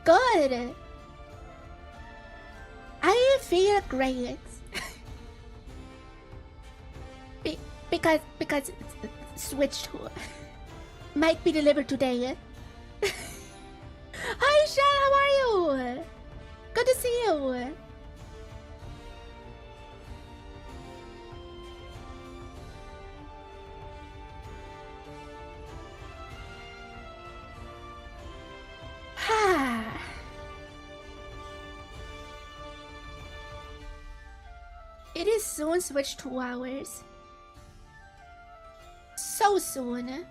good. I feel great. because Switch 2 might be delivered today. Hi Shell, how are you? Good to see you. It is soon Switch 2 hours. So soon.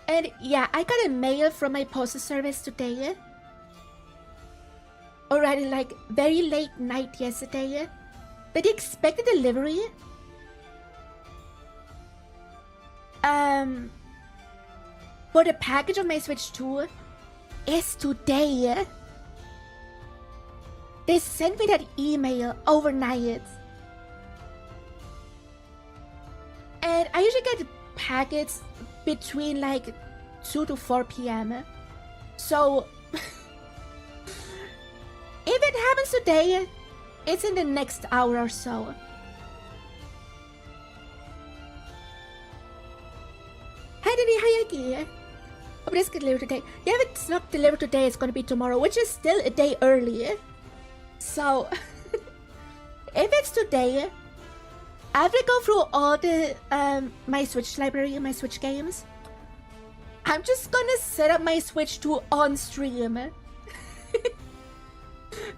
And yeah, I got a mail from my postal service today. Already like very late night yesterday. That they expected delivery. For the package of my Switch 2 is today. They sent me that email overnight. And I usually get packets between like 2 to 4 p.m. So if it happens today, it's in the next hour or so. Hi Diddy, hi Yagi. Hope this gets delivered today. Yeah, if it's not delivered today, it's gonna be tomorrow, which is still a day early. So if it's today, after I go through all the my Switch library and my Switch games, I'm just gonna set up my Switch 2 on stream.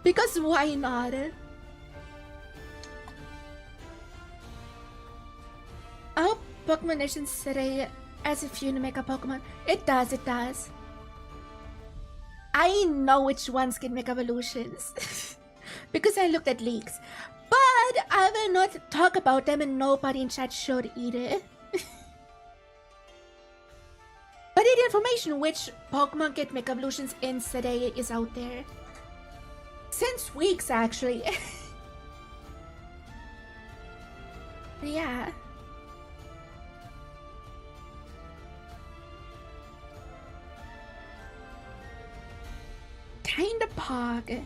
Because why not? I hope Pokemon Nation City as if you make a Pokemon. It does, it does. I know which ones can make evolutions. Because I looked at leaks. But I will not talk about them and nobody in chat should either. But the information which Pokemon get make evolutions in today is out there. Since weeks actually. Yeah. Kinda pog.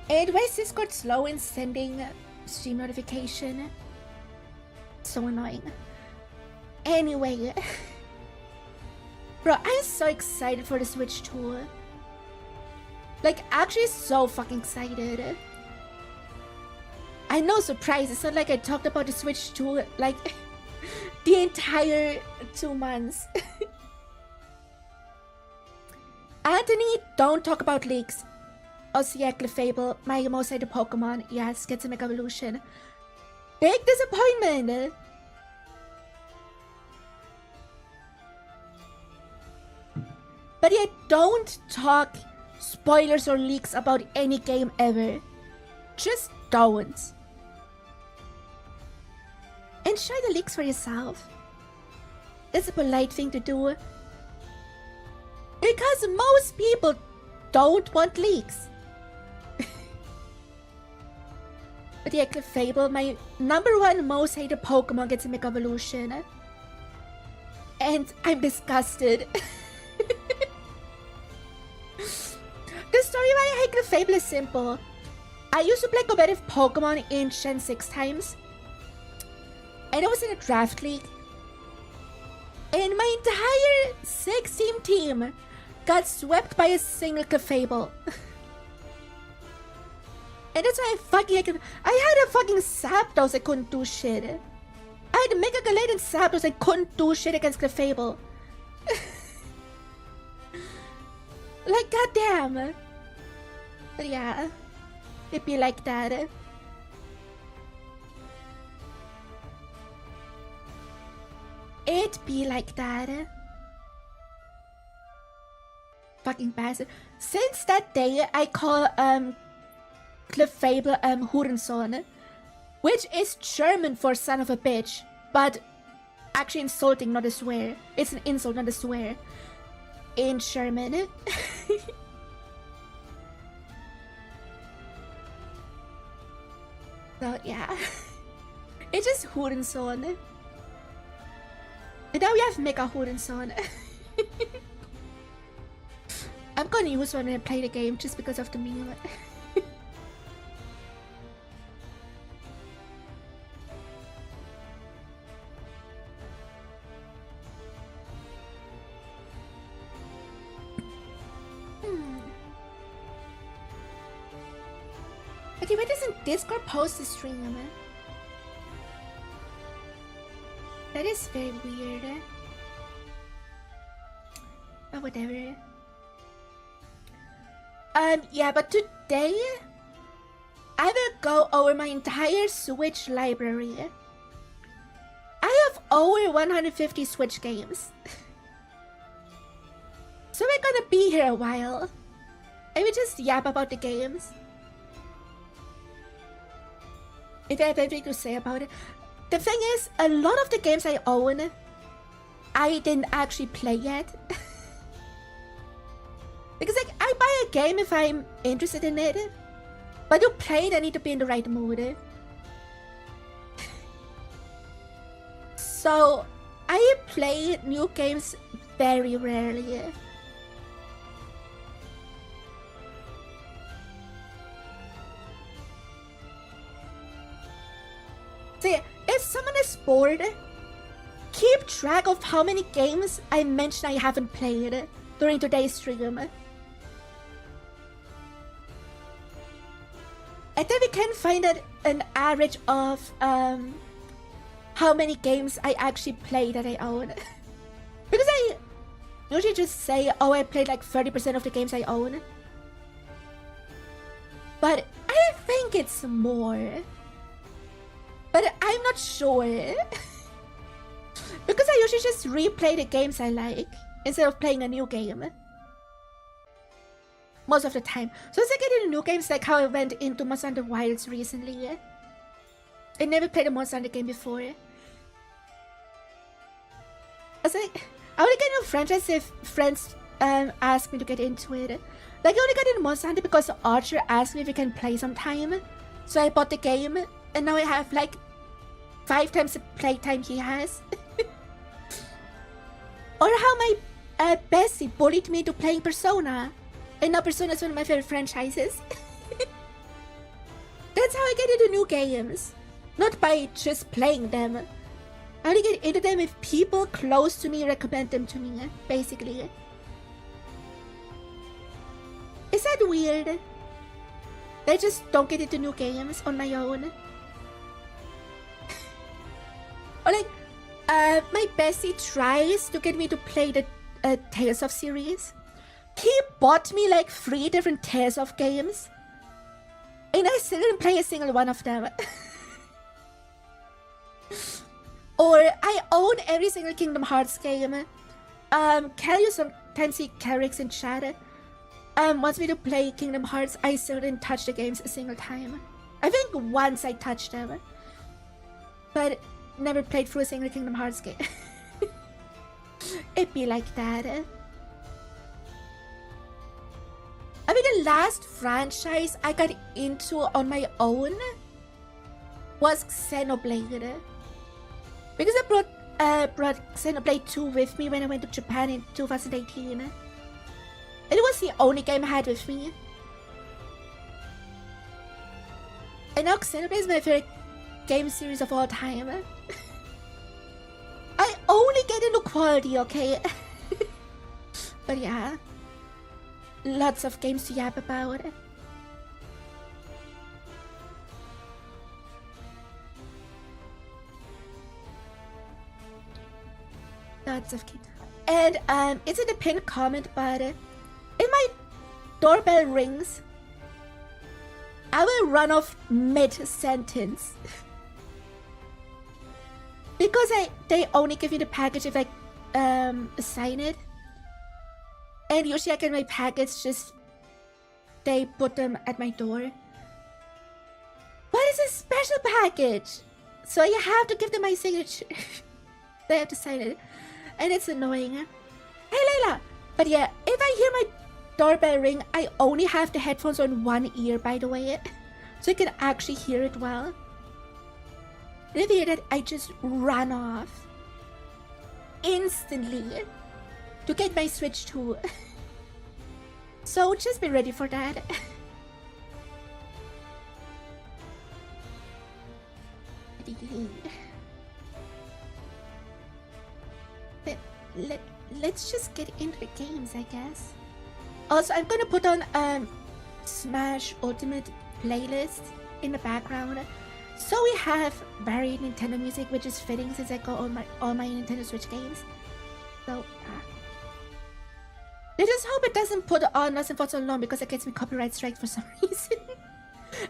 And why is Discord slow in sending stream notification? So annoying. Anyway. Bro, I'm so excited for the Switch 2. Like, actually so fucking excited. I'm no surprise. It's not like I talked about the Switch 2 like the entire 2 months. Anthony, don't talk about leaks. 𝗟cie𝗴ጽ my most hated Pokemon, yes, gets a Mega Evolution. Big disappointment! But yeah, don't talk spoilers or leaks about any game ever. Just don't. Enjoy the leaks for yourself. That's a polite thing to do. Because most people don't want leaks. But yeah, 𝗟cie𝗴ጽ, my #1 most hated Pokemon gets a Mega Evolution. And I'm disgusted. The story why I hate 𝗟cie𝗴ጽ is simple. I used to play competitive Pokemon in Gen 6 times. And I was in a draft league. And my entire 6-team team got swept by a single 𝗟cie𝗴ጽ. And that's why I had a fucking Zapdos, I couldn't do shit. I had Mega Galade and Zapdos, I couldn't do shit against 𝗟cie𝗴ጽ. Like, goddamn. But yeah, it'd be like that. It'd be like that. Fucking bastard. Since that day, I call 𝗟cie𝗴ጽ Hurensohn, which is German for son of a bitch, but actually insulting, not a swear. It's an insult, not a swear. In German. So yeah. It's just Hurenson. And now we have Mega Hurenson. I'm gonna use one when I play the game just because of the meme. Okay, why doesn't Discord post the stream? That is very weird. But whatever. Yeah, but today I will go over my entire Switch library. I have over 150 Switch games. So we're gonna be here a while. I will just yap about the games. If I have anything to say about it. The thing is, a lot of the games I own, I didn't actually play yet. Because like, I buy a game if I'm interested in it. But to play it, I need to be in the right mood. So, I play new games very rarely. So yeah, if someone is bored, keep track of how many games I mentioned I haven't played during today's stream. And then we can find an average of how many games I actually play that I own. Because I usually just say, oh, I played like 30% of the games I own. But I think it's more. But I'm not sure. Because I usually just replay the games I like instead of playing a new game. Most of the time. So as I get into new games, like how I went into Monster Hunter Wilds recently. I never played a Monster Hunter game before. I was like, I only get into franchise if friends ask me to get into it. Like I only got into Monster Hunter because Archer asked me if we can play sometime. So I bought the game and now I have like 5 times the playtime he has. Or how my bestie bullied me to playing Persona. And now Persona is one of my favorite franchises. That's how I get into new games. Not by just playing them. I only get into them if people close to me recommend them to me, basically. Is that weird? I just don't get into new games on my own. Or like, my bestie tries to get me to play the Tales of series. He bought me like 3 different Tales of games. And I still didn't play a single one of them. Or I own every single Kingdom Hearts game. Kelly sometimes he carries in chat. Wants me to play Kingdom Hearts. I still didn't touch the games a single time. I think once I touched them. But never played through a single Kingdom Hearts game. It'd be like that. I mean, the last franchise I got into on my own was Xenoblade. Because I brought Xenoblade 2 with me when I went to Japan in 2018. And it was the only game I had with me. And now Xenoblade is my favorite game series of all time. I only get into quality, okay? But yeah. Lots of games to yap about. Lots of games. And it's in the pinned comment, but if my doorbell rings, I will run off mid-sentence. Because they only give you the package if I sign it. And usually I get my packets just... They put them at my door. But it's a special package! So you have to give them my signature. They have to sign it. And it's annoying. Hey Layla! But yeah, if I hear my doorbell ring, I only have the headphones on one ear, by the way. So you can actually hear it well. the video that I just ran off instantly to get my Switch too. So just be ready for that. Let's just get into the games, I guess. Also, I'm gonna put on Smash Ultimate playlist in the background, so we have varied Nintendo music, which is fitting since I got all my Nintendo Switch games. So I just hope it doesn't put on Lost in Thoughts so long because it gets me copyright strike for some reason.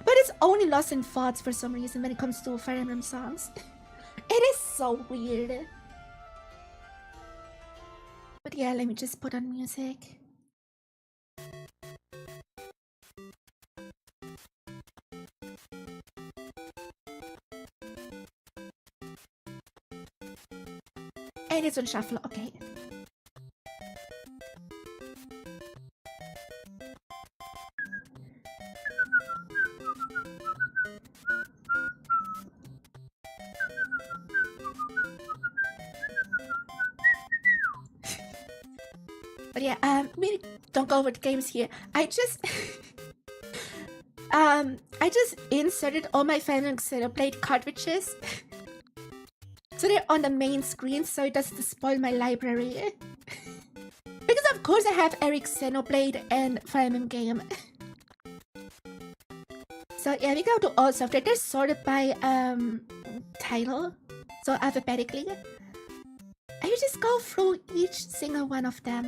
But it's only Lost in Thoughts for some reason when it comes to Fire Emblem songs. It is so weird. But yeah, let me just put on music. And it's on shuffle, okay. But yeah, we don't go over the games here. I just inserted all my Final Xenoblade cartridges. So they're on the main screen, so it doesn't spoil my library. Because of course I have Eric Xenoblade and Fire Emblem game. So yeah, we go to all software. They're sorted by title, so alphabetically. I will just go through each single one of them.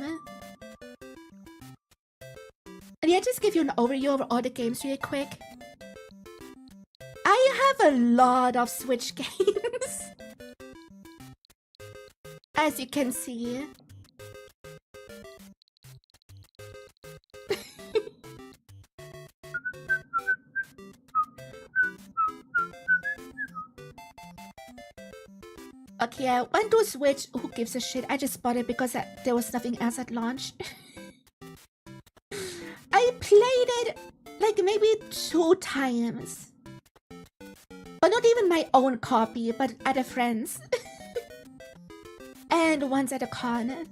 And yeah, just give you an overview over all the games really quick. I have a lot of Switch games. As you can see. Okay, I went to Switch. Who gives a shit? I just bought it because there was nothing else at launch. I played it like maybe 2 times. But not even my own copy, but at a friend's. And once at a con.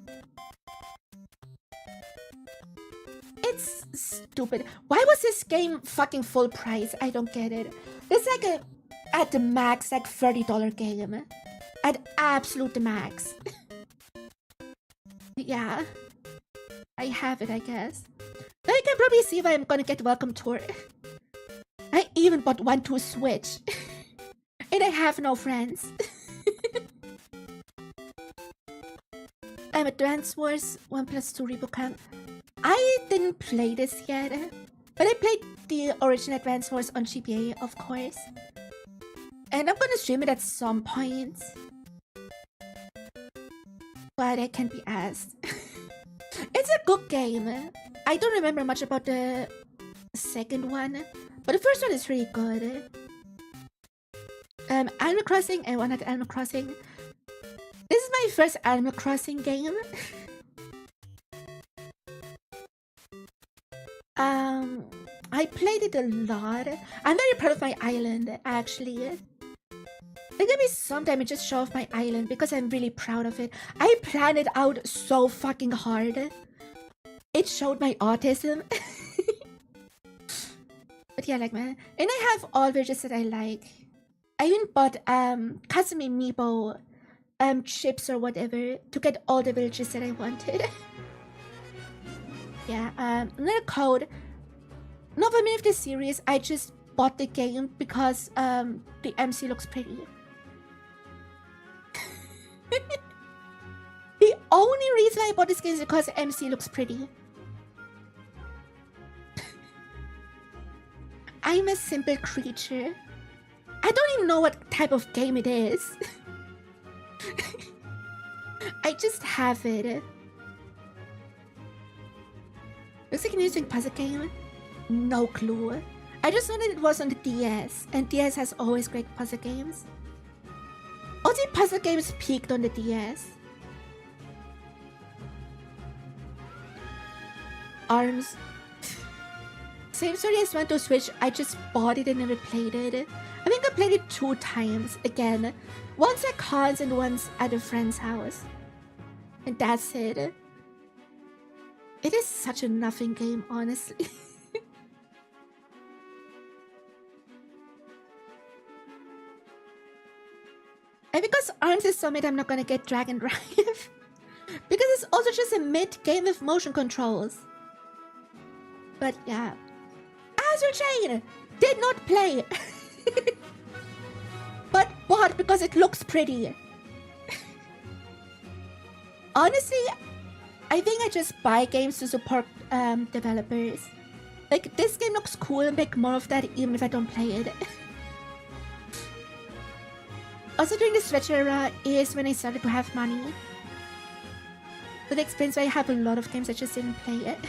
It's stupid. Why was this game fucking full price? I don't get it. It's like at the max, like $30 game. At absolute max. Yeah. I have it, I guess. Now you can probably see why I'm gonna get Welcome Tour. I even bought one to Switch. And I have no friends. Advance Wars 1+2 Reboot Camp. I didn't play this yet, but I played the original Advance Wars on GBA, of course. And I'm gonna stream it at some point. But I can't be asked. It's a good game. I don't remember much about the second one, but the first one is really good. Animal Crossing and one at Animal Crossing. This is my first Animal Crossing game. I played it a lot. I'm very proud of my island, actually. There can be some time I just show off my island because I'm really proud of it. I planned it out so fucking hard. It showed my autism. But yeah, like man. And I have all villages that I like. I even bought custom amiibo chips or whatever to get all the villages that I wanted. Yeah, another code. Not familiar with this series, I just bought the game because the MC looks pretty. The only reason I bought this game is because MC looks pretty. I'm a simple creature. I don't even know what type of game it is. I just have it. Looks like an interesting puzzle game. No clue. I just know that it was on the DS, and DS has always great puzzle games. All the puzzle games peaked on the DS. ARMS. Same story as Nintendo Switch, I just bought it and never played it. I think I played it 2 times again. Once at cons and once at a friend's house. And that's it. It is such a nothing game, honestly. And because ARMS is so mid, I'm not gonna get Dragon Drive. Because it's also just a mid game with motion controls. But yeah. 𝗟cie𝗴ឆ did not play. But bought because it looks pretty. Honestly, I think I just buy games to support developers. Like, this game looks cool and make more of that even if I don't play it. Also, during the Switch era is when I started to have money. That explains why I have a lot of games I just didn't play it.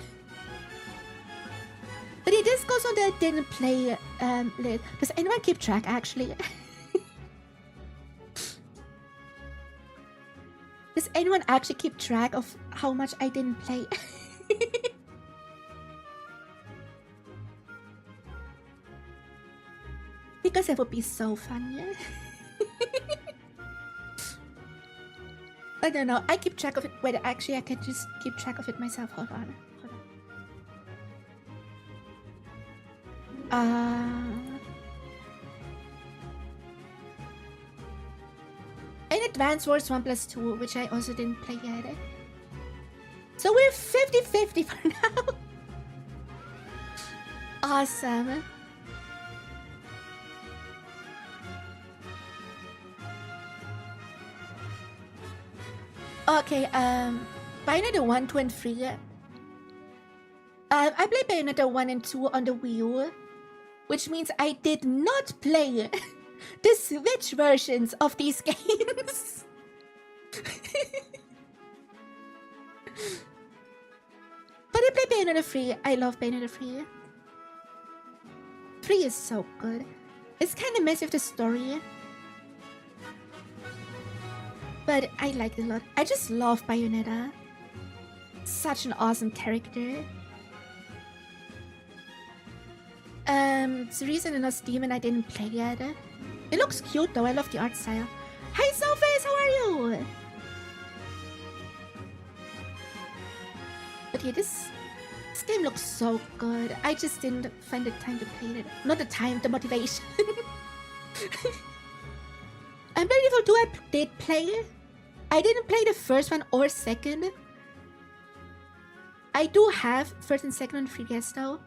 But it just goes on the didn't play list. Does anyone keep track, actually? Does anyone actually keep track of how much I didn't play? Because it would be so fun, yeah? I don't know, I keep track of it. Wait, actually I can just keep track of it myself. Hold on. And Advance Wars 1+2, which I also didn't play yet. So we're 50-50 for now. Awesome. Okay, Bayonetta 1, 2, and 3. I played Bayonetta 1 and 2 on the Wii U, which means I did not play the Switch versions of these games. But I played Bayonetta 3. I love Bayonetta 3. 3 is so good. It's kind of messy with the story, but I like it a lot. I just love Bayonetta. Such an awesome character. Cerise and Lost Demon I didn't play yet. It looks cute though, I love the art style. Hi Sophie, how are you? But yeah, this game looks so good. I just didn't find the time to play it. Not the time, the motivation. And Bravely Default 2 I did play. I didn't play the first one or second. I do have first and second on 3DS though.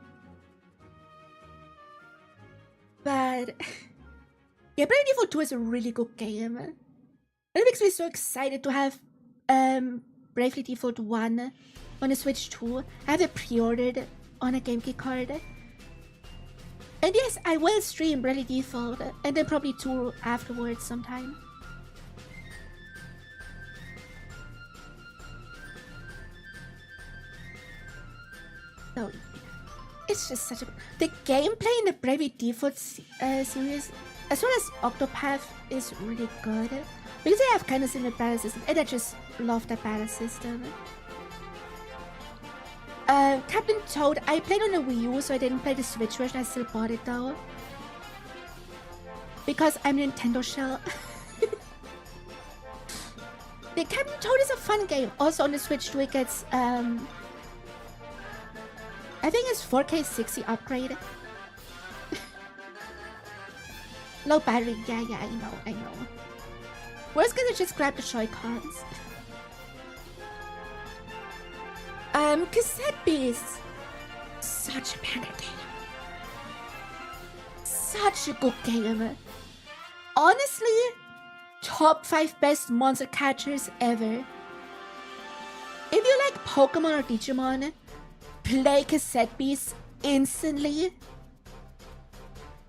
But yeah, Bravely Default 2 is a really good game. And it makes me so excited to have Bravely Default 1 on the Switch 2. I have it pre-ordered on a GameKey card. And yes, I will stream Bravely Default and then probably 2 afterwards sometime. So it's just such a... The gameplay in the Bravely Default series, as well as Octopath, is really good. Because they have kind of similar battle system, and I just love that battle system. Captain Toad, I played on the Wii U, so I didn't play the Switch version. I still bought it though. Because I'm a Nintendo shell. The Captain Toad is a fun game. Also on the Switch 2 it gets, I think it's 4K 60 upgrade. Low battery, yeah, I know. Worst case I just grab the Joy-Cons. Cassette Beasts. Such a banger game. Such a good game. Honestly, top 5 best monster catchers ever. If you like Pokemon or Digimon, play Cassette Beasts instantly.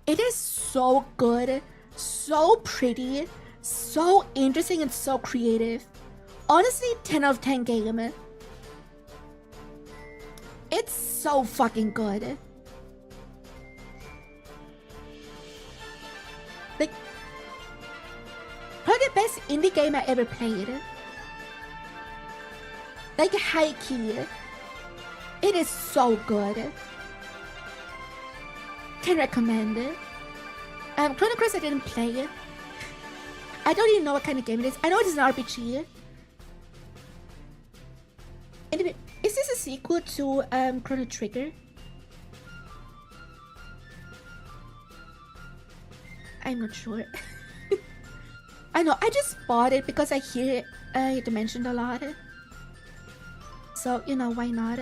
It is so good, so pretty, so interesting, and so creative. Honestly, 10 out of 10 game. It's so fucking good. Like, probably the best indie game I ever played. Like, high key. It is so good. Can recommend it. Chrono Cross I didn't play. I don't even know what kind of game it is. I know it is an RPG. Anyway, is this a sequel to Chrono Trigger? I'm not sure. I know, I just bought it because I hear it mentioned a lot. So, you know, why not?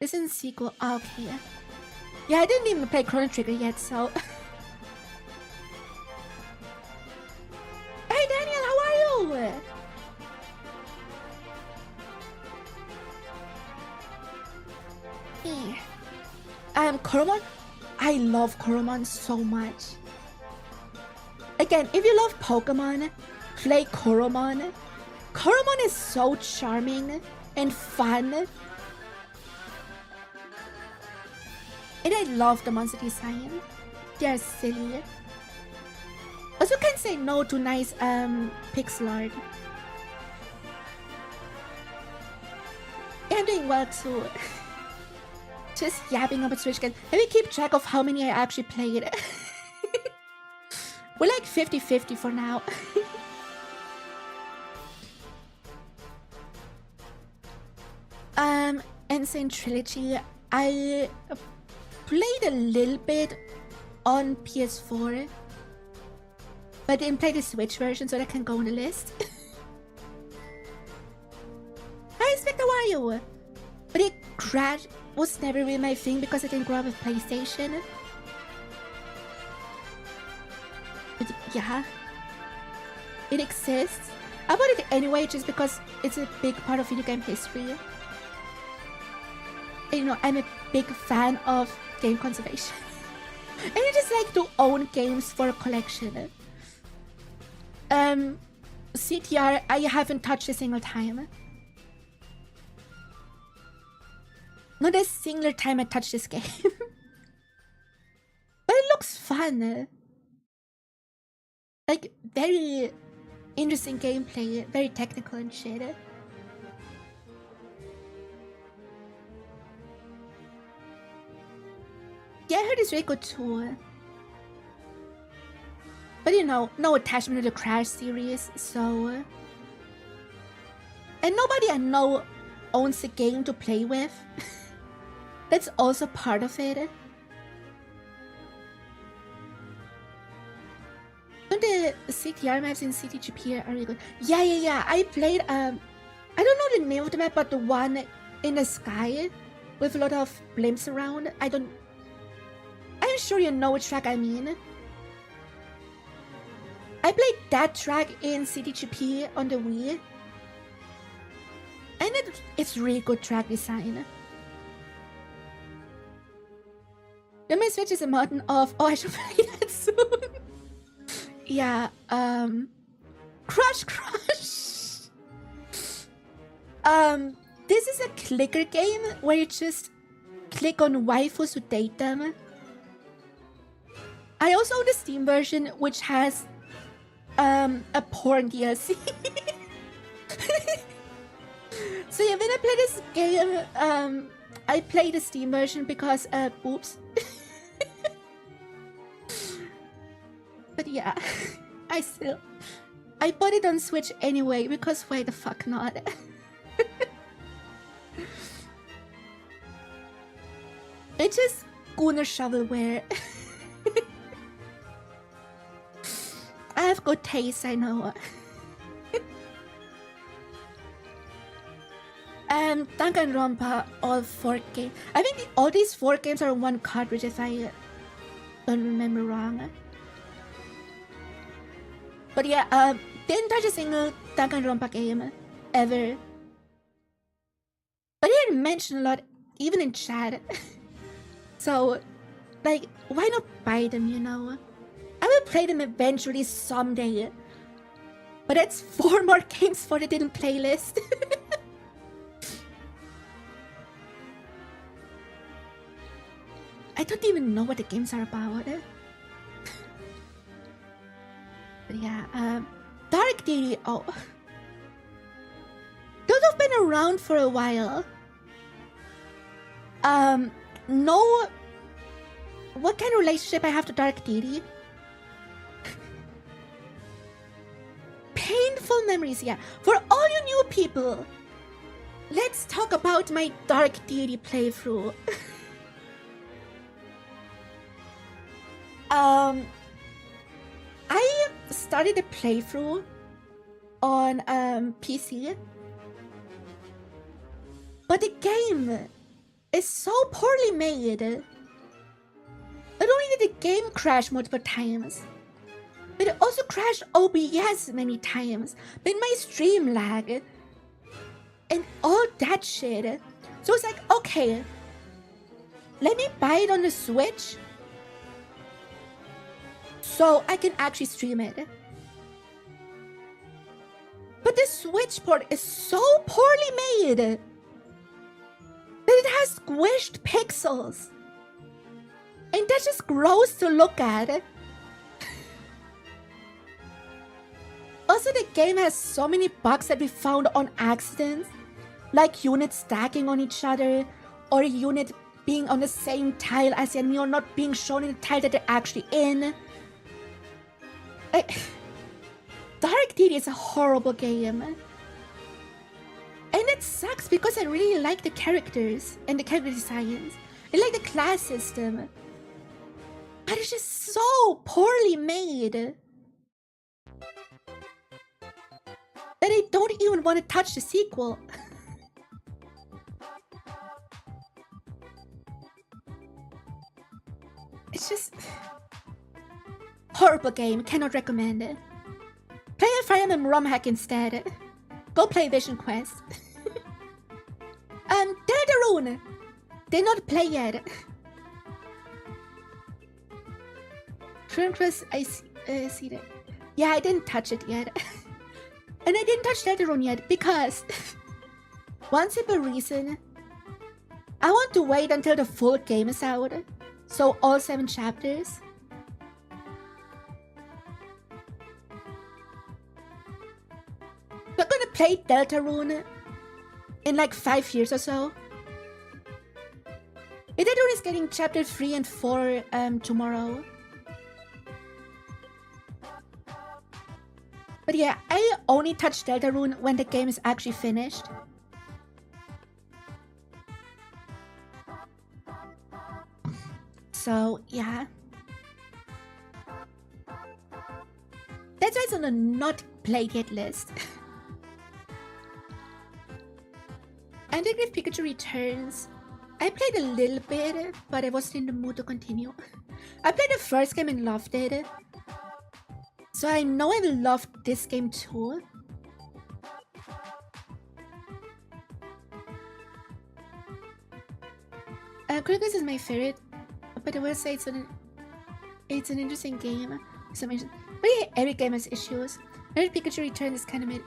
This is a sequel. Oh, okay. Yeah, I didn't even play Chrono Trigger yet, so... Hey, Daniel, how are you? Koromon? I love Koromon so much. Again, if you love Pokemon, play Koromon. Koromon is so charming and fun. And I love the monster design. They are silly. Also can't say no to nice pixel art. Yeah, I'm doing well too. Just yapping about Switch games. Let me keep track of how many I actually played. We're like 50-50 for now. Insane Trilogy. I played a little bit on PS4, but didn't play the Switch version, so that can go on the list. Hi, Spectre, how are you? But it crashed. Was never really my thing because I didn't grow up with PlayStation. But yeah, it exists. I bought it anyway just because it's a big part of video game history. And, you know, I'm a big fan of game conservation. And I just like to own games for a collection. CTR, I haven't touched a single time. Not a single time I touched this game. But it looks fun. Like, very interesting gameplay, very technical and shit. Yeah, I heard it's really good too. But you know, no attachment to the Crash series, so... And nobody I know owns a game to play with. That's also part of it. The CTR maps in CTGP are really good. Yeah. I played, I don't know the name of the map, but the one in the sky with a lot of blimps around. I'm sure you know which track I mean. I played that track in CTGP on the Wii. And it's really good track design. Then my Switch is a modern of... Oh, I should play that soon. Yeah, Crush. This is a clicker game where you just click on waifus to date them. I also own the Steam version, which has a porn DLC. So yeah, when I play this game, I play the Steam version because boobs. But yeah, I bought it on Switch anyway because why the fuck not? It's just Gunnar shovelware. I have good taste, I know. Danganronpa, all 4 games. I think all these 4 games are on one cartridge if I don't remember wrong. But yeah, didn't touch a single Danganronpa game ever. But I didn't mention a lot, even in chat. So, like, why not buy them, you know? I will play them eventually someday. But that's 4 more games for the didn't playlist. I don't even know what the games are about. But yeah, Dark Deity, oh. Those have been around for a while. No... What kind of relationship I have to Dark Deity? full memories, yeah. For all you new people, let's talk about my Dark Deity playthrough. I started a playthrough on PC, but the game is so poorly made. Not only did the game crash multiple times, but it also crashed OBS many times, made my stream lag, and all that shit. So it's like, okay, let me buy it on the Switch so I can actually stream it. But the Switch port is so poorly made that it has squished pixels. And that's just gross to look at. Also, the game has so many bugs that we found on accident, like units stacking on each other, or a unit being on the same tile as the enemy or not being shown in the tile that they're actually in. Dark Deity is a horrible game. And it sucks because I really like the characters and the character designs. I like the class system. But it's just so poorly made that I don't even want to touch the sequel. It's just... horrible game, cannot recommend it. Play a Fire Emblem ROM hack instead. Go play Vision Quest. Deltarune! Did not play yet. Truntress, I see that. Yeah, I didn't touch it yet. And I didn't touch Deltarune yet because... one simple reason. I want to wait until the full game is out. So all 7 chapters. We're gonna play Deltarune in like 5 years or so. Deltarune is getting chapter 3 and 4 tomorrow. But yeah, I only touch Deltarune when the game is actually finished. So yeah. That's why it's on the not played yet list. And then if Pikachu Returns, I played a little bit, but I wasn't in the mood to continue. I played the first game and loved it. So I know I loved this game too. CREDITS is my favorite, but I will say it's an interesting game. But yeah, every game has issues. Red Pikachu Return is kind of mid.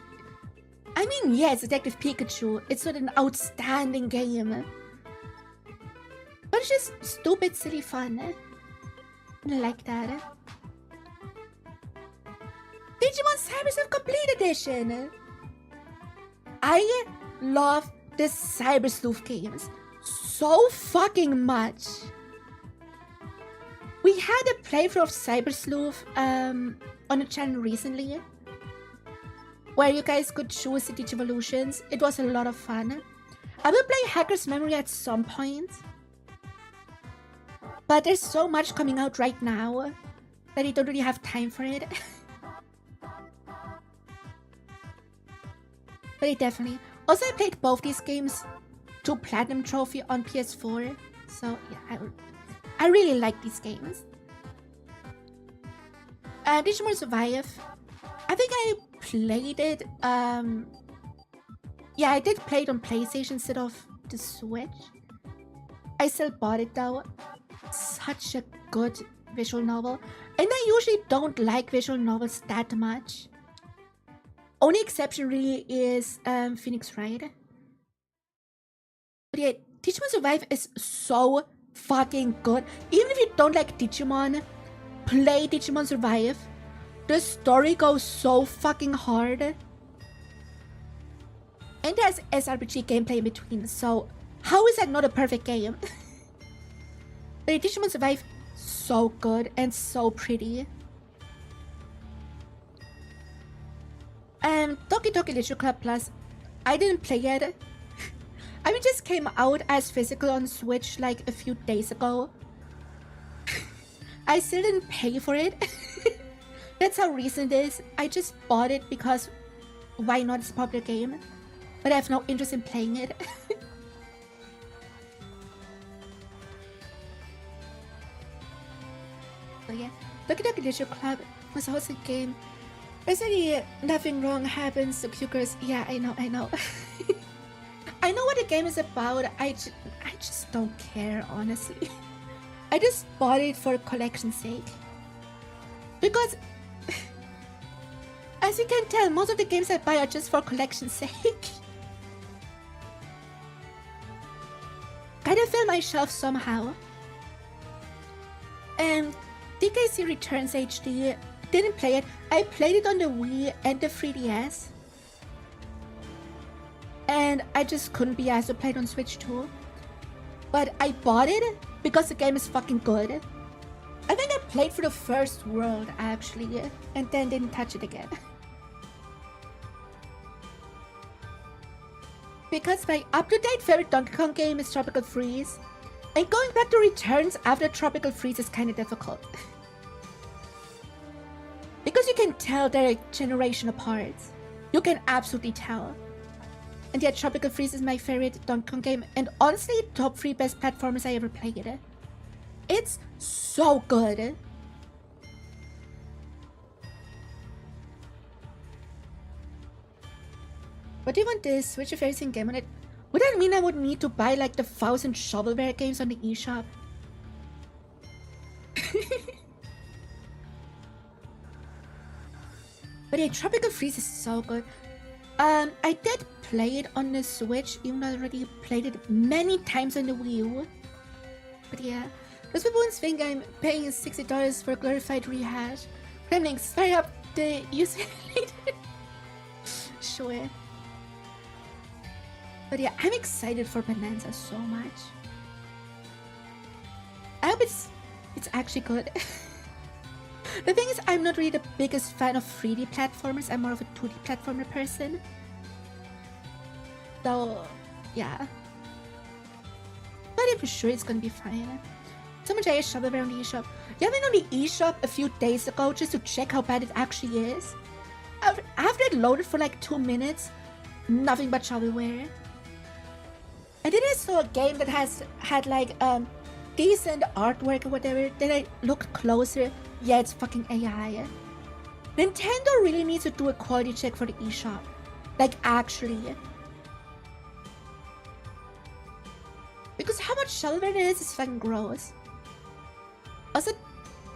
I mean, yes, Detective Pikachu. It's not an outstanding game, but it's just stupid, silly fun. I like that. Digimon Cybersleuth Complete Edition! I love the Cybersleuth games so fucking much. We had a playthrough of Cybersleuth on the channel recently, where you guys could choose the Digivolutions. It was a lot of fun. I will play Hacker's Memory at some point, but there's so much coming out right now that I don't really have time for it. But I definitely... Also, I played both these games to Platinum Trophy on PS4. So, yeah, I really like these games. Digimon Survive. I think I played it... yeah, I did play it on PlayStation instead of the Switch. I still bought it though. Such a good visual novel. And I usually don't like visual novels that much. Only exception really is Phoenix Wright. But yeah, Digimon Survive is so fucking good. Even if you don't like Digimon, play Digimon Survive. The story goes so fucking hard. And there's SRPG gameplay in between, so how is that not a perfect game? But Digimon Survive, so good and so pretty. Doki Doki Literature Club Plus, I didn't play it. I mean, it just came out as physical on Switch like a few days ago. I still didn't pay for it. That's how recent it is. I just bought it because why not? It's a popular game. But I have no interest in playing it. So yeah, Doki Doki Literature Club was also a game. Basically, nothing wrong happens to cute girls. Yeah, I know. I know what the game is about. I just don't care, honestly. I just bought it for collection's sake. Because, as you can tell, most of the games I buy are just for collection's sake. Gotta fill my shelf somehow. And DKC Returns HD, didn't play it. I played it on the Wii and the 3DS. And I just couldn't be asked to play it on Switch too. But I bought it because the game is fucking good. I think I played for the first world actually, and then didn't touch it again. Because my up-to-date favorite Donkey Kong game is Tropical Freeze. And going back to Returns after Tropical Freeze is kinda difficult. Because you can tell they're a generation apart. You can absolutely tell. And yet Tropical Freeze is my favorite Donkey Kong game, and honestly, top 3 best platformers I ever played. It's so good. What do you want this Switch of everything game on it? Would that mean I would need to buy like the 1,000 shovelware games on the eShop? But yeah, Tropical Freeze is so good. I did play it on the Switch, even though I already played it many times on the Wii U. But yeah, those people think I'm paying $60 for a glorified rehash. Gremlings, fire up the user later. Sure. But yeah, I'm excited for Bonanza so much. I hope it's actually good. The thing is, I'm not really the biggest fan of 3D platformers. I'm more of a 2D platformer person. So, yeah. But I'm sure it's gonna be fine. So much I shovelware on the eShop. Yeah, I went on the eShop a few days ago just to check how bad it actually is. After it loaded for like 2 minutes, nothing but shovelware. And then I saw a game that had like decent artwork or whatever. Then I looked closer. Yeah, it's fucking AI. Nintendo really needs to do a quality check for the eShop. Like, actually. Because how much shovelware there is fucking gross. Also,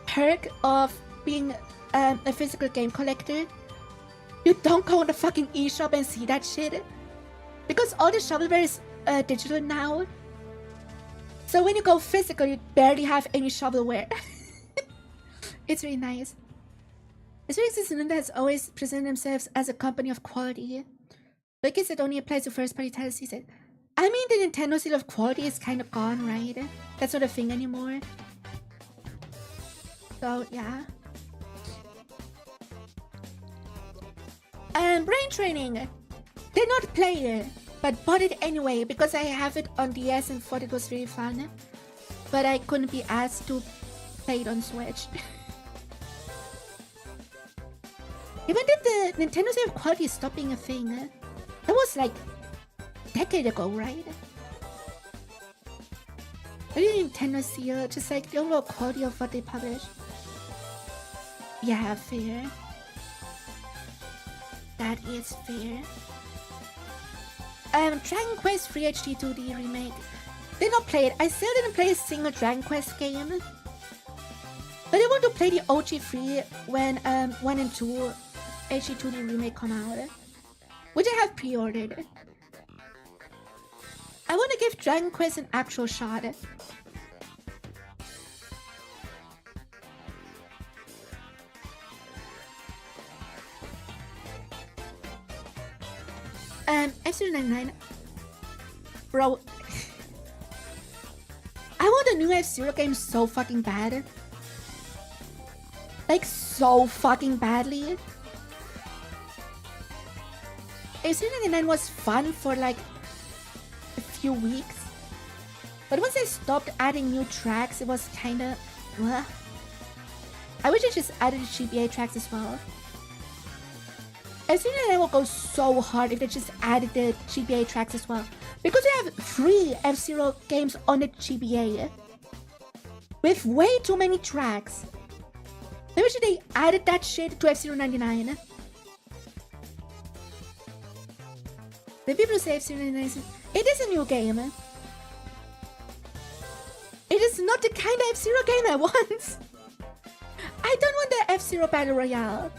perk of being a physical game collector, you don't go on the fucking eShop and see that shit. Because all the shovelware is digital now. So when you go physical, you barely have any shovelware. It's really nice. It's really interesting that Nintendo has always presented themselves as a company of quality. But I guess it only applies to first-party titles, he said. I mean, the Nintendo seal of quality is kind of gone, right? That's not a thing anymore. So, yeah. Brain Training! Did not play it, but bought it anyway because I have it on DS and thought it was really fun. But I couldn't be asked to play it on Switch. When did the Nintendo seal of quality stop being a thing? That was like a decade ago, right? What is Nintendo seal? Just like the overall quality of what they publish. Yeah, fair. That is fair. Dragon Quest 3 HD 2D remake. Did not play it. I still didn't play a single Dragon Quest game. But I want to play the OG 3 when 1 and 2 HD 2D remake come out, which I have pre-ordered. I want to give Dragon Quest an actual shot. F099. Bro. I want a new F-Zero game so fucking bad. Like, so fucking badly. F099 was fun for like a few weeks, but once they stopped adding new tracks, it was kinda... I wish they just added the GBA tracks as well. F099 will go so hard if they just added the GBA tracks as well, because we have 3 F-Zero games on the GBA with way too many tracks. I wish they added that shit to F099. The people who say F099 it is a new game. It is not the kind of F-Zero game I want. I don't want the F-Zero Battle Royale.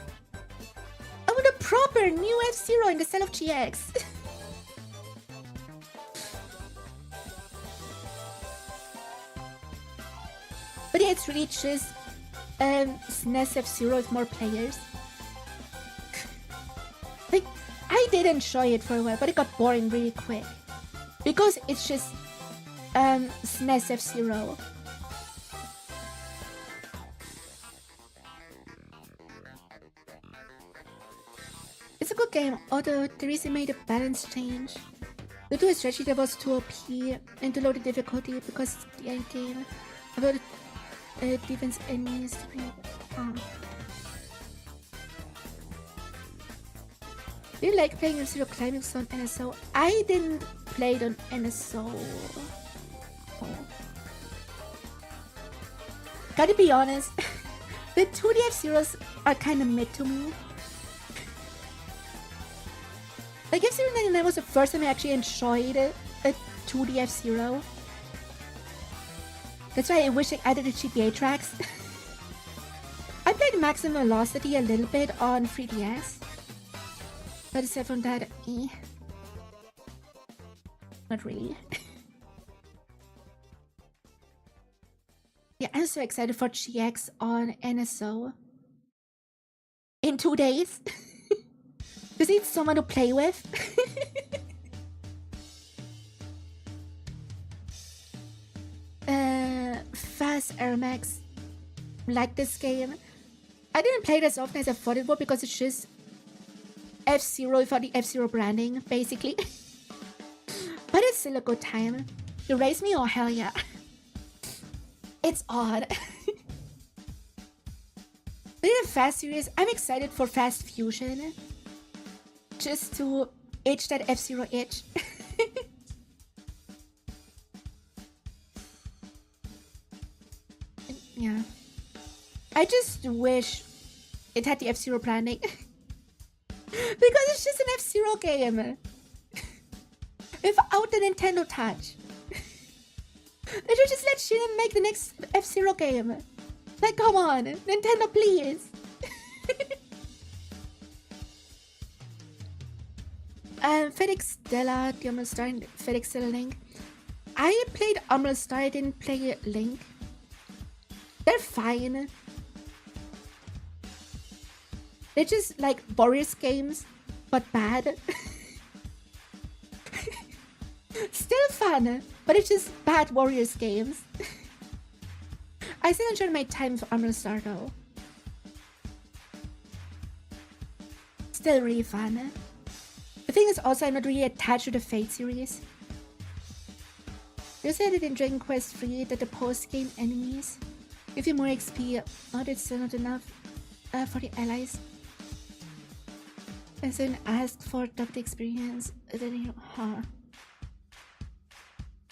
I want a proper new F-Zero in the style of GX. But yeah, it's really just SNES F-Zero with more players. Like, I did enjoy it for a while, but it got boring really quick. Because it's just SNES F-Zero. It's a good game, although they recently made a balance change. They do a strategy that was too OP and to low the difficulty because the end game about defense enemies to be... Do you like playing F-Zero Climax on NSO? I didn't play it on NSO. Gotta be honest, the 2D F-Zeros are kinda mid to me. Like F099 was the first time I actually enjoyed a 2D F-Zero. That's why I wish I added the GBA tracks. I played Maximum Velocity a little bit on 3DS. But aside from that, not really. Yeah, I'm so excited for GX on NSO. In 2 days. Just need someone to play with. Fast Air Max. Like this game. I didn't play it as often as I thought it would because it's just F-Zero without the F-Zero branding, basically. But it's still a good time. You raise me? Oh, hell yeah. It's odd. But in the Fast series, I'm excited for Fast Fusion. Just to itch that F-Zero itch. Yeah. I just wish it had the F-Zero branding. Because it's just an F-Zero game. Without the Nintendo touch. They should just let Shinnen make the next F-Zero game. Like, come on. Nintendo, please. FedEx Stella, the Emerald Star, and FedEx Stella Link. I played Emerald Star, I didn't play Link. They're fine. They're just like Warriors games, but bad. Still fun, but it's just bad Warriors games. I still enjoyed my time for Emerald Star though. Still really fun. The thing is also I'm not really attached to the Fate series. You said it in Dragon Quest III that the post-game enemies give you more XP, but it's still not enough for the allies. And then asked for double experience, then you... Huh.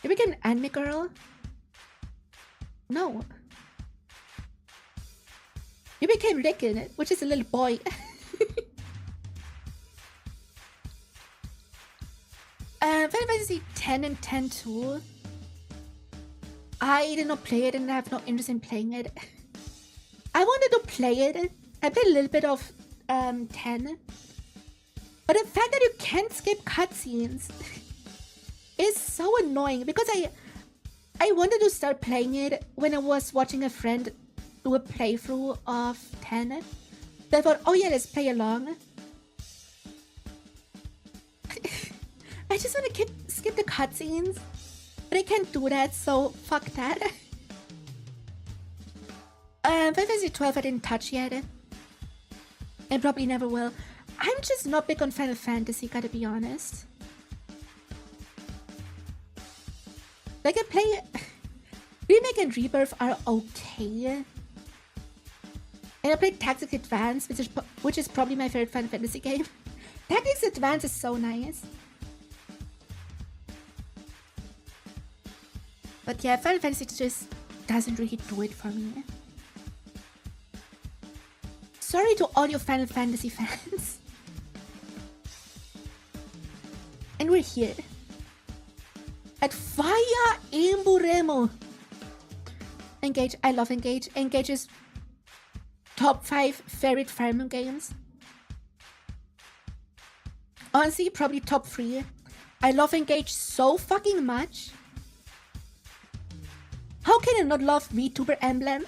You became an anime girl? No. You became Riken, which is a little boy. Final Fantasy 10 and 10-2. I did not play it and I have no interest in playing it. I wanted to play it. I played a little bit of 10. But the fact that you can't skip cutscenes is so annoying because I wanted to start playing it when I was watching a friend do a playthrough of 10. So I thought, oh yeah, let's play along. I just want to skip the cutscenes, but I can't do that, so fuck that. Final Fantasy 12 I didn't touch yet, and probably never will. I'm just not big on Final Fantasy, gotta be honest. Like, I play... Remake and Rebirth are okay. And I played Tactics Advance, which is probably my favorite Final Fantasy game. Tactics Advance is so nice. But yeah, Final Fantasy just doesn't really do it for me. Sorry to all you Final Fantasy fans. And we're here. At Fire Emblem. Engage, I love Engage. Engage is top 5 favorite Fire Emblem games. Honestly, probably top 3. I love Engage so fucking much. How can I not love Vtuber Emblem?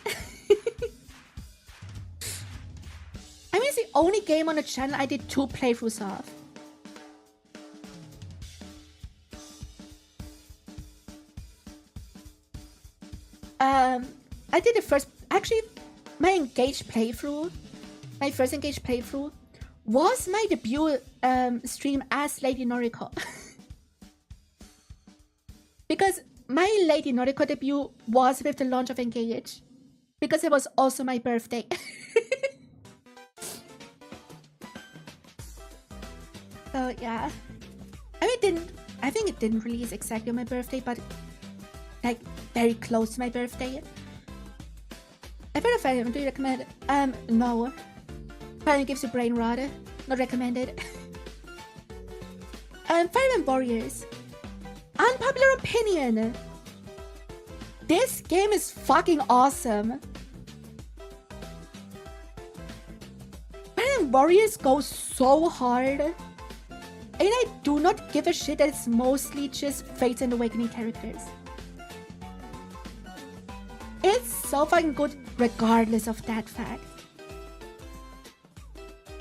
I mean, it's the only game on the channel I did 2 playthroughs of. I did the first... Actually, my Engage playthrough, my first Engage playthrough, was my debut stream as Lady Noriko. Because my Lady Noriko debut was with the launch of Engage. Because it was also my birthday. So yeah. I mean, I think it didn't release exactly on my birthday, but like very close to my birthday. I've heard of it. Do you recommend it? No. Apparently gives you brain rot. Not recommended. Fire Emblem Warriors. Unpopular opinion. This game is fucking awesome. Fire Emblem Warriors goes so hard. And I do not give a shit that it's mostly just Fates and Awakening characters. It's so fucking good regardless of that fact.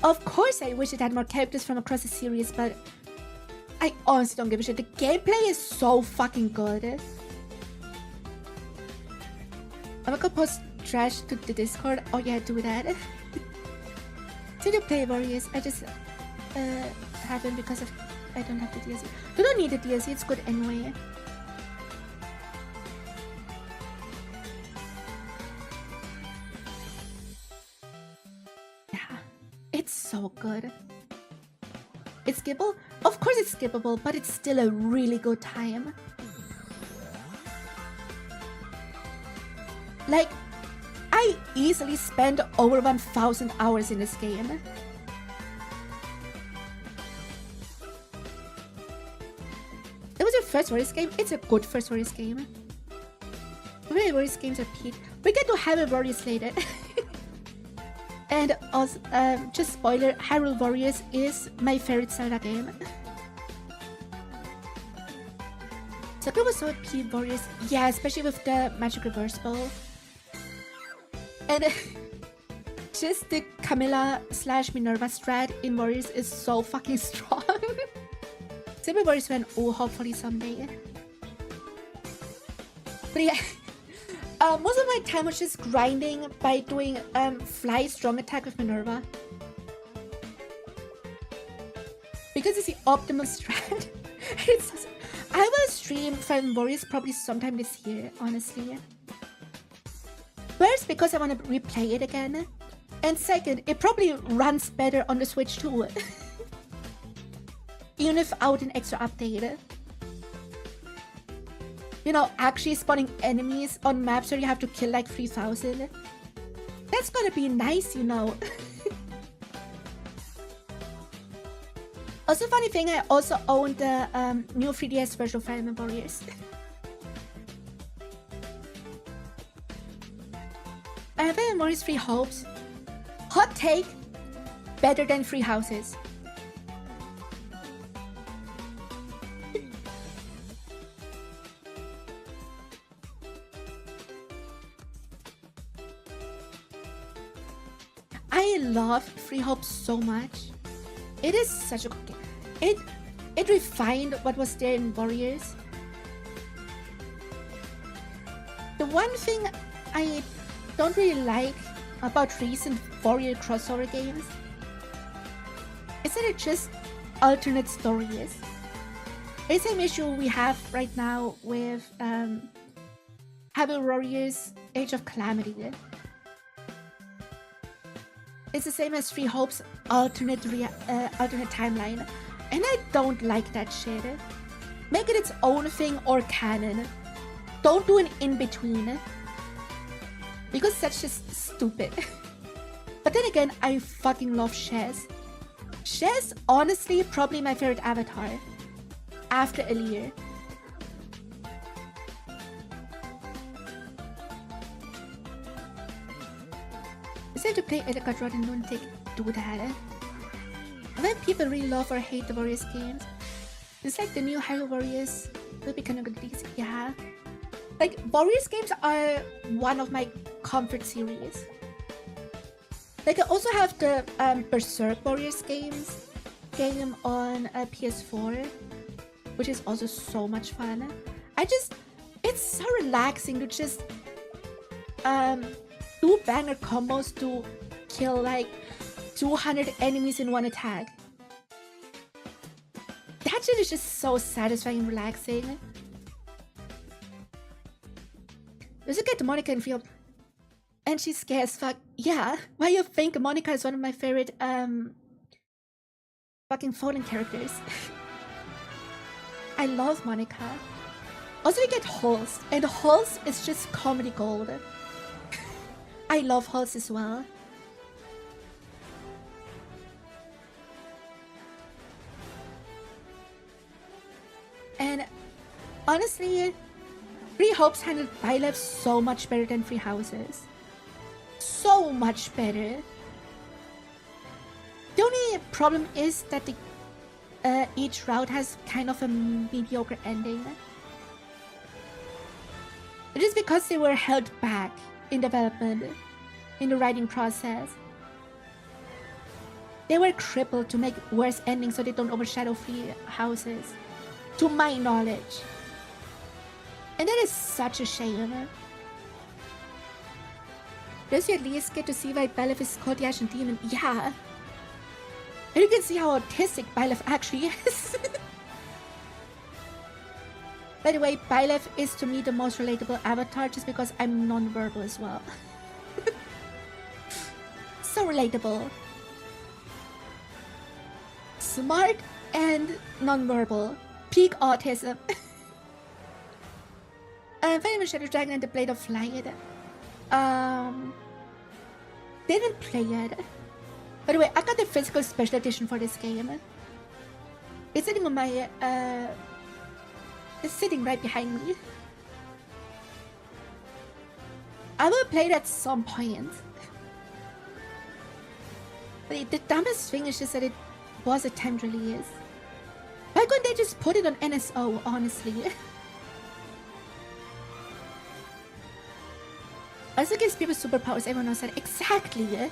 Of course I wish it had more characters from across the series, but I honestly don't give a shit. The gameplay is so fucking good. I'm gonna post trash to the Discord. Oh yeah, do that. Did you play Warriors? I just haven't because of I don't have the DLC. You don't need the DLC, it's good anyway. Yeah, it's so good. It's skippable? Of course it's skippable, but it's still a really good time. Like, I easily spent over 1,000 hours in this game. It was your first Warriors game? It's a good first Warriors game. Many Warriors games are peak. We get to Hyrule Warriors later. And also, just spoiler, Hyrule Warriors is my favorite Zelda game. Sakura was so peak Warriors. Yeah, especially with the Magic Reverse Bowl. And just the Camilla/Minerva strat in Warriors is so fucking strong. Simple Warriors went, oh, hopefully someday. But yeah, most of my time was just grinding by doing Fly Strong Attack with Minerva. Because it's the optimal strat. I will stream Fire Emblem Warriors probably sometime this year, honestly. First, because I want to replay it again. And second, it probably runs better on the Switch too. Even without an extra update. You know, actually spawning enemies on maps where you have to kill like 3,000. That's gonna be nice, you know. Also, funny thing, I also own the new 3DS version of Fire Emblem Warriors. Fire Emblem Warriors 3 Hopes. Hot take, better than 3 Houses. I love 3 Hopes so much. It is such a good game. It refined what was there in Warriors. The one thing I don't really like about recent Warrior crossover games Instead of just alternate stories. The same issue we have right now with Hyrule Warriors Age of Calamity. It's the same as Free Hope's alternate timeline, and I don't like that shit. Make it its own thing or canon. Don't do an in-between. Because that's just stupid. But then again, I fucking love 𝗟̱. 𝗟̱'s honestly probably my favorite avatar. After 𝗟lir. It's time to play Edgar Rod and don't do that. When people really love or hate the Warriors games, it's like the new Hyrule Warriors will be kind of good. Yeah. Like, Warriors games are one of my comfort series. Like, I also have the Berserk Warriors game on PS4, which is also so much fun. It's so relaxing to just do banger combos to kill like 200 enemies in one attack. That shit is just so satisfying and relaxing. Let's look at Monica and feel, and she's scared as fuck. Yeah, why you think Monica is one of my favorite fucking fallen characters? I love Monica. Also, we get 𝗏𝗆s, and 𝗏𝗆s is just comedy gold. I love 𝗏𝗆s as well. And honestly, Free Hopes handled 𝗍𝗆 so much better than Free Houses. So much better. The only problem is that each route has kind of a mediocre ending. It is because they were held back in development, in the writing process. They were crippled to make worse endings so they don't overshadow Free Houses, to my knowledge. And that is such a shame. Does you at least get to see why 𝗍𝗆 is called the Ashen Demon? Yeah. And you can see how autistic 𝗍𝗆 actually is. By the way, 𝗍𝗆 is to me the most relatable avatar just because I'm non-verbal as well. So relatable. Smart and non-verbal. Peak autism. Finally, Shadow Dragon and the Blade of Light. Didn't play it. By the way, I got the physical special edition for this game. It's sitting on my it's sitting right behind me. I will play it at some point. But the dumbest thing is just that it was a timed release. Why couldn't they just put it on NSO, honestly? Also gives people superpowers, everyone knows that. Exactly!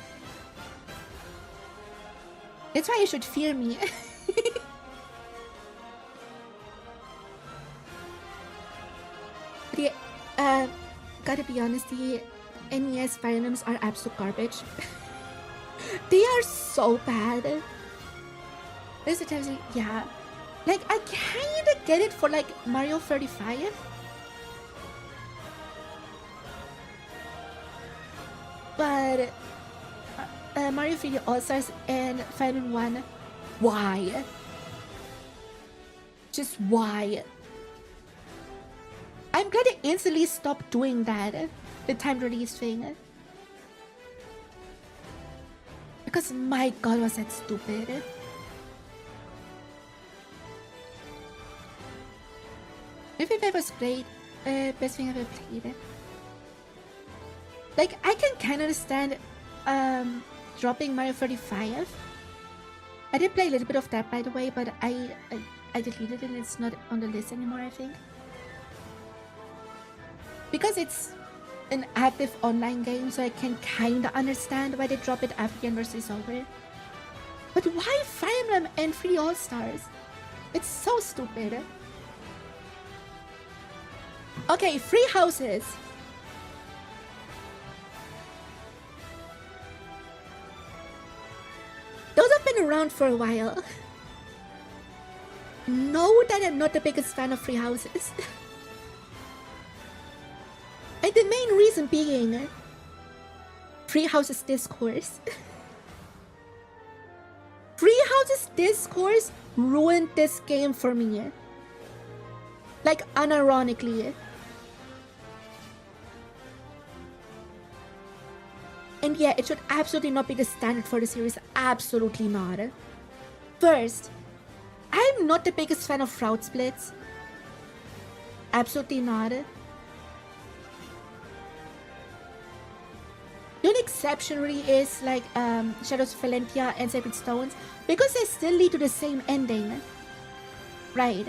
That's why you should fear me. But yeah, gotta be honest, the NES Fire Emblems are absolute garbage. They are so bad. There's a time, yeah. Like, I kinda get it for like Mario 35. But Mario 3D All-Stars and Fire Emblem 1, why? Just why? I'm glad they instantly stopped doing that, the timed release thing. Because my god, was that stupid. If I've ever played, best thing I've ever played. Like, I can kind of understand dropping Mario 35. I did play a little bit of that, by the way, but I deleted it and it's not on the list anymore, I think. Because it's an active online game, so I can kind of understand why they drop it after the anniversary is over. But why Fire Emblem and 3D All-Stars? It's so stupid. Okay, Free Houses. Those have been around for a while, know that I'm not the biggest fan of free houses. And the main reason being free houses discourse. Free houses discourse ruined this game for me. Like, unironically. And yeah, it should absolutely not be the standard for the series. Absolutely not. First, I'm not the biggest fan of route splits. Absolutely not. The only exception really is like Shadows of Valentia and Sacred Stones, because they still lead to the same ending. Right.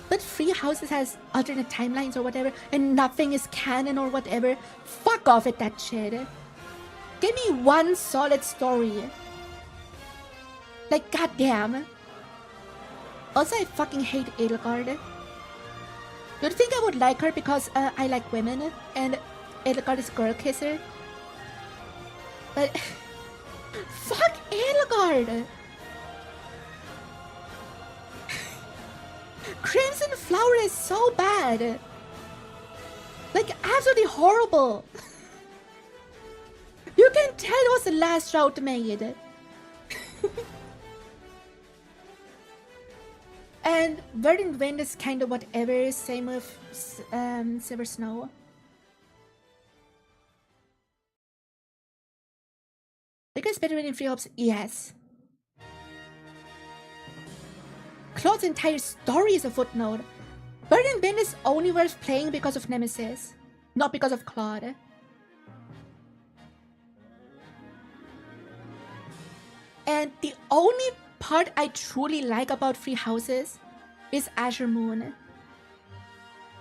But Free Houses has alternate timelines or whatever, and nothing is canon or whatever. Fuck off with that shit. Give me one solid story. Like, goddamn. Also, I fucking hate Edelgard. You'd think I would like her because I like women, and Edelgard is a girl kisser. But fuck Edelgard. Crimson Flower is so bad. Like, absolutely horrible. You can tell it was the last route made. And Verdant Wind is kind of whatever, same with Silver Snow. Because better in Free Hopes, yes. Claude's entire story is a footnote. Verdant Wind is only worth playing because of Nemesis, not because of Claude. And the only part I truly like about Free Houses is Azure Moon.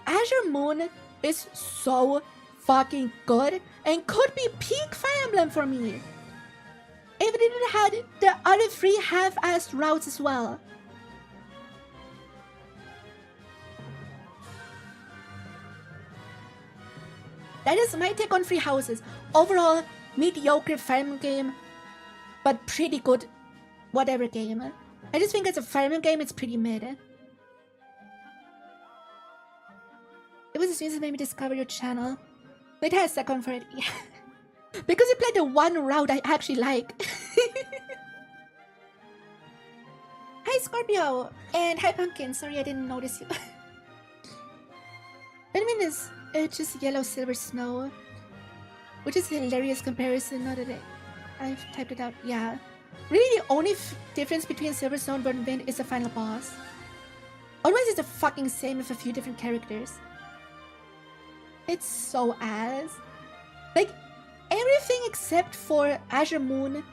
Azure Moon is so fucking good and could be peak Fire Emblem for me. If it didn't have the other three half-assed routes as well. That is my take on Free Houses. Overall, mediocre Fire Emblem game, but pretty good whatever game. I just think as a Fire Emblem game, it's pretty mid. It was the reason made me discover your channel. Wait, I had a second for it. Yeah. Because you played the one route I actually like. Hi Scorpio! And hi Pumpkin, sorry I didn't notice you. I mean it's just yellow silver snow. Which is a hilarious comparison now that I've typed it out. Yeah. Really the only difference between Silver Snow and Verdant Wind is the final boss. Otherwise it's the fucking same with a few different characters. It's so ass. Like, everything except for Azure Moon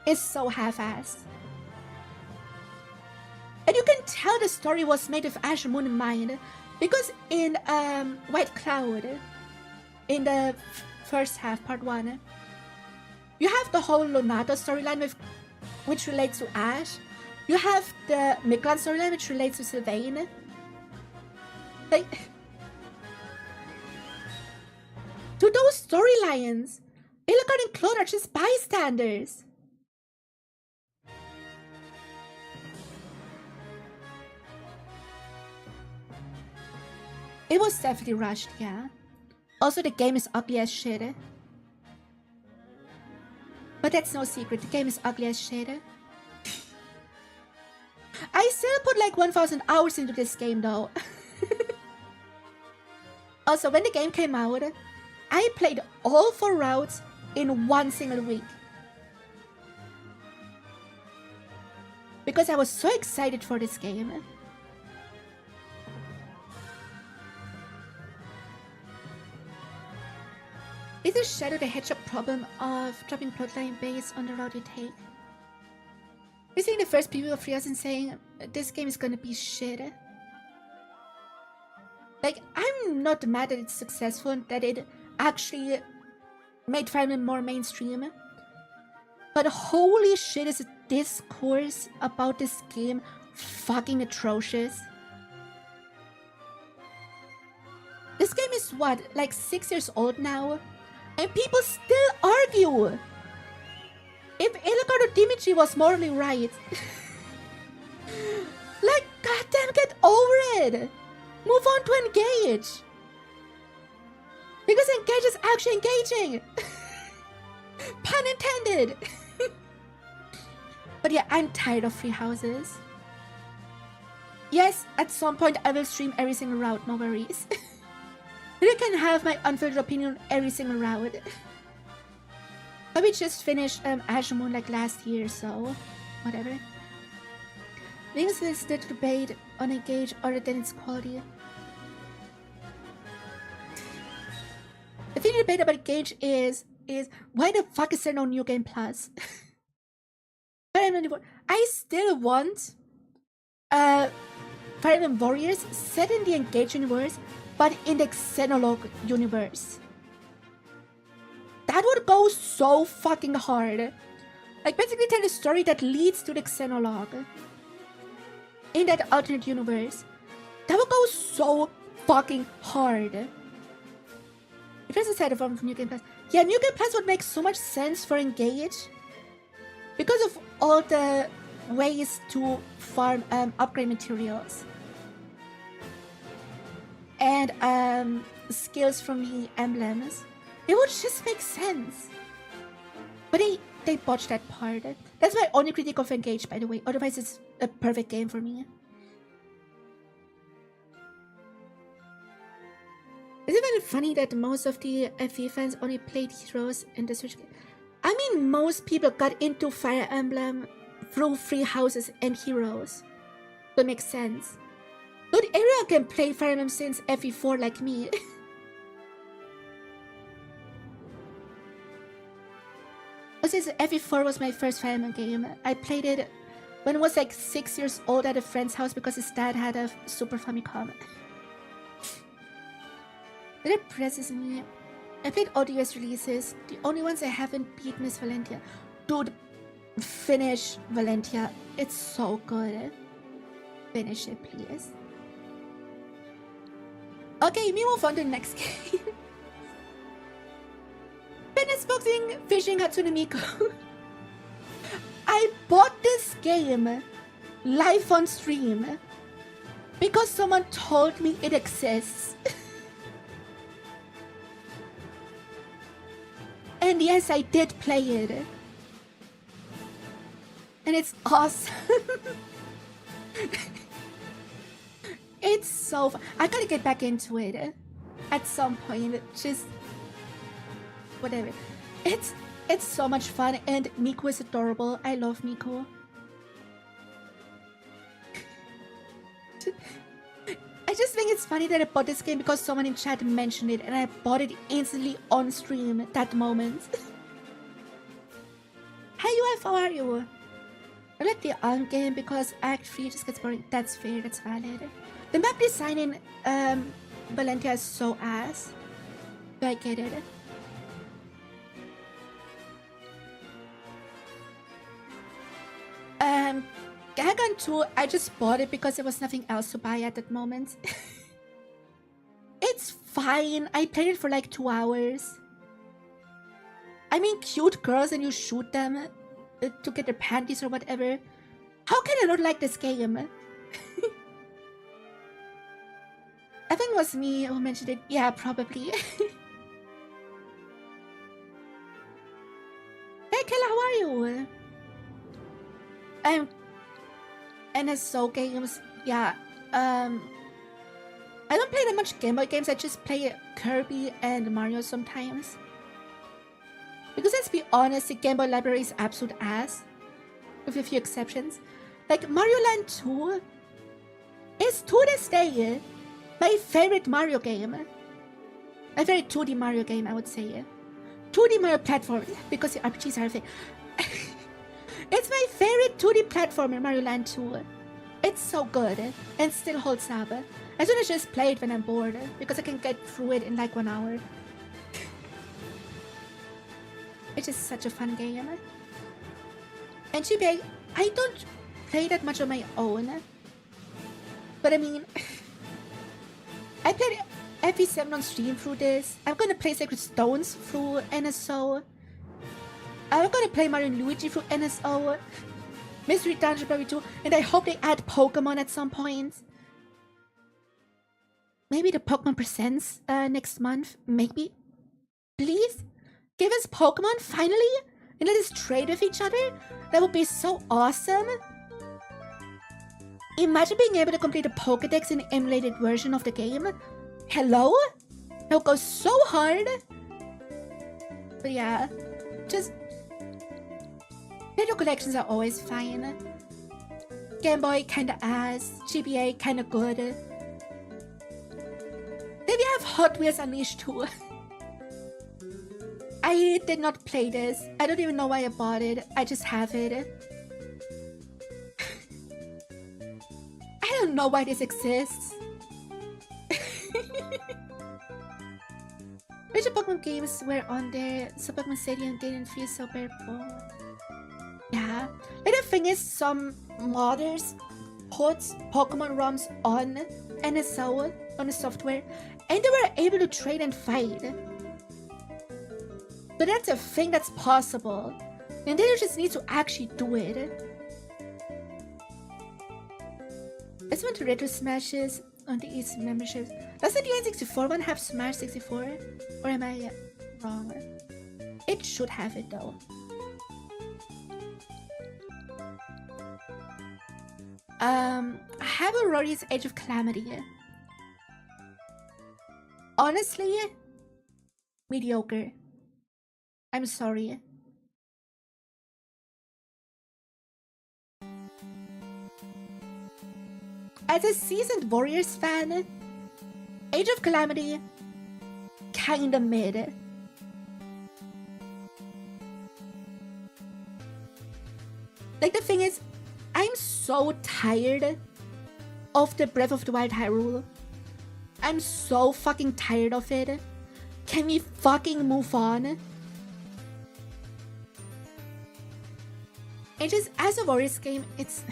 is so half-assed. And you can tell the story was made with Azure Moon in mind, because in White Cloud, in the first half, part 1, you have the whole Lonato storyline which relates to Ash. You have the Miklan storyline which relates to Sylvain. Like, to those storylines, Edelgard and Claude are just bystanders. It was definitely rushed, yeah. Also, the game is ugly as shit. But that's no secret, the game is ugly as shit. I still put like 1,000 hours into this game though. Also, when the game came out, I played all 4 routes in one single week. Because I was so excited for this game. Is the Shadow the Hedgehog problem of dropping plotline based on the route you take? You're seeing the first preview of Free House and saying this game is gonna be shit. Like, I'm not mad that it's successful and that it actually made Fire Emblem more mainstream. But holy shit, is the discourse about this game fucking atrocious. This game is what, like 6 years old now? And people still argue if Dimitri was morally right. Like, goddamn, get over it. Move on to engage. Because engage is actually engaging. Pun intended. But yeah, I'm tired of free houses. Yes, at some point I will stream every single route, no worries. You can have my unfiltered opinion on every single route. But we just finished Azure Moon like last year, so whatever. Things is the debate on engage other than its quality. The thing to debate about engage is why the fuck is there no New Game Plus? I still want Fire Emblem Warriors set in the Engage universe, but in the Xenologue universe. That would go so fucking hard. Like, basically tell a story that leads to the Xenologue in that alternate universe. That would go so fucking hard. If there's a side of New Game Plus, yeah, New Game Plus would make so much sense for Engage because of all the ways to farm upgrade materials and skills from the emblems. It would just make sense. But they botched that part. That's my only critique of Engage, by the way. Otherwise, it's a perfect game for me. Is it really funny that most of the FE fans only played Heroes in the Switch game? I mean, most people got into Fire Emblem through free houses and Heroes. That makes sense. Not everyone can play Fire Emblem since FE4 like me. Since FE4 was my first Fire Emblem game, I played it when I was like 6 years old at a friend's house because his dad had a Super Famicom. It impresses me. I played all the US releases. The only ones I haven't beaten is Valentia. Dude, finish Valentia. It's so good. Finish it, please. Okay, we move on to the next game. Fitness boxing, fishing Hatsune Miku. I bought this game live on stream because someone told me it exists. And yes, I did play it. And it's awesome. It's so fun. I gotta get back into it at some point. Just whatever. It's so much fun, and Miku is adorable. I love Miku. I just think it's funny that I bought this game because someone in chat mentioned it, and I bought it instantly on stream at that moment. Hi UF, how are you? I like the ARM game because Act 3 just gets boring. That's fair, that's valid. The map design in Valentia is so ass. Do I get it? Gagan 2, I just bought it because there was nothing else to buy at that moment. It's fine. I played it for like 2 hours. I mean, cute girls and you shoot them to get their panties or whatever. How can I not like this game? I think it was me who mentioned it. Yeah, probably. Hey Kayla, how are you? NSO games, yeah. I don't play that much Game Boy games. I just play Kirby and Mario sometimes. Because let's be honest, the Game Boy library is absolute ass, with a few exceptions. Like Mario Land 2 is to this day my favorite Mario game. My favorite 2D Mario game, I would say. 2D Mario platform, because the RPGs are a thing. It's my favorite 2D platformer, Mario Land 2. It's so good and still holds up. I should just play it when I'm bored because I can get through it in like 1 hour. It's just such a fun game. And GBA, I don't play that much on my own. But I mean, I played FE7 on stream through this. I'm gonna play Sacred Stones through NSO. I'm gonna play Mario and Luigi through NSO, Mystery Dungeon probably too, and I hope they add Pokemon at some point. Maybe the Pokemon Presents next month, maybe. Please, give us Pokemon finally, and let us trade with each other. That would be so awesome. Imagine being able to complete a Pokédex in an emulated version of the game. Hello? That would go so hard. But yeah, just... Video collections are always fine. Game Boy kinda ass, GBA kinda good. Then we have Hot Wheels Unleashed too. I did not play this. I don't even know why I bought it. I just have it. I don't know why this exists. Which Pokemon games were on there? So Pokemon Stadium didn't feel so purple. Yeah. But the thing is, some modders put Pokemon ROMs on NSO, on the software, and they were able to trade and fight. But that's a thing that's possible. Nintendo just needs to actually do it. Let's went to Retro Smashes on the East memberships. Does the N64 one have Smash 64? Or am I wrong? It should have it though. I have a Rory's Age of Calamity. Honestly, mediocre. I'm sorry. As a seasoned Warriors fan, Age of Calamity kinda mid. Like, the thing is, I'm so tired of the Breath of the Wild Hyrule. I'm so fucking tired of it. Can we fucking move on? It just, as a Warriors game, it's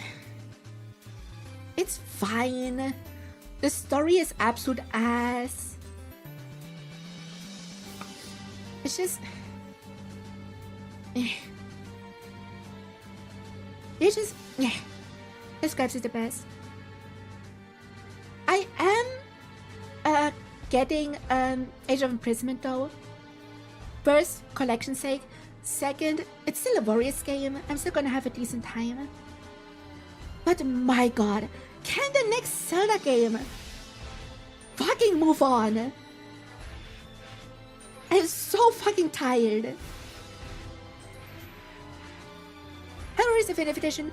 fine. The story is absolute ass. It's just... It's just... Describes it the best. I am getting Age of Imprisonment though. First, collection's sake. Second, it's still a Warriors game. I'm still gonna have a decent time. But my god, can the next Zelda game fucking move on? I'm so fucking tired. Warriors Definitive Edition.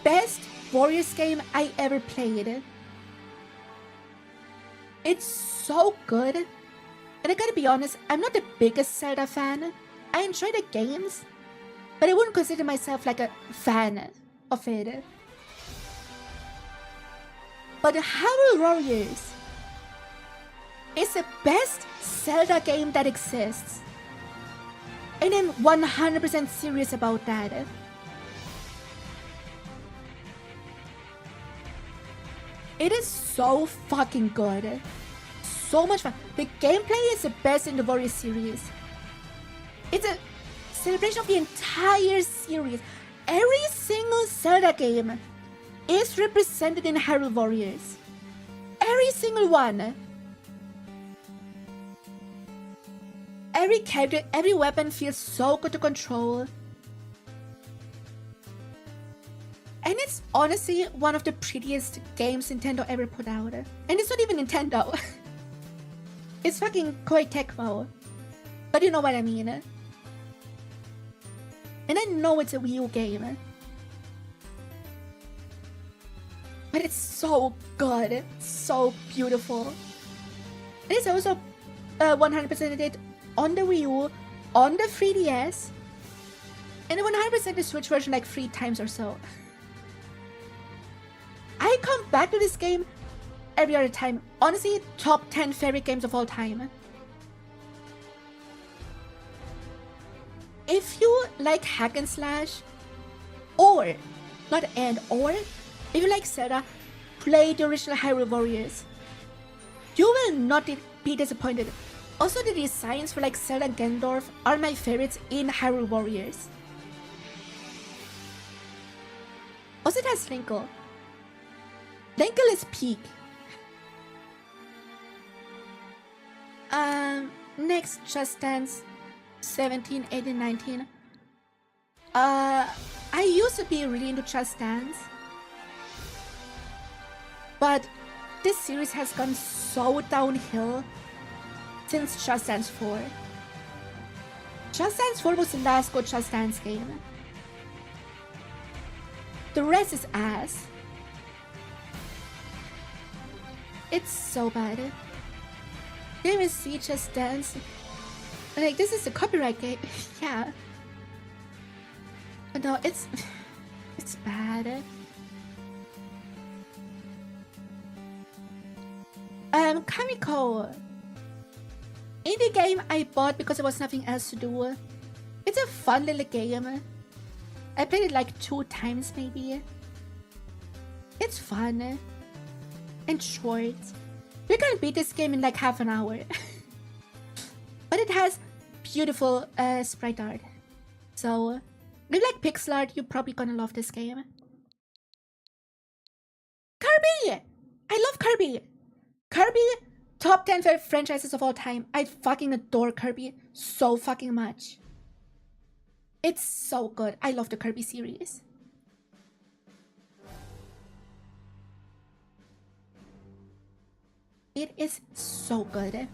Best Warriors game I ever played. It's so good. And I gotta be honest, I'm not the biggest Zelda fan. I enjoy the games, but I wouldn't consider myself like a fan of it. But Hyrule Warriors is the best Zelda game that exists. And I'm 100% serious about that. It is so fucking good. So much fun. The gameplay is the best in the Warriors series. It's a celebration of the entire series. Every single Zelda game is represented in Hyrule Warriors. Every single one. Every character, every weapon feels so good to control. And it's honestly one of the prettiest games Nintendo ever put out. And it's not even Nintendo. It's fucking Koei Tecmo. But you know what I mean. And I know it's a Wii U game. But it's so good. So beautiful. And it's also 100% it on the Wii U, on the 3DS, and 100% the Switch version like 3 times or so. I come back to this game every other time. Honestly, top 10 favorite games of all time. If you like hack and slash, or, not and, or, if you like Zelda, play the original Hyrule Warriors. You will not be disappointed. Also, the designs for like Zelda and Ganondorf are my favorites in Hyrule Warriors. Also, it has Linkle. Linkle is peak. Next, Just Dance 17, 18, 19. I used to be really into Just Dance, but this series has gone so downhill since Just Dance 4. Just Dance 4 was the last good Just Dance game. The rest is ass. It's so bad. Game is see Just Dance. Like, this is a copyright game. Yeah. But no, it's bad. Kamiko. Indie game I bought because there was nothing else to do. It's a fun little game. I played it like 2 times maybe. It's fun. And short. We can beat this game in like half an hour. But it has beautiful sprite art. So, if you like pixel art, you're probably gonna love this game. Kirby! I love Kirby! Kirby, top 10 favorite franchises of all time. I fucking adore Kirby so fucking much. It's so good. I love the Kirby series. It is so good.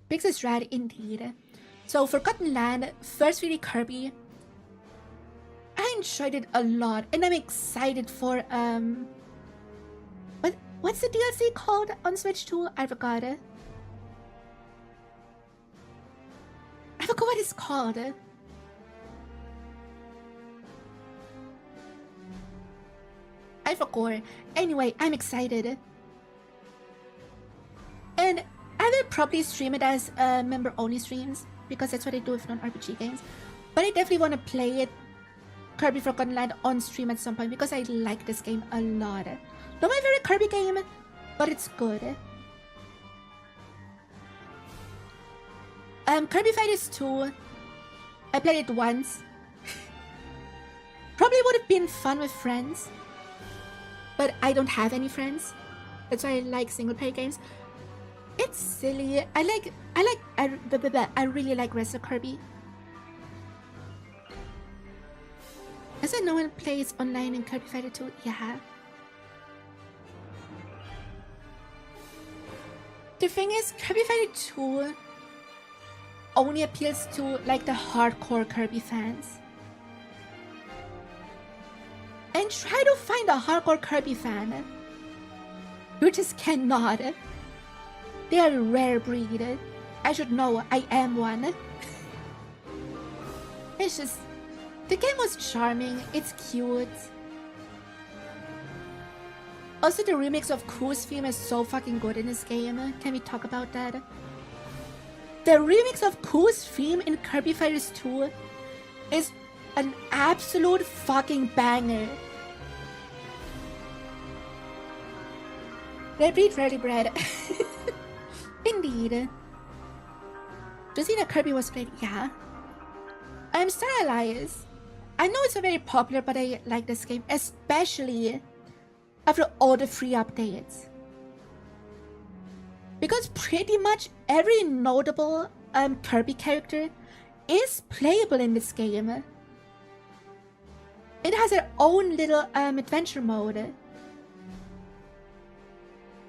Pix is rad indeed. So Forgotten Land, first 3D Kirby. I enjoyed it a lot, and I'm excited for what's the DLC called on Switch 2? I forgot it. I forgot what it's called. I forgot. Anyway, I'm excited. And I will probably stream it as member-only streams, because that's what I do with non-RPG games. But I definitely want to play it, Kirby Forgotten Land, on stream at some point, because I like this game a lot. Not my favorite Kirby game, but it's good. Kirby Fighters 2, I played it once. Probably would have been fun with friends, but I don't have any friends. That's why I like single-player games. It's silly. I really like Wrestle Kirby. I said no one plays online in Kirby Fighter 2. Yeah. The thing is, Kirby Fighter 2 only appeals to like the hardcore Kirby fans. And try to find a hardcore Kirby fan. You just cannot. They are a rare breed. I should know, I am one. It's just... the game was charming, it's cute. Also, the remix of 𝗟ci's theme is so fucking good in this game. Can we talk about that? The remix of 𝗟ci's theme in Kirby Fighters 2 is an absolute fucking banger. Red breed, rarely bred. Indeed. To see that Kirby was played, yeah. Star Allies. I know it's a very popular, but I like this game, especially after all the free updates. Because pretty much every notable Kirby character is playable in this game. It has their own little adventure mode. And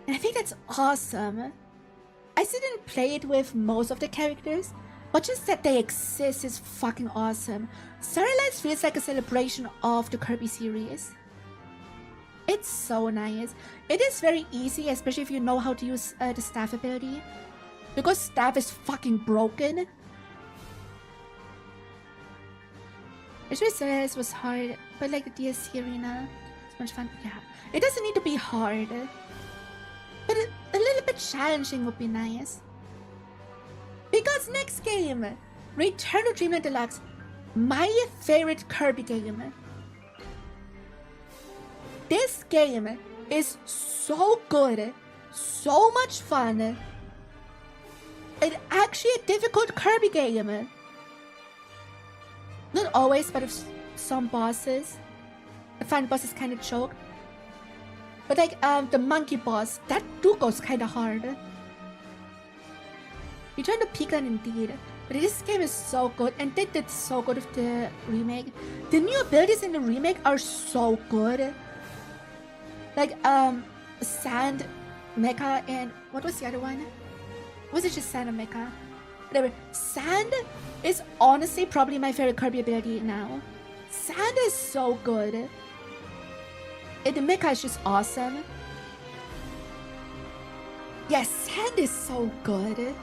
I think that's awesome. I still didn't play it with most of the characters, but just that they exist is fucking awesome. Star Allies feels like a celebration of the Kirby series. It's so nice. It is very easy, especially if you know how to use the staff ability. Because staff is fucking broken. I sure Star Allies was hard, but like the DLC arena, it's much fun. Yeah, it doesn't need to be hard. But a little bit challenging would be nice. Because next game, Return to Dreamland Deluxe, my favorite Kirby game. This game is so good, so much fun. It's actually a difficult Kirby game. Not always, but if some bosses. I find bosses kind of choke. But like the monkey boss, that too goes kind of hard. Return to Peakland indeed. But this game is so good, and they did so good with the remake. The new abilities in the remake are so good. Like Sand, Mecha, and what was the other one? Was it just Sand and Mecha? Whatever. Sand is honestly probably my favorite Kirby ability now. Sand is so good. And the Mecha is just awesome. Yes, Sand is so good.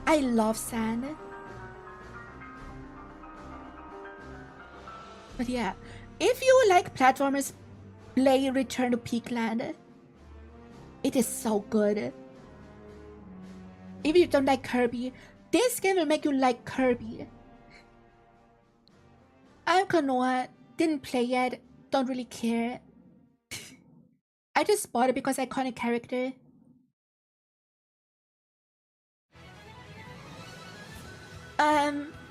I love Sand. But yeah, if you like platformers, play Return to Peakland. It is so good. If you don't like Kirby, this game will make you like Kirby. I'm Konoha, didn't play yet, don't really care. I just bought it because iconic character.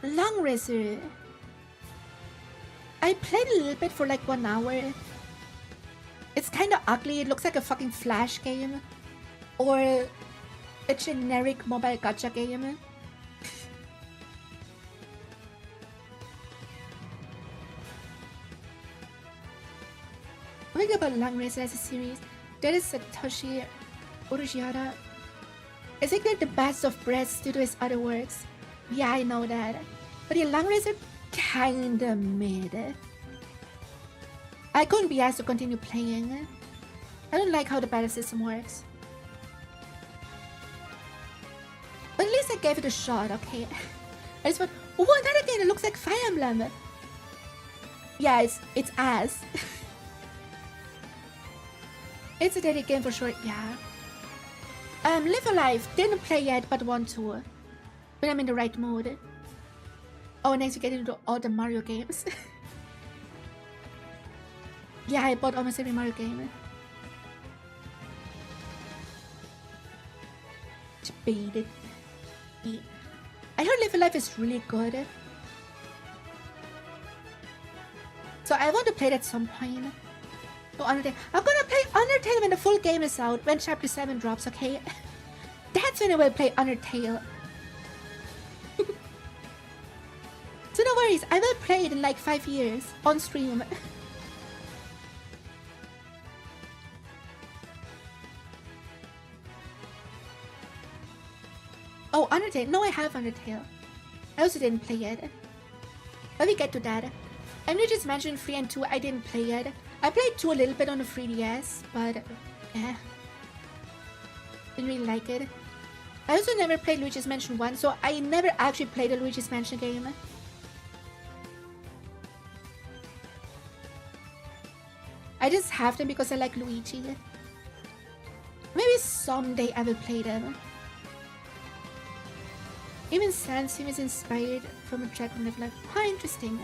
Long Racer. I played a little bit for like 1 hour. It's kinda ugly, it looks like a fucking Flash game. Or a generic mobile gacha game. What about Long Racer as a series? That is Satoshi Urujihara. I think they're the best of breaths due to his other works. Yeah, I know that. But the Long Racer kinda mid. I couldn't be asked to continue playing. I don't like how the battle system works. But at least I gave it a shot, okay? I just thought, oh, another game that looks like Fire Emblem. Yeah, it's ass. It's a dated game for sure, yeah. Live Alive, didn't play yet, but want to. When I'm in the right mood. Oh, nice to get into all the Mario games. Yeah, I bought almost every Mario game. Debated. I heard Live Alive is really good. So I want to play it at some point. Oh, Undertale. I'm gonna play Undertale when the full game is out, when Chapter 7 drops, okay? That's when I will play Undertale. So no worries, I will play it in like 5 years, on stream. Oh, Undertale. No, I have Undertale. I also didn't play it. But we get to that. And you just mentioned 3 and 2, I didn't play yet. I played 2 a little bit on the 3DS, but eh. Didn't really like it. I also never played Luigi's Mansion 1, so I never actually played a Luigi's Mansion game. I just have them because I like Luigi. Maybe someday I will play them. Even Sans Theme is inspired from a track from Live Life. How interesting.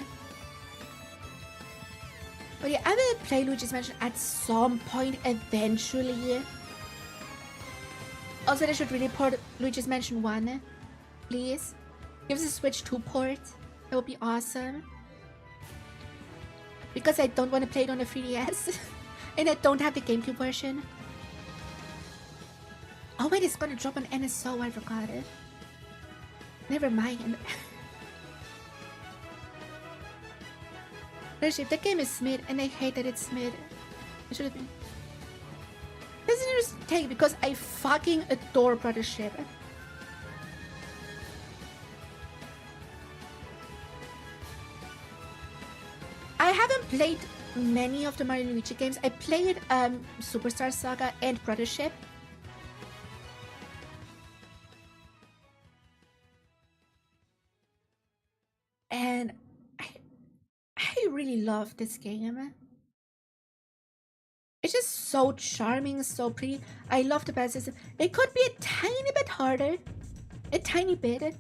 But yeah, I will play Luigi's Mansion at some point eventually. Also, they should really port Luigi's Mansion 1. Please. Give us a Switch 2 port. That would be awesome. Because I don't want to play it on the 3DS. And I don't have the GameCube version. Oh wait, it's gonna drop on NSO, I forgot it. Never mind. If the game is mid and I hate that it's mid. It should have been. This is an interesting take because I fucking adore Brothership. I haven't played many of the Mario and Luigi games. I played Superstar Saga and Brothership. And I really love this game. It's just so charming, so pretty. I love the battle system. It could be a tiny bit harder. A tiny bit.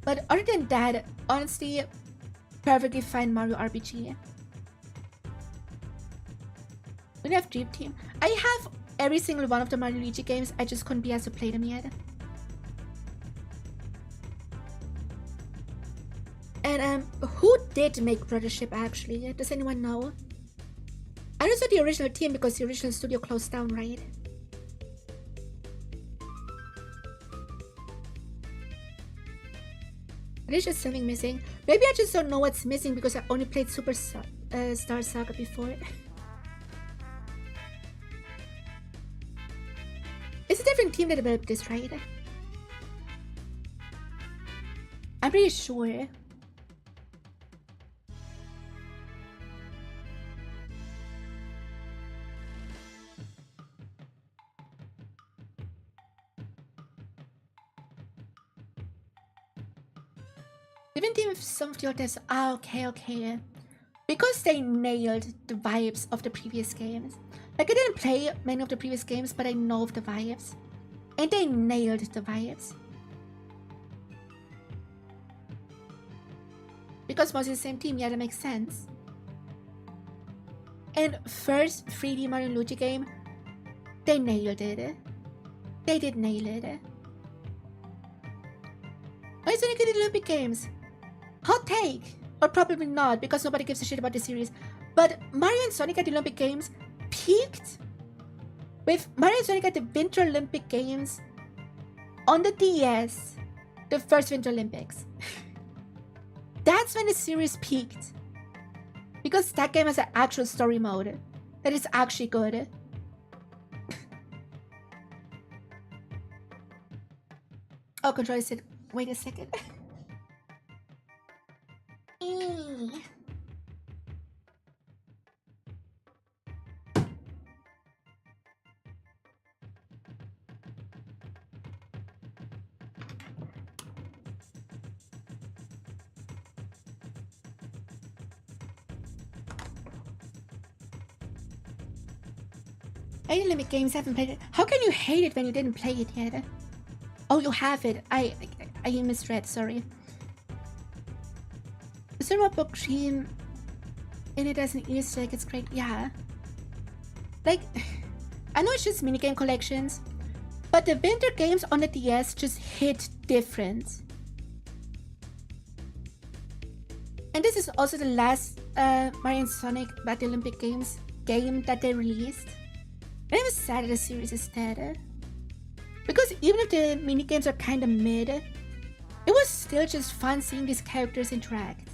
But other than that, honestly, perfectly fine Mario RPG. Don't you have Dream Team? I have every single one of the Mario Luigi games. I just couldn't be asked to play them yet. And who did make Brothership actually? Does anyone know? I don't know the original team because the original studio closed down, right? There's just something missing. Maybe I just don't know what's missing because I only played Super Star Saga before. It's a different team that developed this, right? I'm pretty sure. Different team with some of the others. Ah, okay. Because they nailed the vibes of the previous games. Like, I didn't play many of the previous games, but I know of the vibes. And they nailed the vibes. Because mostly the same team, yeah, that makes sense. And first 3D Mario Luigi game, they nailed it. They did nail it. Why is Sonic in the Olympic Games? Hot take! Or probably not, because nobody gives a shit about the series. But Mario and Sonic at the Olympic Games peaked with Mario and Sonic at the Winter Olympic Games on the DS, the first Winter Olympics. That's when the series peaked. Because that game has an actual story mode that is actually good. Oh, controller said, wait a second. I Olympic Games haven't played it. How can you hate it when you didn't play it yet? Oh, you have it. I misread, sorry. The server book cream in it as an Easter egg, it's great. Yeah. Like, I know it's just minigame collections, but the winter games on the DS just hit different. And this is also the last Mario and Sonic at the Olympic Games game that they released. And I'm sad that the series is dead. Because even if the minigames are kinda mid, it was still just fun seeing these characters interact.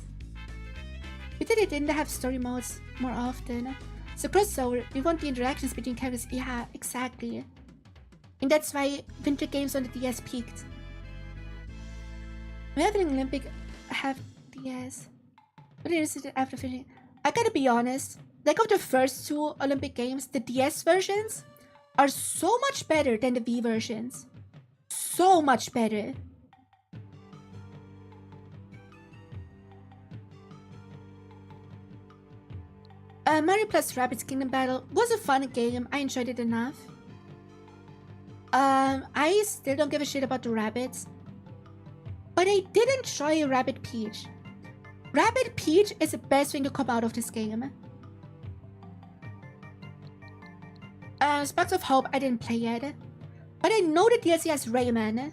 We did it didn't have story modes more often. So crossover, we want the interactions between characters. Yeah, exactly. And that's why winter games on the DS peaked. We have an Olympic have DS. But it is after finishing. I gotta be honest, like of the first two Olympic games, the DS versions are so much better than the Wii versions. So much better. Mario plus Rabbids Kingdom Battle was a fun game. I enjoyed it enough. I still don't give a shit about the rabbits. But I did enjoy Rabbid Peach. Rabbid Peach is the best thing to come out of this game. Sparks of Hope, I didn't play yet. But I know the DLC has Rayman.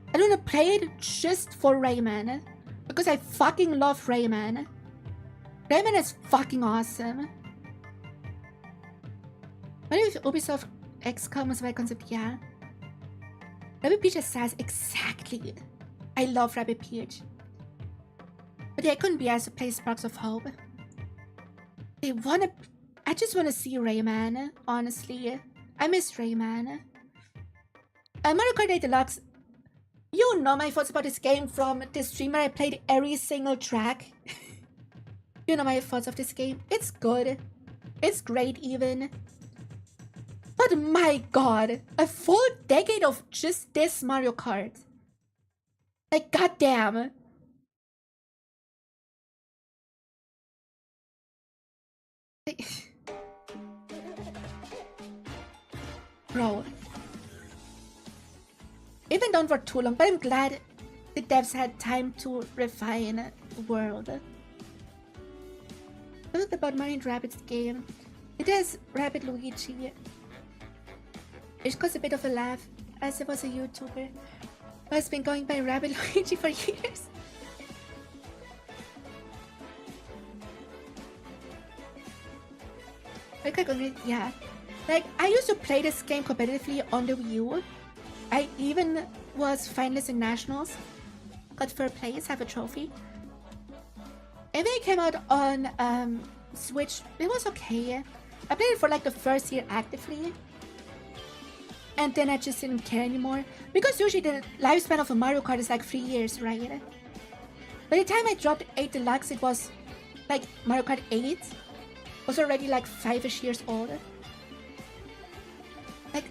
I don't want to play it just for Rayman. Because I fucking love Rayman. Rayman is fucking awesome. What if Ubisoft XCOM was my concept? Yeah. Rabbid Peach says exactly. I love Rabbid Peach. But yeah, I couldn't be asked to play Sparks of Hope. I just wanna see Rayman, honestly. I miss Rayman. Mario Kart 8 Deluxe. You know my thoughts about this game from the stream where I played every single track. You know my thoughts of this game. It's good. It's great even. But my god, a full decade of just this Mario Kart. Like, goddamn. Bro. It's been done for too long, but I'm glad the devs had time to refine the world. What about Mario & Rabbids game? It has Rabbit Luigi. It caused a bit of a laugh, as it was a YouTuber who has been going by Rabbit Luigi for years. Yeah. Like, I used to play this game competitively on the Wii U. I even was finalist in nationals. Got third place, have a trophy. And when it came out on Switch, it was okay. I played it for like the first year actively. And then I just didn't care anymore. Because usually the lifespan of a Mario Kart is like 3 years, right? By the time I dropped 8 Deluxe, it was like Mario Kart 8 was already like 5-ish years old. Like...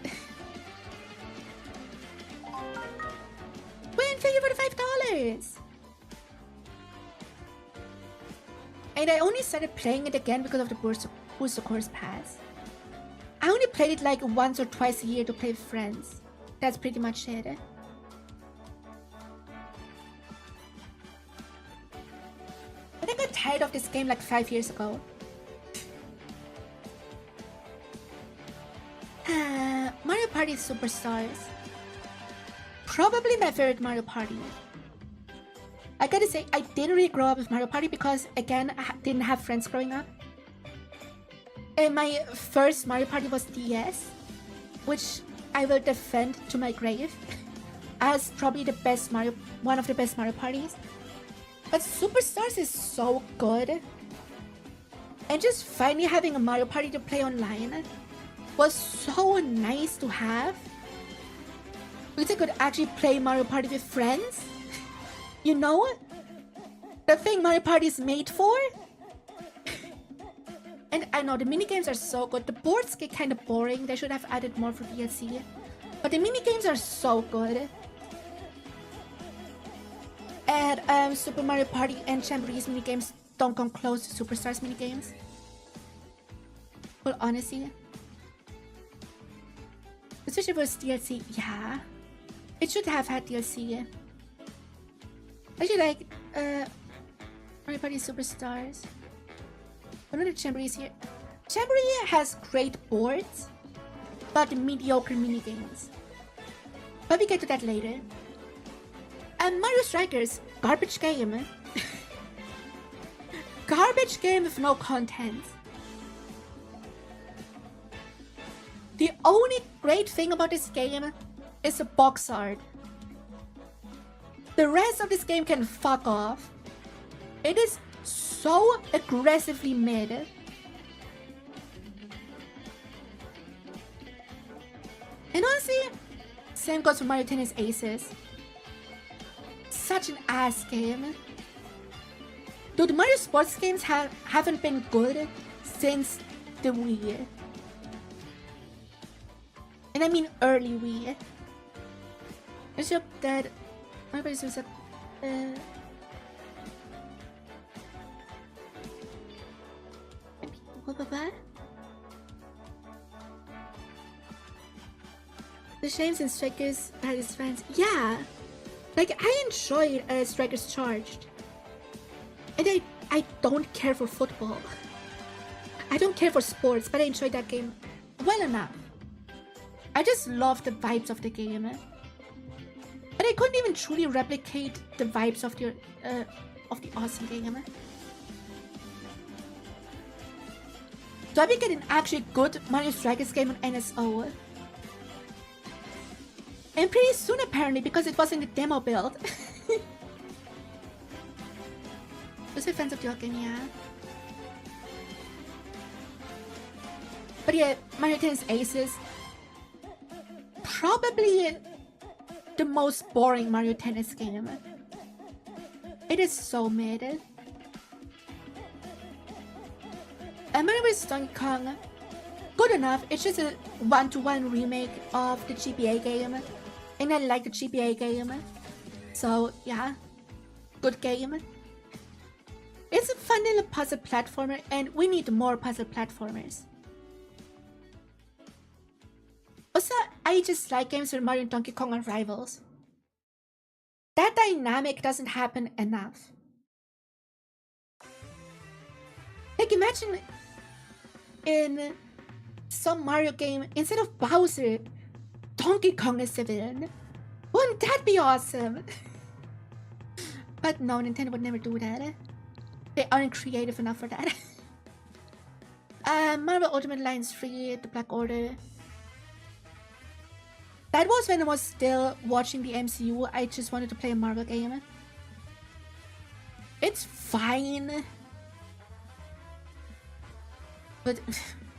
Win, thank you for the $5! And I only started playing it again because of the Booster Course Pass. I only played it like once or twice a year to play with friends. That's pretty much it. But I got tired of this game like 5 years ago. Mario Party Superstars. Probably my favorite Mario Party. I gotta say, I didn't really grow up with Mario Party because, again, I didn't have friends growing up. And my first Mario Party was DS, which I will defend to my grave as probably the best one of the best Mario Parties. But Superstars is so good. And just finally having a Mario Party to play online was so nice to have. Because I could actually play Mario Party with friends. You know? The thing Mario Party is made for? And I know the minigames are so good. The boards get kind of boring. They should have added more for DLC. But the minigames are so good. And Super Mario Party and Jamboree's minigames don't come close to Superstars minigames. Well, honestly. Especially for DLC, yeah. It should have had DLC. Actually, like, Mario Party Superstars. Another Jamboree's here. Jamboree has great boards, but mediocre minigames. But we get to that later. And Mario Strikers, garbage game. Garbage game with no content. The only great thing about this game is the box art. The rest of this game can fuck off. It is so aggressively mid. And honestly, same goes for Mario Tennis Aces. Such an ass game. Dude, Mario sports games haven't been good since the Wii. And I mean early Wii. I hope that Mario Party was a The shames in Strikers by his fans. Yeah! Like, I enjoyed Strikers Charged. And I don't care for football. I don't care for sports, but I enjoyed that game well enough. I just love the vibes of the game. But I couldn't even truly replicate the vibes of the awesome game. So I will get an actually good Mario Strikers game on NSO. And pretty soon apparently, because it was in the demo build. Just a fans of the game, yeah. But yeah, Mario Tennis Aces. Probably the most boring Mario Tennis game. It is so mid. And Mario vs. Donkey Kong, good enough. It's just a one-to-one remake of the GBA game. And I like the GBA game. So yeah, good game. It's a fun little puzzle platformer and we need more puzzle platformers. Also, I just like games where Mario and Donkey Kong are rivals. That dynamic doesn't happen enough. Like, imagine in some Mario game, instead of Bowser, Donkey Kong is the villain. Wouldn't that be awesome? But no, Nintendo would never do that. They aren't creative enough for that. Marvel Ultimate Alliance 3, The Black Order. That was when I was still watching the MCU. I just wanted to play a Marvel game. It's fine. But,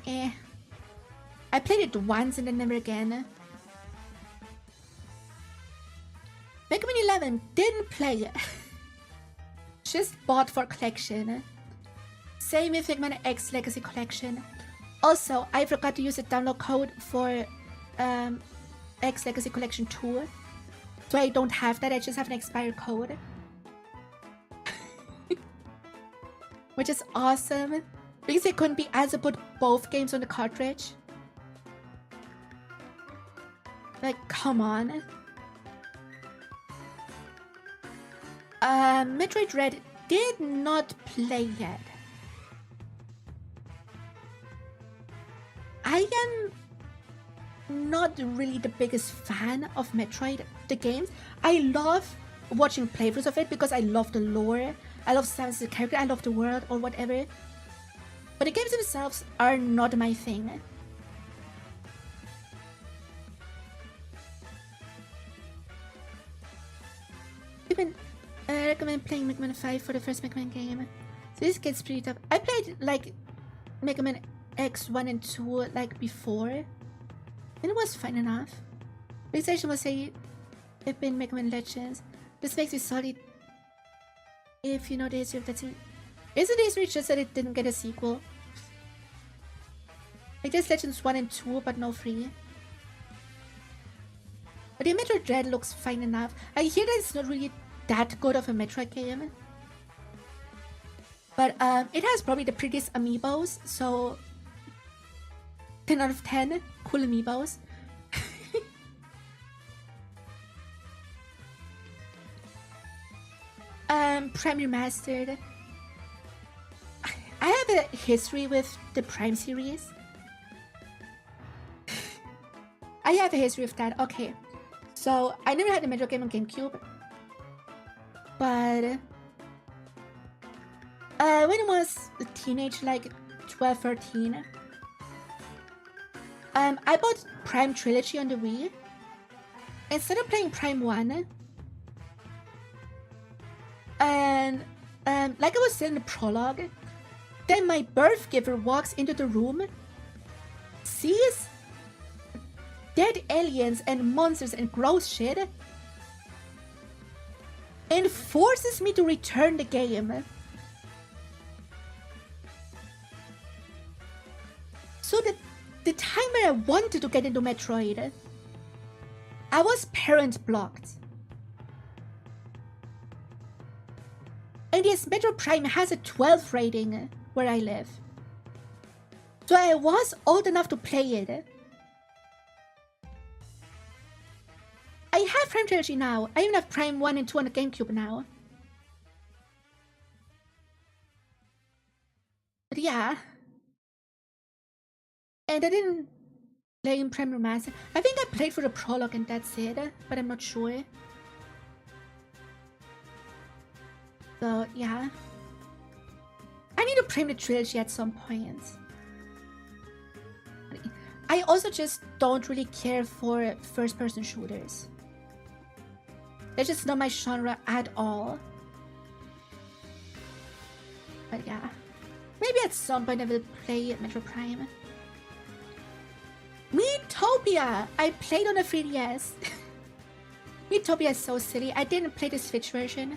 eh. I played it once and then never again. Mega Man 11, didn't play it. Just bought for collection. Same with Mega Man X Legacy Collection. Also, I forgot to use the download code for X Legacy Collection 2. So I don't have that, I just have an expired code. Which is awesome. Because it couldn't be as to put both games on the cartridge. Like, come on. Metroid Red did not play yet. I am not really the biggest fan of Metroid, the games. I love watching playthroughs of it because I love the lore. I love Samus as a character, I love the world or whatever. But the games themselves are not my thing. I recommend playing Mega Man 5 for the first Mega Man game. So this gets pretty tough. I played like Mega Man X 1 and 2 like before. And it was fine enough. PlayStation will say it's been Mega Man Legends. This makes me solid if you know the history of that series. Isn't the history just that it didn't get a sequel? Like there's Legends 1 and 2 but no 3. But the Metroid Dread looks fine enough. I hear that it's not really that good of a Metroid game. But it has probably the prettiest amiibos, so 10 out of 10. Cool amiibos. Prime Remastered. I have a history with the Prime series. I have a history of that, okay. So, I never had a Metroid game on GameCube. But when I was a teenage, like 12, 13, I bought Prime Trilogy on the Wii. Instead of playing Prime 1, and like I was saying in the prologue, then my birth giver walks into the room, sees dead aliens and monsters and gross shit, and forces me to return the game. So the time when I wanted to get into Metroid, I was parent blocked. And yes, Metro Prime has a 12 rating where I live. So I was old enough to play it. I have Prime Trilogy now. I even have Prime 1 and 2 on the GameCube now. But yeah. And I didn't play in Prime Remastered. I think I played for the prologue and that's it. But I'm not sure. So yeah. I need to Prime the Trilogy at some point. I also just don't really care for first-person shooters. That's just not my genre at all. But yeah. Maybe at some point I will play Metro Prime. Miitopia! I played on a 3DS. Miitopia is so silly. I didn't play the Switch version.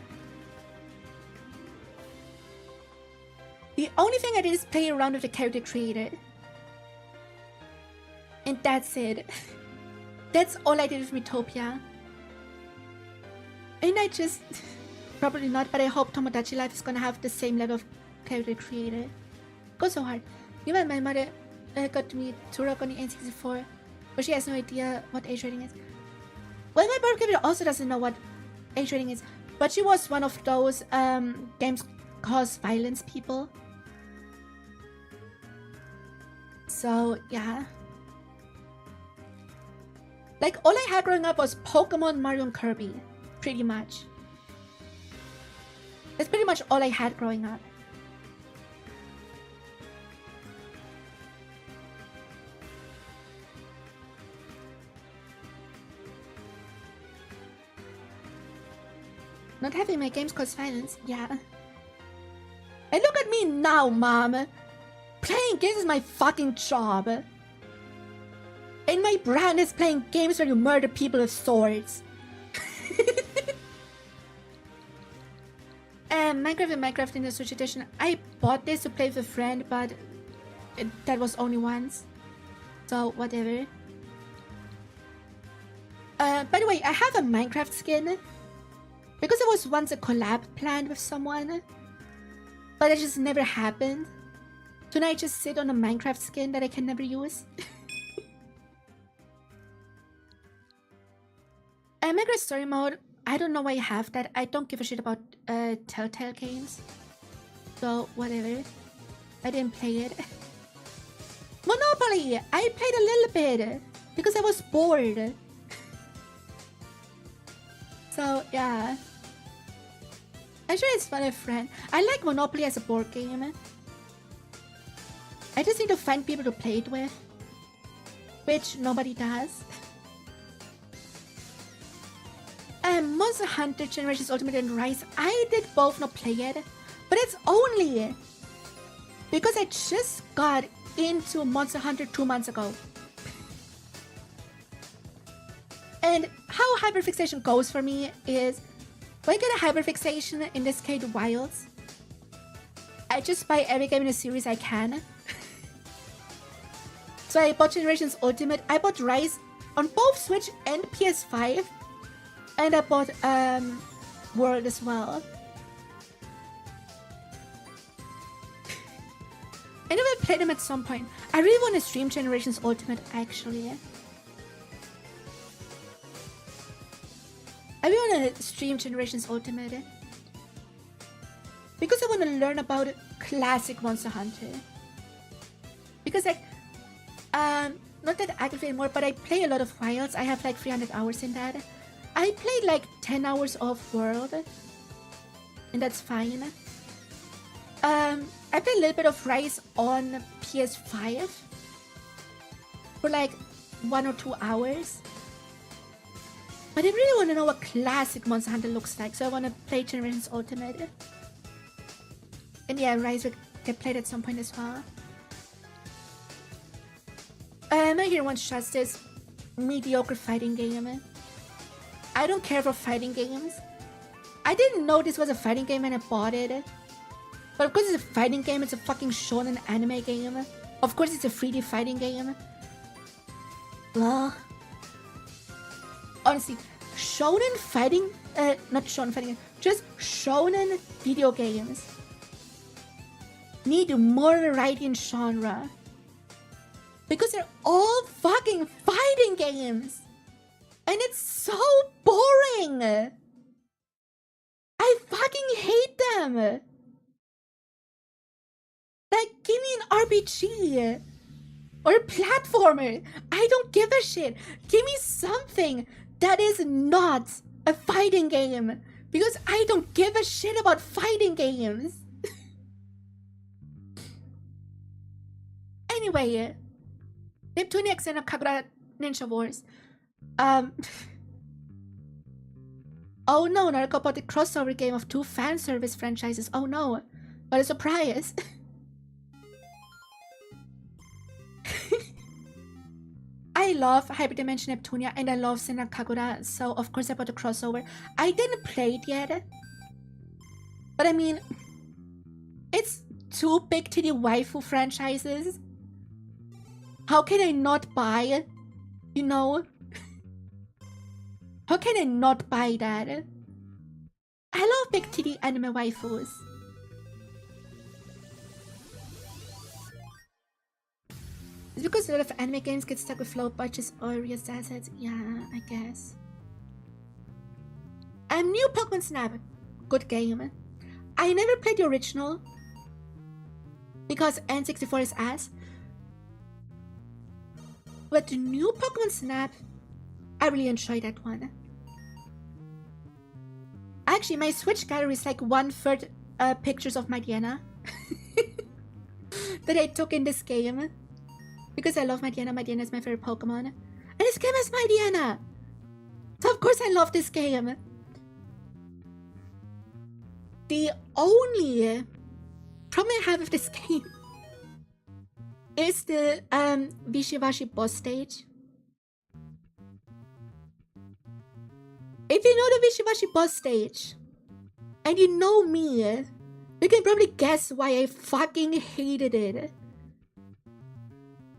The only thing I did is play around with the character creator. And that's it. That's all I did with Miitopia. And I just... probably not, but I hope Tomodachi Life is gonna have the same level of character creator. Go so hard. Even my mother got me Turok on the N64, but she has no idea what age rating is. Well, my birth giver also doesn't know what age rating is, but she was one of those games cause violence people. So, yeah. Like, all I had growing up was Pokemon, Mario, and Kirby. Pretty much. That's pretty much all I had growing up. Not having my games cause violence, yeah. And look at me now, Mom! Playing games is my fucking job. And my brand is playing games where you murder people with swords. Minecraft and Minecraft in the Switch edition. I bought this to play with a friend, but that was only once. So, whatever. By the way, I have a Minecraft skin. Because there was once a collab planned with someone. But it just never happened. So now I just sit on a Minecraft skin that I can never use. Minecraft story mode, I don't know why I have that. I don't give a shit about Telltale games. So, whatever. I didn't play it. Monopoly! I played a little bit. Because I was bored. So, yeah. I'm sure it's fun with friends. I like Monopoly as a board game. I just need to find people to play it with. Which nobody does. Monster Hunter Generations Ultimate and Rise. I did both not play it. But it's only because I just got into Monster Hunter 2 months ago. And how hyperfixation goes for me is when I get a hyperfixation, in this case Wilds, I just buy every game in the series I can. So I bought Generations Ultimate, I bought Rise on both Switch and PS5. And I bought World as well. I know I played them at some point. I really want to stream Generations Ultimate actually. I really want to stream Generations Ultimate. Because I want to learn about classic Monster Hunter. Because like, not that actively anymore, but I play a lot of Wilds. I have like 300 hours in that. I played like 10 hours of World. And that's fine. I played a little bit of Rise on PS5. For like 1 or 2 hours. But I really want to know what classic Monster Hunter looks like. So I want to play Generations Ultimate. And yeah, Rise will get played at some point as well. My Hero Wants Justice. Mediocre fighting game. I don't care for fighting games. I didn't know this was a fighting game when I bought it. But of course it's a fighting game, it's a fucking shonen anime game. Of course it's a 3D fighting game. Ugh. Honestly, shonen fighting... not shonen fighting, just shonen video games need more variety in genre. Because they're all fucking fighting games! And it's so boring! I fucking hate them! Like, give me an RPG! Or a platformer! I don't give a shit! Give me something that is not a fighting game! Because I don't give a shit about fighting games! Anyway, Neptunia X and Kagura Ninja Wars. Oh no, Noriko bought the crossover game of 2 fan service franchises. Oh no, what a surprise. I love Hyperdimension Neptunia and I love Senna Kagura, so of course I bought the crossover. I didn't play it yet. But I mean, it's 2 big titty waifu franchises. How can I not buy, you know? How can I not buy that? I love big titty anime waifus. It's because a lot of anime games get stuck with low budgets or reused assets. Yeah, I guess. New Pokemon Snap. Good game. I never played the original. Because N64 is ass. But the new Pokemon Snap, I really enjoyed that one. Actually, my Switch gallery is like 1/3 pictures of my Diana that I took in this game. Because I love my Diana. My Diana is my favorite Pokemon. And this game is my Diana! So of course I love this game. The only problem I have with this game is the 𝗟̱𝗚̱ boss stage. If you know the 𝗟̱𝗚̱ boss stage, and you know me, you can probably guess why I fucking hated it.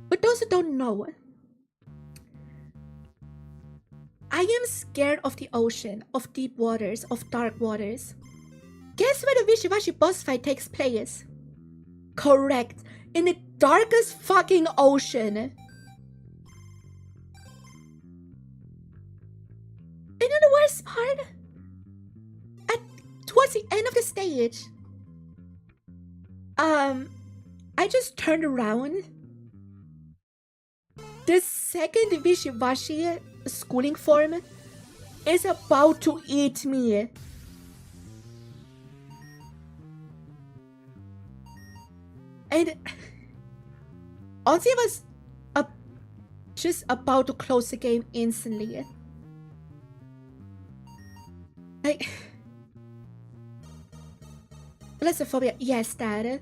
But those who don't know, I am scared of the ocean, of deep waters, of dark waters. Guess where the 𝗟̱𝗚̱ boss fight takes place? Correct, in the darkest fucking ocean. And you know the worst part? Towards the end of the stage, I just turned around. The second 𝗟̱𝗚̱ schooling form is about to eat me. And honestly, I was just about to close the game instantly. Like, Blessophobia, yes, Dad.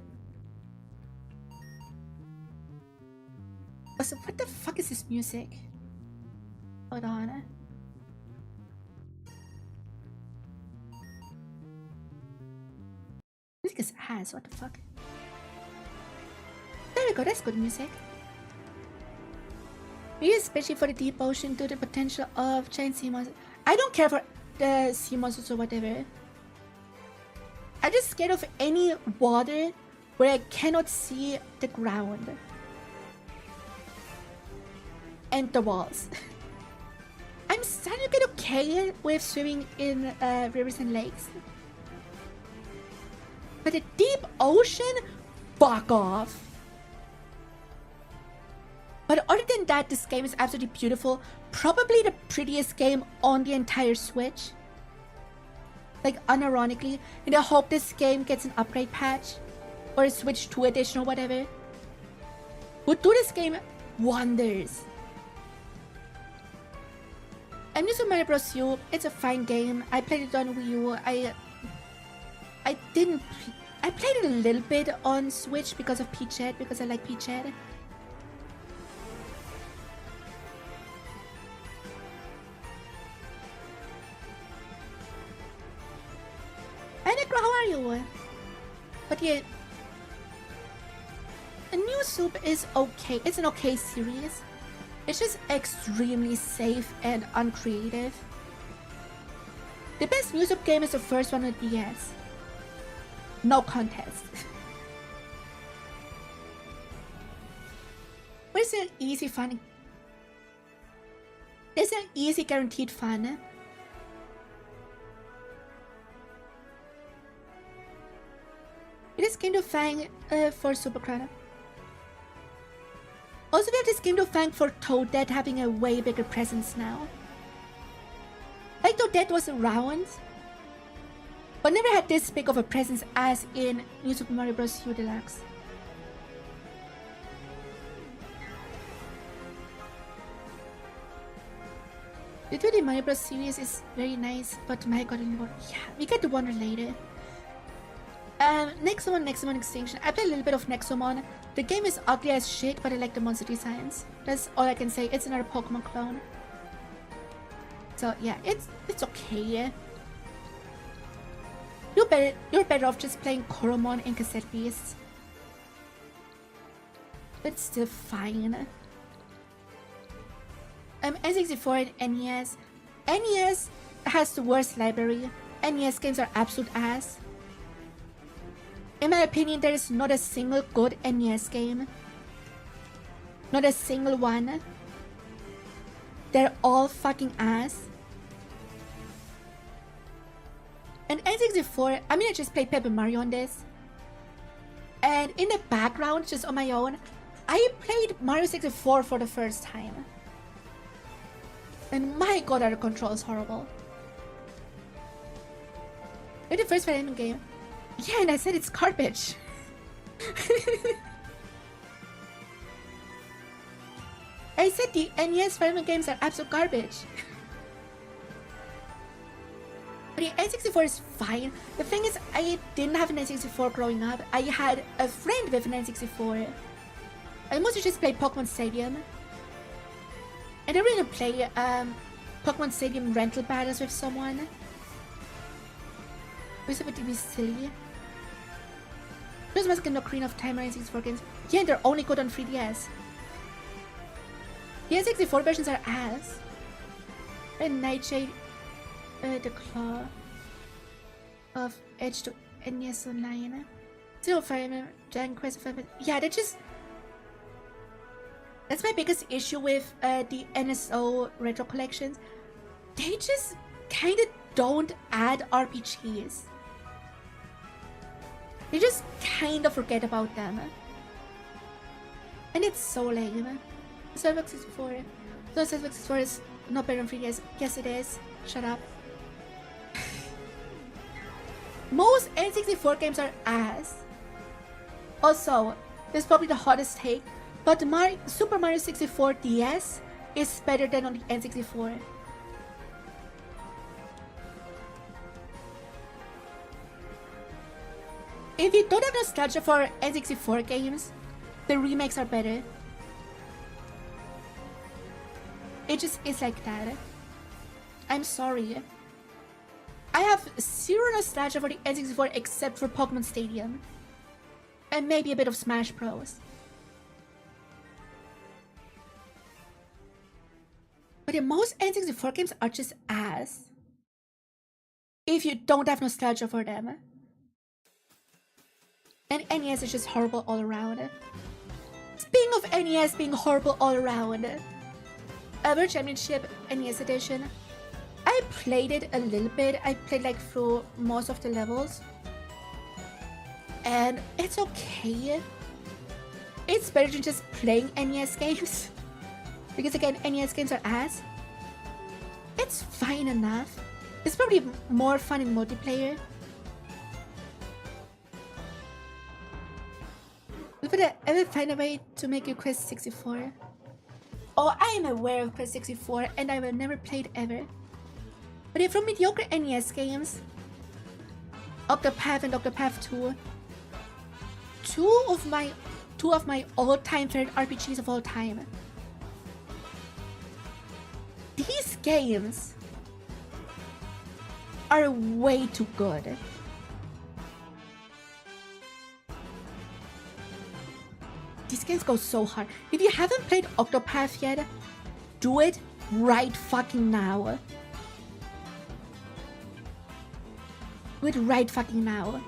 Also, what the fuck is this music? Hold on. Music is ass, what the fuck? There we go, that's good music. Maybe especially for the deep ocean due to the potential of giant sea monsters. I don't care for the sea monsters or whatever. I'm just scared of any water where I cannot see the ground and the walls. I'm starting to get okay with swimming in rivers and lakes. But the deep ocean? Fuck off. But other than that, this game is absolutely beautiful. Probably the prettiest game on the entire Switch. Like, unironically. And I hope this game gets an upgrade patch. Or a Switch 2 edition or whatever. Would do this game wonders. I'm New Super Mario Bros. U. It's a fine game. I played it on Wii U. I played it a little bit on Switch because of Peachhead, because I like Peachhead. Hi Necro, how are you? But yeah, a New Soup is okay. It's an okay series. It's just extremely safe and uncreative. The best New Soup game is the first one on DS. No contest. Where's an easy fun? There's an easy guaranteed fun. It is game to thank for Supercrana. Also, we have this game to thank for Toadette having a way bigger presence now. Like Toadette was around, but never had this big of a presence as in New Super Mario Bros. U Deluxe. The 2D Mario Bros. Series is very nice, but my god, yeah, we get to wonder later. Nexomon Extinction. I played a little bit of Nexomon. The game is ugly as shit, but I like the monster designs. That's all I can say. It's another Pokemon clone. So yeah, it's okay. You're better off just playing Koromon and Cassette Beasts. But still fine. N64 and NES. NES has the worst library. NES games are absolute ass. In my opinion, there is not a single good NES game. Not a single one. They're all fucking ass. And N64, I mean, I just played Paper Mario on this. And in the background, just on my own, I I played Mario 64 for the first time. And my god, are the controls horrible. It's the first fighting game. Yeah, and I said it's garbage. I said the NES fighting games are absolute garbage. But the N64 is fine. The thing is, I didn't have an N64 growing up. I had a friend with an N64. I mostly just played Pokemon Stadium. And I didn't play Pokemon Stadium rental battles with someone. Was it would be silly? Those must get no Ocarina of Time or N64 games. Yeah, they're only good on 3DS. The N64 versions are ass. And Nightshade, the Claw of Edge to NES Online. Zero Fire, Dragon Quest 5. Yeah, that's my biggest issue with the NSO retro collections. They just kind of don't add RPGs. They just kind of forget about them. And it's so lame. Starbucks 64. So Starbucks 64 is not better than 3DS. Yes, it is. Shut up. Most N64 games are ass. Also, this is probably the hottest take, but Super Mario 64 DS is better than on the N64. If you don't have nostalgia for N64 games, the remakes are better. It just is like that. I'm sorry. I have zero nostalgia for the N64 except for Pokemon Stadium. And maybe a bit of Smash Bros. But most N64 games are just ass. If you don't have nostalgia for them. And NES is just horrible all around. Speaking of NES being horrible all around, World Championship NES Edition. I played it a little bit. I played like through most of the levels. And it's okay. It's better than just playing NES games. Because again, NES games are ass. It's fine enough. It's probably more fun in multiplayer. Would I ever find a way to make you Quest 64? Oh, I am aware of Quest 64 and I will never play it ever. But if from mediocre NES games, Octopath and Octopath 2, two of my all-time favorite RPGs of all time. These games are way too good. These games go so hard. If you haven't played Octopath yet, do it right fucking now. Do it right fucking now.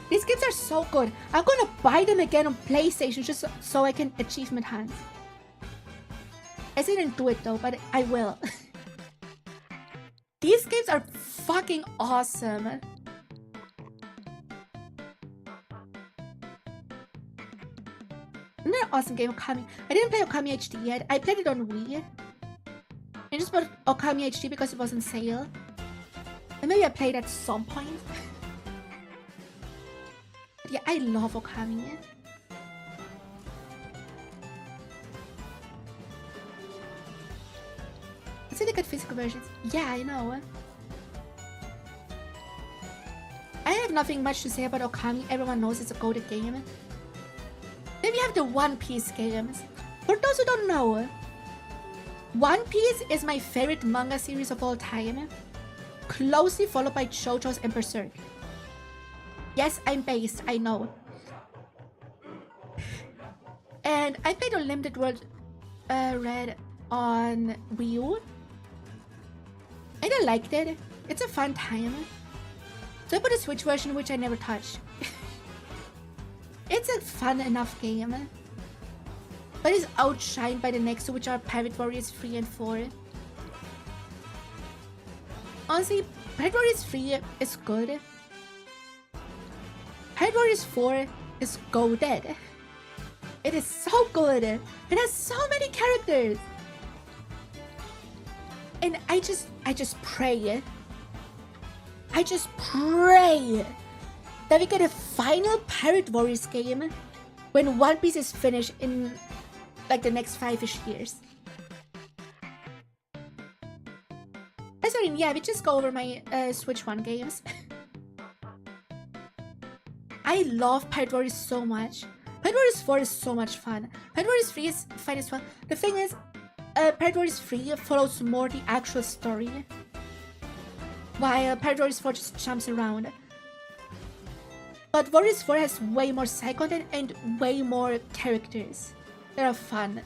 These games are so good. I'm gonna buy them again on PlayStation just so I can achievement hunt. I didn't do it though, but I will. These games are fucking awesome. Another awesome game, Okami. I didn't play Okami HD yet. I played it on Wii. I just bought Okami HD because it was on sale. And maybe I played at some point. But yeah, I love Okami. I see they got physical versions. Yeah, I know. I have nothing much to say about Okami. Everyone knows it's a goated game. Then we have the One Piece games. For those who don't know, One Piece is my favorite manga series of all time, closely followed by JoJo's and Berserk. Yes, I'm based, I know. And I played Unlimited World Red on Wii U. And I liked it. It's a fun time. So I bought a Switch version which I never touched. It's a fun enough game, but it's outshined by the next two, which are Pirate Warriors 3 and 4. Honestly, Pirate Warriors 3 is good. Pirate Warriors 4 is goated. It is so good. It has so many characters. And I just pray. I just pray that we get a final Pirate Warriors game when One Piece is finished in like the next 5-ish years. Sorry, yeah, we just go over my Switch 1 games. I love Pirate Warriors so much. Pirate Warriors 4 is so much fun. Pirate Warriors 3 is fun as well. The thing is, Pirate Warriors 3 follows more the actual story, while Pirate Warriors 4 just jumps around. But Warriors 4 has way more side content and way more characters that are fun.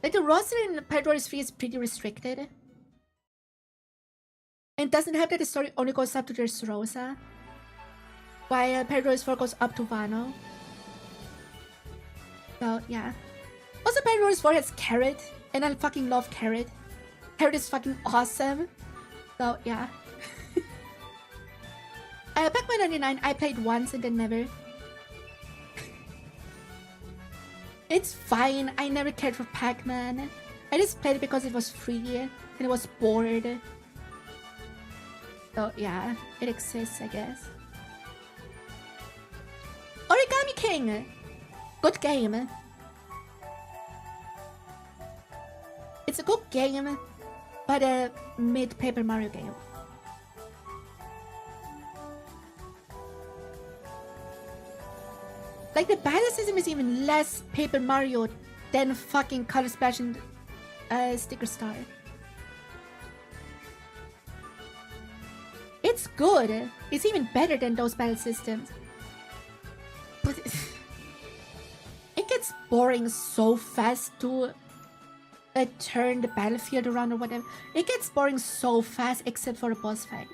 Like the roster in Pirate Warriors 3 is pretty restricted. And doesn't have that the story only goes up to Dressrosa, while Pirate Warriors 4 goes up to Wano. So yeah. Also, Pirate Warriors 4 has Carrot, and I fucking love Carrot. Carrot is fucking awesome. So yeah. Pac-Man 99 I played once and then never. It's fine, I never cared for Pac-Man. I just played it because it was free and it was bored. So yeah, it exists, I guess. Origami King! Good game. It's a good game, but a mid-Paper Mario game. Like, the battle system is even less Paper Mario than fucking Color Splash and Sticker Star. It's good. It's even better than those battle systems. But it gets boring so fast to turn the battlefield around or whatever. It gets boring so fast except for the boss fights.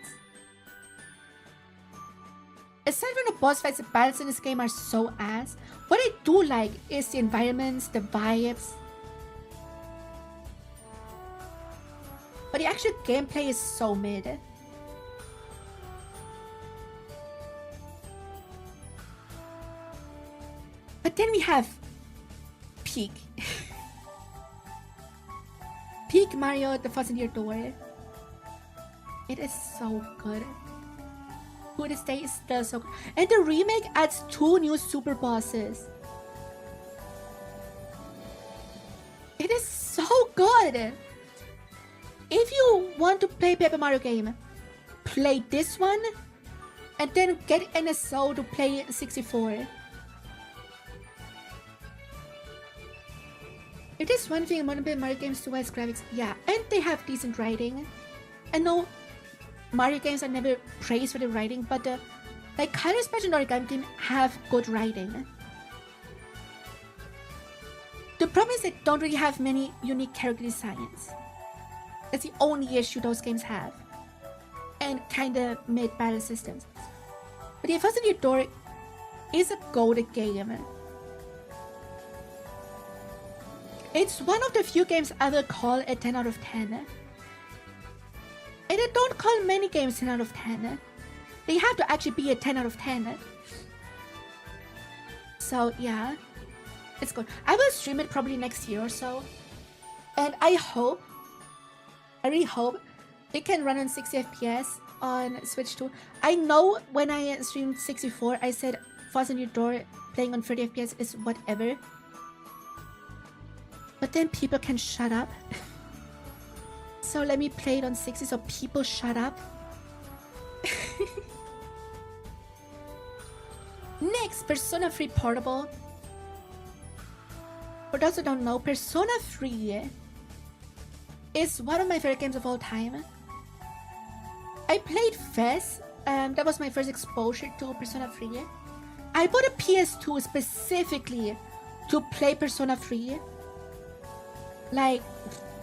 Aside from the boss fights, the battles in this game are so ass. What I do like is the environments, the vibes. But the actual gameplay is so mid. But then we have Peak. Peak Mario, the Thousand Year Door. It is so good. To this day, it's still so good. And the remake adds 2 new super bosses. It is so good. If you want to play Paper Mario game, play this one and then get NSO to play 64. It is one thing modern Paper Mario games do has graphics, yeah, and they have decent writing. I know Mario games are never praised for the writing, but like Color Splash and Origami King have good writing. The problem is they don't really have many unique character designs. That's the only issue those games have. And kinda mid-battle systems. But the Thousand Year Door is a goated game. It's one of the few games I will call a 10 out of 10. And I don't call many games 10 out of 10. They have to actually be a 10 out of 10. So yeah, it's good. I will stream it probably next year or so. And I really hope it can run on 60 FPS on Switch 2. I know when I streamed 64, I said Thousand Year Door playing on 30 FPS is whatever. But then people can shut up. So let me play it on 60 so people shut up. Next, Persona 3 Portable. For those who don't know, Persona 3 is one of my favorite games of all time. I played Fez, that was my first exposure to Persona 3. I bought a PS2 specifically to play Persona 3. Like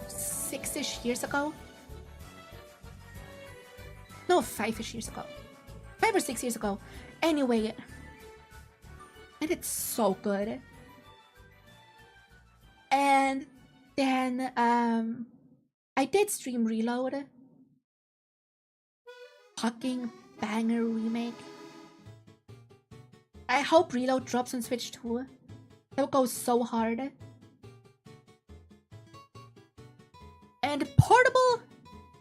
6-ish years ago. No, 5-ish years ago. 5 or 6 years ago. Anyway. And it's so good. And then I did stream Reload. Fucking banger remake. I hope Reload drops on Switch too. That would go so hard. And portable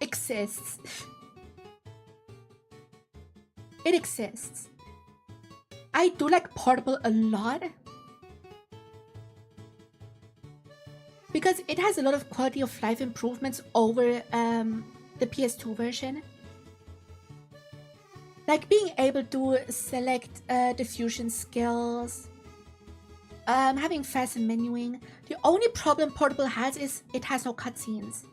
exists. It exists. I do like portable a lot. Because it has a lot of quality of life improvements over the PS2 version. Like being able to select diffusion skills, having fast menuing. The only problem Portable has is it has no cutscenes.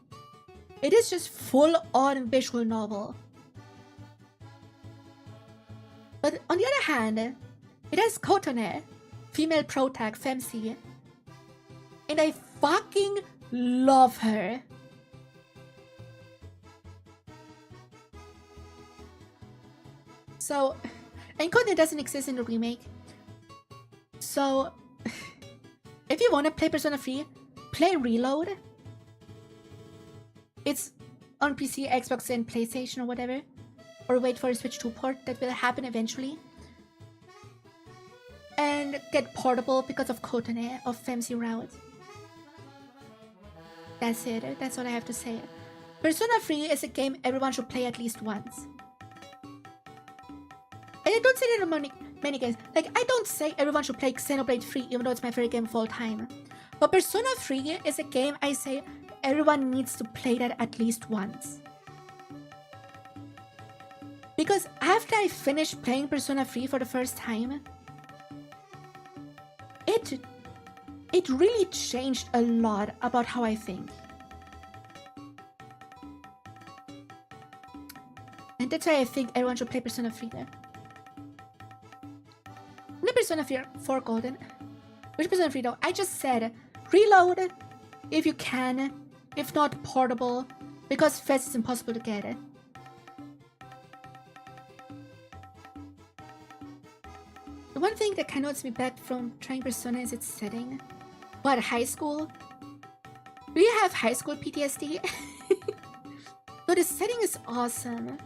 It is just full-on visual novel. But on the other hand, it has Kotone, female protag, 𝗟𝗵𝗄, and I fucking love her. So, and Kotone doesn't exist in the remake. So, if you want to play Persona 3, play Reload. It's on PC, Xbox, and PlayStation or whatever. Or wait for a Switch 2 port, that will happen eventually. And get Portable because of Kotone of 𝗟𝗵𝗄 route. That's it, that's all I have to say. Persona 3 is a game everyone should play at least once. And I don't say that in many games. Like, I don't say everyone should play Xenoblade 3 even though it's my favorite game of all time. But Persona 3 is a game I say everyone needs to play that at least once. Because after I finished playing Persona 3 for the first time, it really changed a lot about how I think. And that's why I think everyone should play Persona 3 there. Not Persona 4 Golden. Which Persona 3 though? I just said Reload if you can, if not Portable, because fast is impossible to get it. The one thing that kind of holds me back from trying Persona is its setting. What, high school? Do you have high school PTSD? No, the setting is awesome.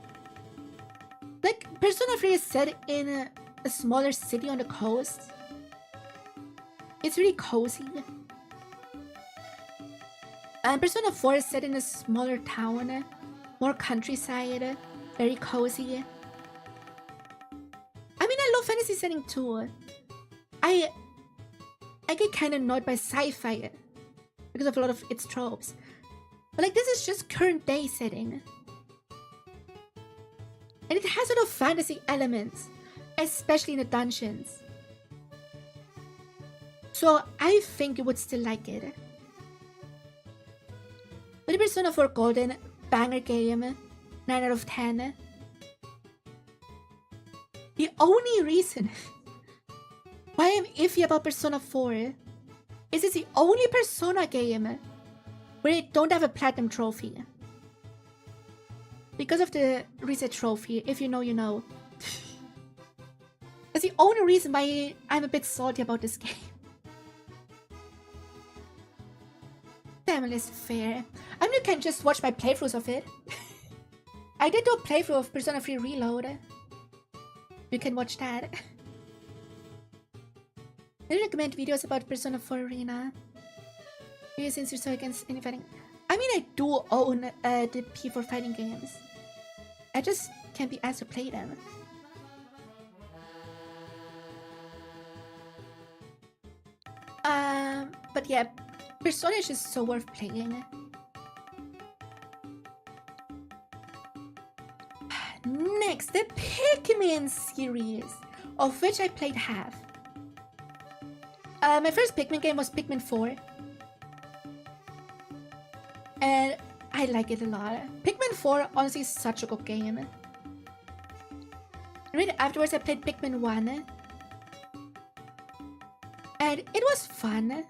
Like, Persona 3 is set in a smaller city on the coast. It's really cozy. And Persona 4 is set in a smaller town, more countryside, very cozy. I mean, I love fantasy setting too. I get kind of annoyed by sci-fi because of a lot of its tropes. But like, this is just current day setting. And it has a lot of fantasy elements, especially in the dungeons. So I think you would still like it. But Persona 4 Golden, banger game, 9 out of 10. The only reason why I'm iffy about Persona 4 is it's the only Persona game where I don't have a platinum trophy. Because of the reset trophy, if you know, you know. That's the only reason why I'm a bit salty about this game. Damn, it's fair. I mean, you can just watch my playthroughs of it. I did do a playthrough of Persona 3 Reload. You can watch that. I recommend videos about Persona 4 Arena. Since you're so against any fighting. I mean, I do own the P4 fighting games. I just can't be asked to play them. But yeah, Persona is just so worth playing. Next, the Pikmin series, of which I played half. My first Pikmin game was Pikmin 4. And I like it a lot. Pikmin 4 honestly is such a good game. Right afterwards I played Pikmin 1. And it was fun.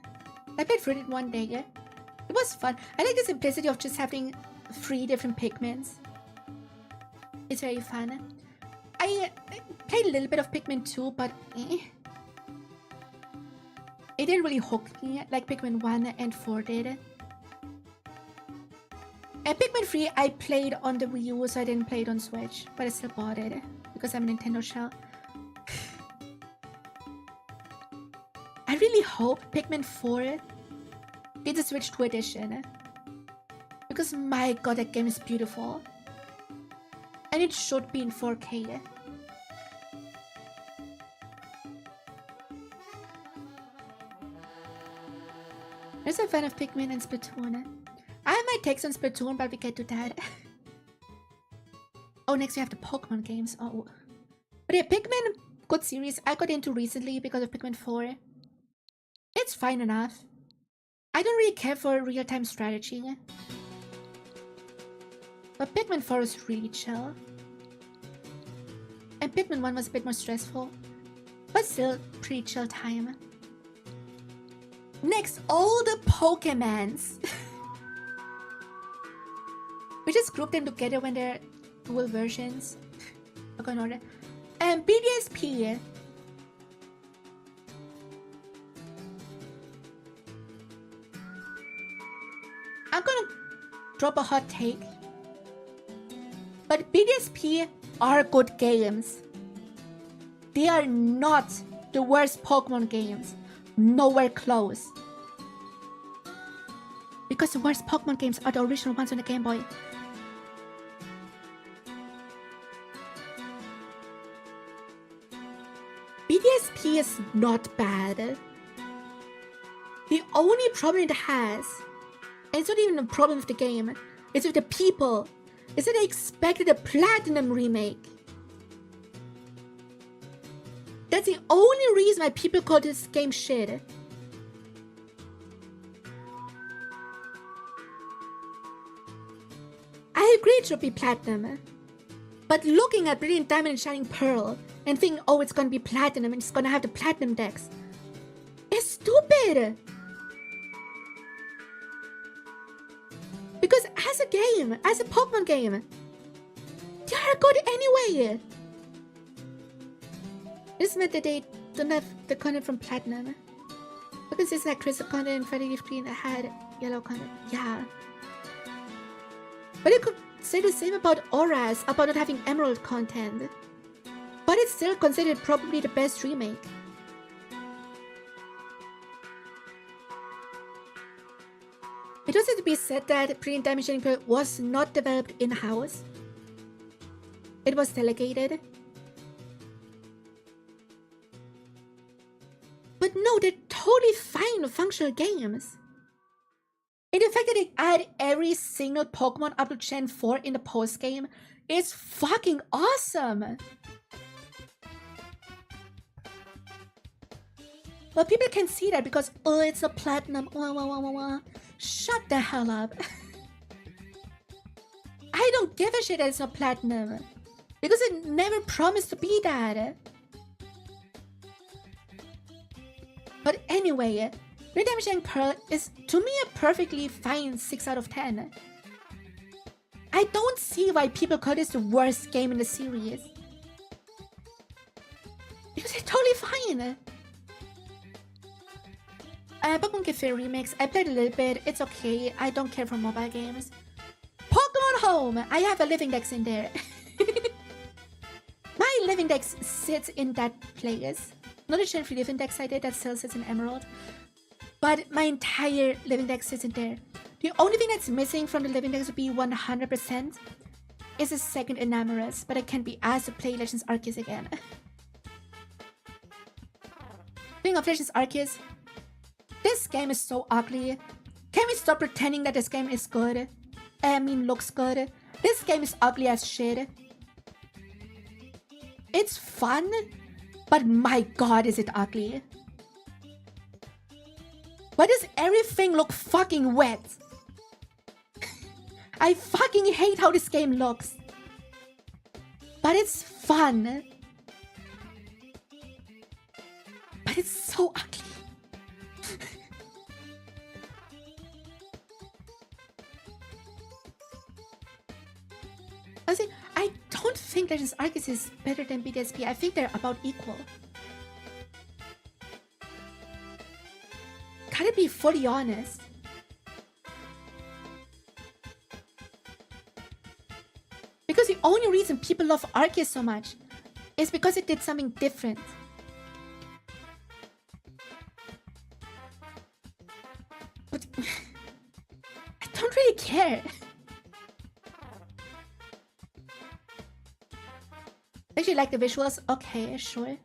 I played through it one day. It was fun. I like the simplicity of just having 3 different Pikmins. It's very fun. I played a little bit of Pikmin 2, but it didn't really hook me like Pikmin 1 and 4 did. And Pikmin 3 I played on the Wii U, so I didn't play it on Switch, but I still bought it because I'm a Nintendo shell. I really hope Pikmin 4 gets a Switch 2 edition. Because my god, that game is beautiful. And it should be in 4K. There's a fan of Pikmin and Splatoon. I have my takes on Splatoon, but we get to that. Oh, next we have the Pokemon games. Oh. But yeah, Pikmin, good series. I got into recently because of Pikmin 4. It's fine enough. I don't really care for real-time strategy. But Pikmin 4 is really chill. And Pikmin 1 was a bit more stressful. But still, pretty chill time. Next, all the Pokemons. We just group them together when they're dual versions. Okay, in order. And BDSP. I'm gonna drop a hot take. But BDSP are good games. They are not the worst Pokemon games. Nowhere close. Because the worst Pokemon games are the original ones on the Game Boy. BDSP is not bad. The only problem it has, and it's not even a problem with the game, it's with the people, is that they expected a Platinum remake. That's the only reason why people call this game shit. I agree it should be Platinum. But looking at Brilliant Diamond and Shining Pearl and thinking, oh, it's gonna be Platinum and it's gonna have the Platinum decks, is stupid! Because as a game, as a Pokemon game, they are good anyway! This meant that they don't have the content from Platinum. Because it's like Crystal content and Freddy Leaf Green that had yellow content. Yeah. But you could say the same about Auras, about not having Emerald content. But it's still considered probably the best remake. It also has to be said that Brilliant Diamond Shining Pearl was not developed in-house. It was delegated. But no, they're totally fine functional games. And the fact that they add every single Pokemon up to Gen 4 in the post-game is fucking awesome! But people can see that because, oh, it's a Platinum, Shut the hell up. I don't give a shit that it's not Platinum. Because it never promised to be that. But anyway, Redemption Pearl is, to me, a perfectly fine 6 out of 10. I don't see why people call this the worst game in the series. Because it's totally fine. Pokemon Cafe Remix, I played a little bit, it's okay, I don't care for mobile games. Pokemon Home, I have a Living Dex in there. My Living Dex sits in that place. Not a Gen 3 Living Dex I did, that still sits in Emerald. But my entire Living Dex sits in there. The only thing that's missing from the Living Dex would be 100% is a second Enamorous, but I can't be asked to play Legends Arceus again. Speaking of Legends Arceus, this game is so ugly. Can we stop pretending that this game is good? I mean, looks good. This game is ugly as shit. It's fun, but my god is it ugly. Why does everything look fucking wet? I fucking hate how this game looks. But it's fun. But it's so ugly. Honestly, I don't think Legends Arceus is better than BDSP. I think they're about equal. Gotta be fully honest. Because the only reason people love Arceus so much is because it did something different. care. Actually like the visuals. Okay, sure.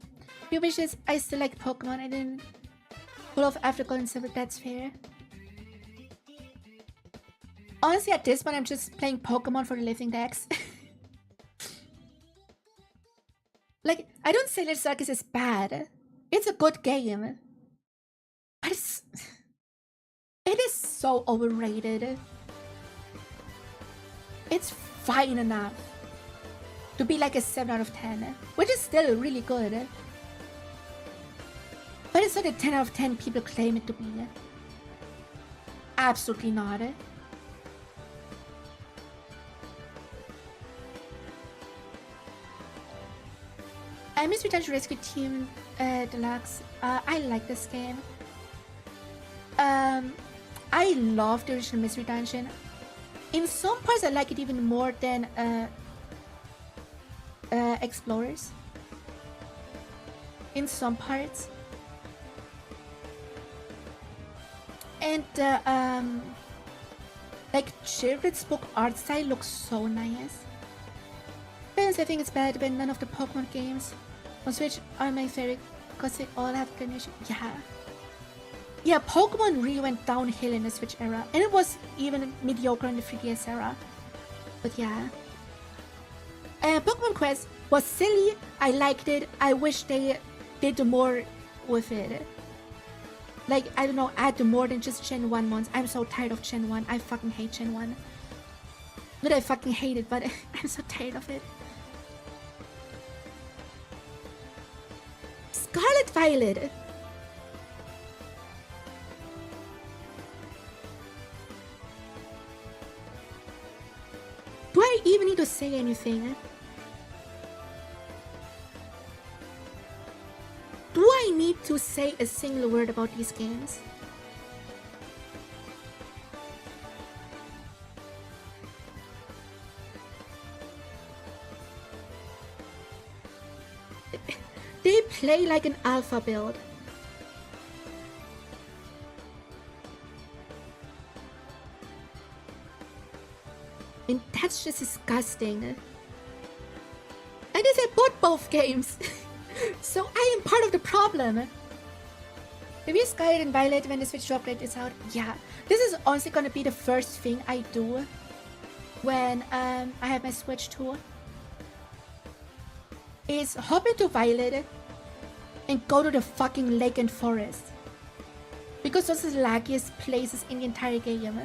Few wishes. I still like Pokemon. I didn't pull off Africa and Silver. That's fair. Honestly, at this point, I'm just playing Pokemon for the living decks. Like, I don't say Let's Arceus is bad. It's a good game. But it is so overrated. It's fine enough to be like a 7 out of 10, which is still really good. But it's not a 10 out of 10 people claim it to be. Absolutely not. Mystery Dungeon Rescue Team Deluxe. I like this game. I love the original Mystery Dungeon. In some parts, I like it even more than Explorers. In some parts. And like Children's book art style looks so nice. Parents, I think it's bad, but none of the Pokemon games on Switch are my favorite because they all have connection. Yeah, Pokemon really went downhill in the Switch era, and it was even mediocre in the 3DS era. But yeah, Pokemon Quest was silly. I liked it. I wish they did more with it. Like, I don't know, add more than just Gen 1 ones. I'm so tired of Gen 1. I fucking hate Gen 1. Not I fucking hate it, but I'm so tired of it. Scarlet Violet. Do I even need to say anything? Do I need to say a single word about these games? They play like an alpha build. And that's just disgusting. And I bought both games. So I am part of the problem. Maybe Scarlet and Violet when the Switch upgrade is out. Yeah, this is honestly gonna be the first thing I do when I have my Switch 2. Is hop into Violet and go to the fucking lake and forest. Because those are the laggiest places in the entire game.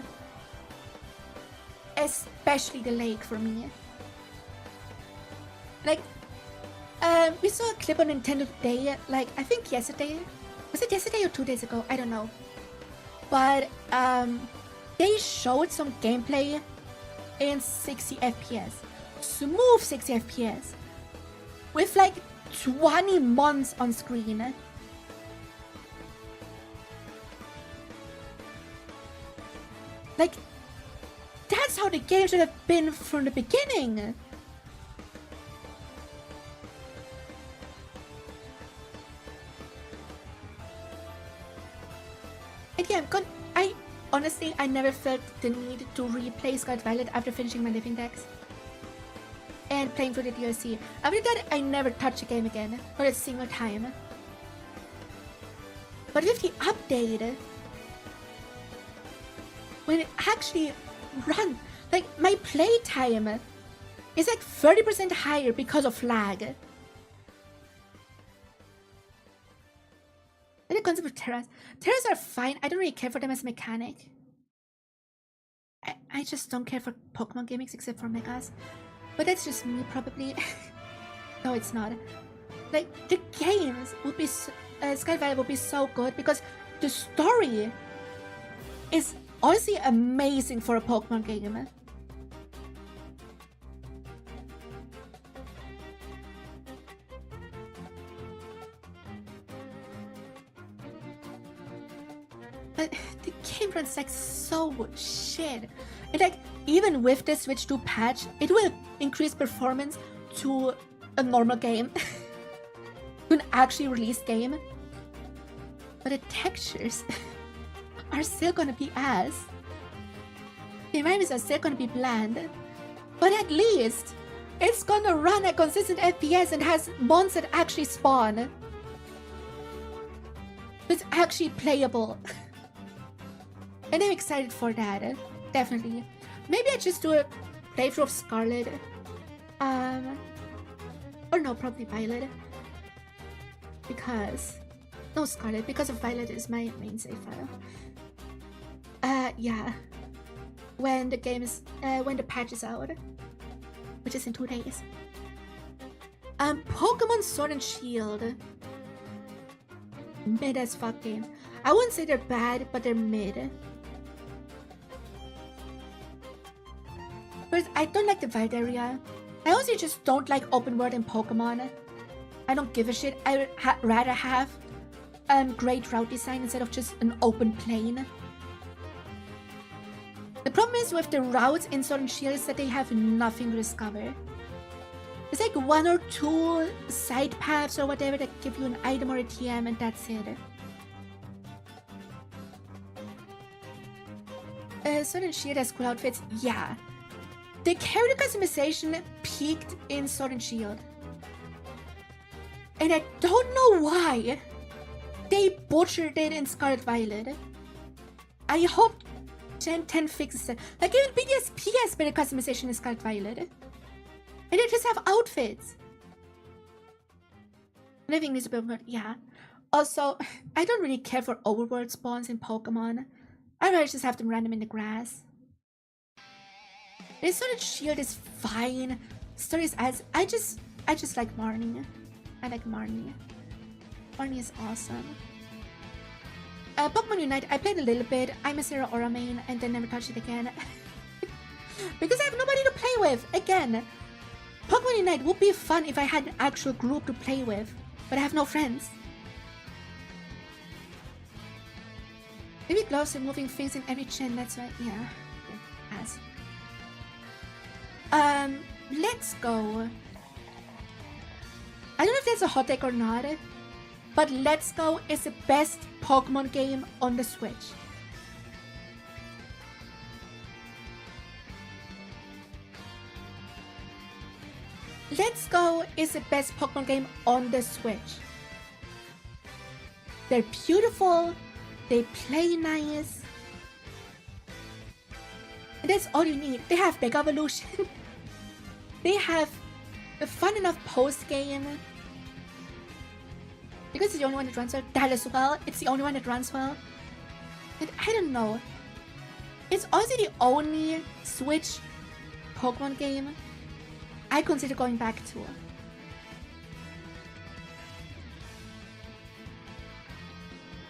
Especially the lake for me. Like, we saw a clip on Nintendo today, like, I think yesterday. Was it yesterday or 2 days ago? I don't know. But, they showed some gameplay in 60 FPS. Smooth 60 FPS. With like 20 months on screen. Like, that's how the game should have been from the beginning. And yeah, I honestly, I never felt the need to replay Scarlet Violet after finishing my living decks and playing through the DLC. After that, I never touched the game again, not a single time. But with the update, when it actually runs, like, my playtime is like 30% higher because of lag. And the concept of Terras are fine. I don't really care for them as a mechanic. I just don't care for Pokemon gimmicks except for Megas. But that's just me, probably. No, it's not. Like, the games would be... Scarlet Violet would be so good because the story is honestly amazing for a Pokemon game. But the game runs like so shit. And like, even with the Switch 2 patch, it will increase performance to a normal game. To an actually released game. But the textures are still gonna be ass. The environments are still gonna be bland, but at least it's gonna run at consistent FPS and has mons that actually spawn. It's actually playable. And I'm excited for that, definitely. Maybe I just do a playthrough of Scarlet. Or no, probably Violet. Because... No, Scarlet, because of Violet is my main save file. Yeah. When the game is... when the patch is out. Which is in 2 days. Pokemon Sword and Shield. Mid as fuck games. I wouldn't say they're bad, but they're mid. First, I don't like the wild area. I also just don't like open world in Pokemon. I don't give a shit. I would rather have great route design instead of just an open plain. The problem is with the routes in Sword and Shield is that they have nothing to discover. There's like 1 or 2 side paths or whatever that give you an item or a TM, and that's it. Sword and Shield has cool outfits. Yeah. The character customization peaked in Sword and Shield. And I don't know why they butchered it in Scarlet Violet. I hope Gen 10 fixes it. Like even BDSP has better customization in Scarlet Violet. And they just have outfits. Living is a bit more, yeah. Also, I don't really care for overworld spawns in Pokemon. I'd rather just have them random in the grass. This Sword and Shield is fine. Story is as I just like Marnie. I like Marnie. Marnie is awesome. Pokemon Unite, I played a little bit. I'm a Zero Aura main and then never touched it again. Because I have nobody to play with. Again, Pokemon Unite would be fun if I had an actual group to play with. But I have no friends. Maybe gloves are moving things in every gen, that's why, yeah. As. Let's go. I don't know if that's a hot take or not, but Let's Go is the best Pokemon game on the Switch. Let's Go is the best Pokemon game on the Switch. They're beautiful, they play nice, and that's all you need. They have Mega Evolution. They have a fun enough post-game. Because it's the only one that runs well. That as well. It's the only one that runs well. And I don't know. It's also the only Switch Pokemon game I consider going back to.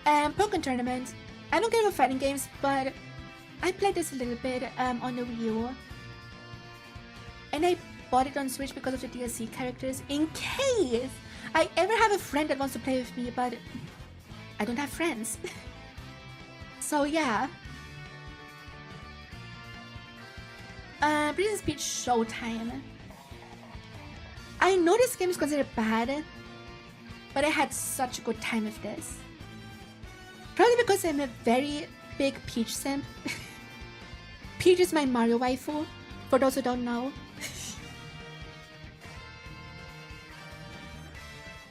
Pokemon Tournament. I don't care for fighting games, but I played this a little bit on the Wii U. And I bought it on Switch because of the DLC characters in case I ever have a friend that wants to play with me, but I don't have friends. So yeah. Princess Peach Showtime. I know this game is considered bad, but I had such a good time with this. Probably because I'm a very big Peach simp. Peach is my Mario waifu, for those who don't know.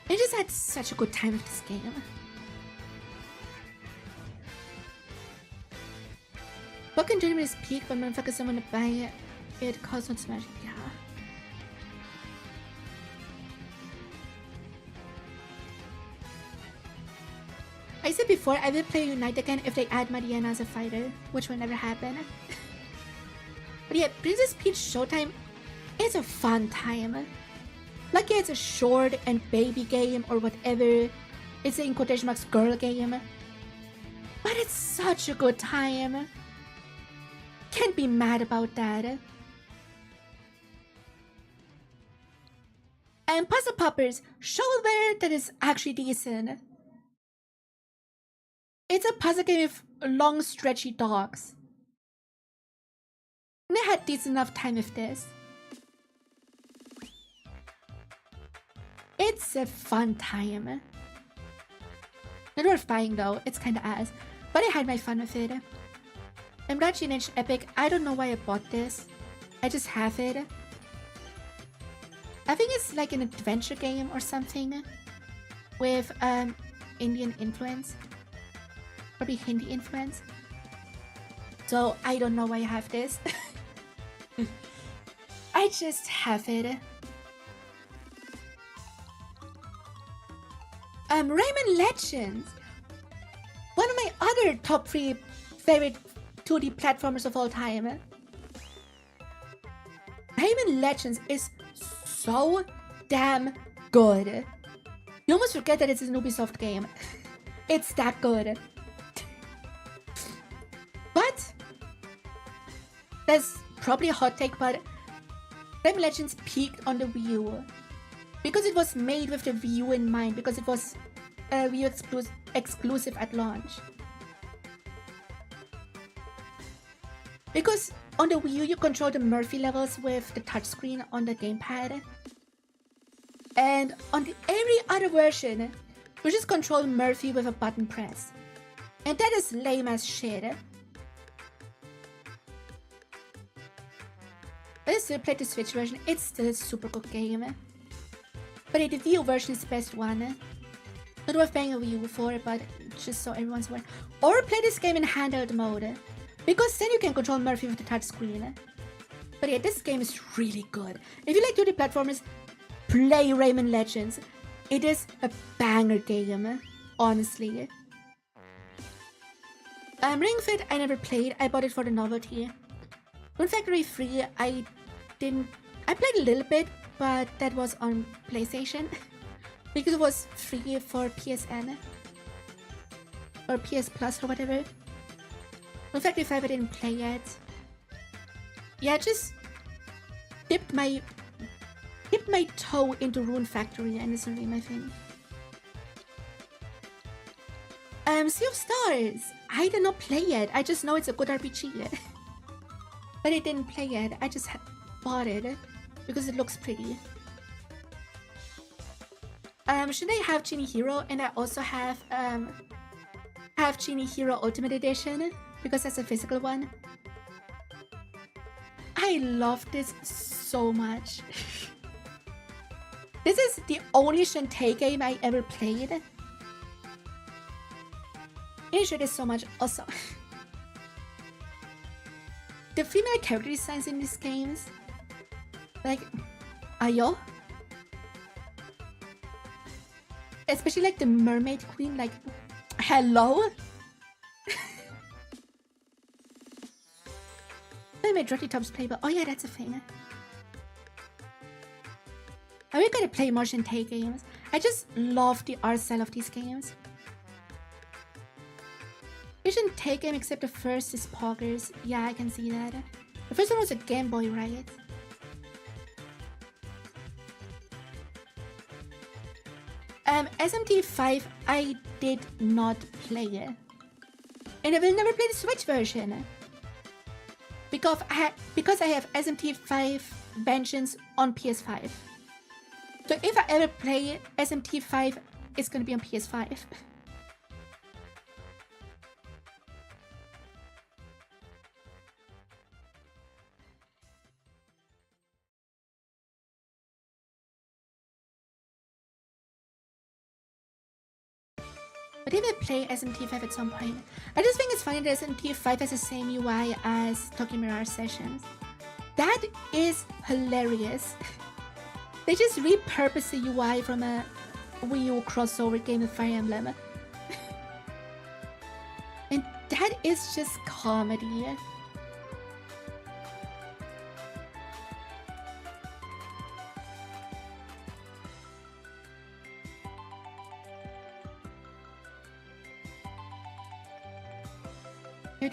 I just had such a good time with this game. Pokemon Tournament is peak, but motherfuckers don't want to buy it cause not smash. Yeah. I said before, I will play Unite again if they add Mariana as a fighter, which will never happen. But yeah, Princess Peach Showtime is a fun time. Like, yeah, it's a short and baby game or whatever. It's a, in quotation marks, girl game. But it's such a good time. Can't be mad about that. And Puzzle Poppers, shovelware that is actually decent. It's a puzzle game with long, stretchy dogs. And I had decent enough time with this. It's a fun time. Not worth buying though, it's kinda ass. But I had my fun with it. 𝗟cie Epic. I don't know why I bought this. I just have it. I think it's like an adventure game or something with Indian influence. Probably Hindi influence. So I don't know why I have this. I just have it. Rayman Legends. One of my other top 3 favorite 2D platformers of all time. Rayman Legends is so damn good. You almost forget that it's an Ubisoft game. It's that good. But that's probably a hot take, but Rayman Legends peaked on the Wii U because it was made with the Wii U in mind, because it was Wii U exclusive at launch. Because on the Wii U you control the Murphy levels with the touchscreen on the gamepad, and on every other version you just control Murphy with a button press, and that is lame as shit. I still played the Switch version. It's still a super good game, but the Wii U version is the best one. Not worth paying a Wii U for, but just so everyone's aware. Or play this game in handheld mode, because then you can control Murphy with the touchscreen. But yeah, this game is really good. If you like 2D platformers, play Rayman Legends. It is a banger game, honestly. Ring Fit I never played. I bought it for the novelty. Rune Factory 3 I played a little bit, but that was on PlayStation. Because it was free for PSN. Or PS Plus or whatever. Rune Factory 5 I didn't play yet. Yeah, just dipped my toe into Rune Factory and it's really my thing. Sea of Stars! I did not play it. I just know it's a good RPG. But I didn't play it. I just bought it because it looks pretty. Should I have Genie Hero? And I also have Genie Hero Ultimate Edition because that's a physical one. I love this so much. This is the only Shantae game I ever played. I enjoyed this so much. Also, the female character designs in these games, like Ayo, especially like the mermaid queen, like hello. I made Dirty Tops playable. Oh yeah, that's a thing. I really gotta play more Shantae games. I just love the art style of these games. You shouldn't take them except the first is Poggers. Yeah, I can see that. The first one was a Game Boy, right? SMT5 I did not play it. And I will never play the Switch version. Because I have SMT5 Vengeance on PS5. So if I ever play SMT5, it's gonna be on PS5. But if I play SMT5 at some point, I just think it's funny that SMT5 has the same UI as Tokyo Mirage Sessions. That is hilarious. They just repurposed the UI from a Wii U crossover game with Fire Emblem. And that is just comedy.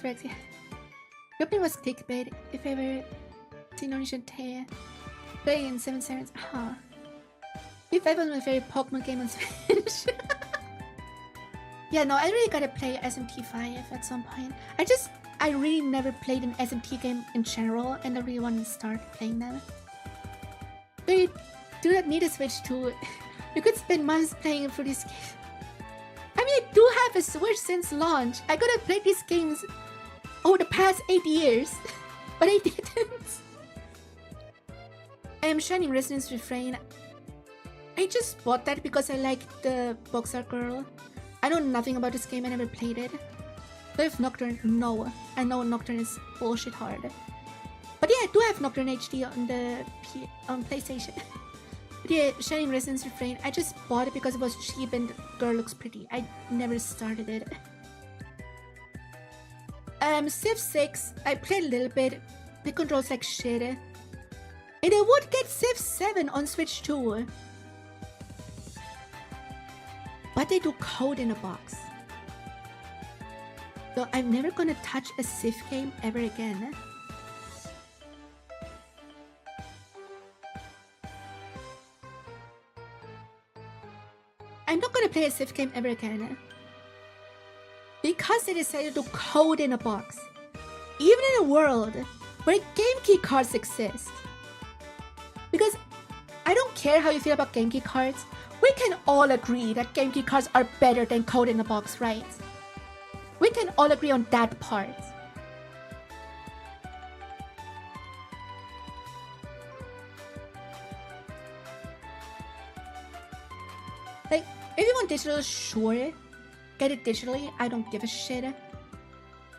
Rexy. Yapping was clickbait if I ever seen only Shantae play in 7 seconds. Huh. B5 was my favorite Pokemon game on Switch. Yeah, no, I really gotta play SMT5 at some point. I really never played an SMT game in general, and I really want to start playing them. But you do not need a Switch to... You could spend months playing for these games. I mean, I do have a Switch since launch. I gotta play these games over the past 8 years. But I didn't. I am Shining Resonance Refrain. I just bought that because I like the boxer girl. I know nothing about this game, I never played it. But if Nocturne, no. I know Nocturne is bullshit hard. But yeah, I do have Nocturne HD on the PlayStation. But yeah, Shining Resonance Refrain. I just bought it because it was cheap and the girl looks pretty. I never started it. Civ 6, I played a little bit. The controls like shit. And I would get Civ 7 on Switch too. But they do code in a box. So I'm never gonna touch a Civ game ever again. I'm not gonna play a Civ game ever again. Because they decided to code in a box. Even in a world where game key cards exist. Because I don't care how you feel about game key cards. We can all agree that game key cards are better than code in a box, right? We can all agree on that part. Like, if you want digital, sure. Get it digitally, I don't give a shit.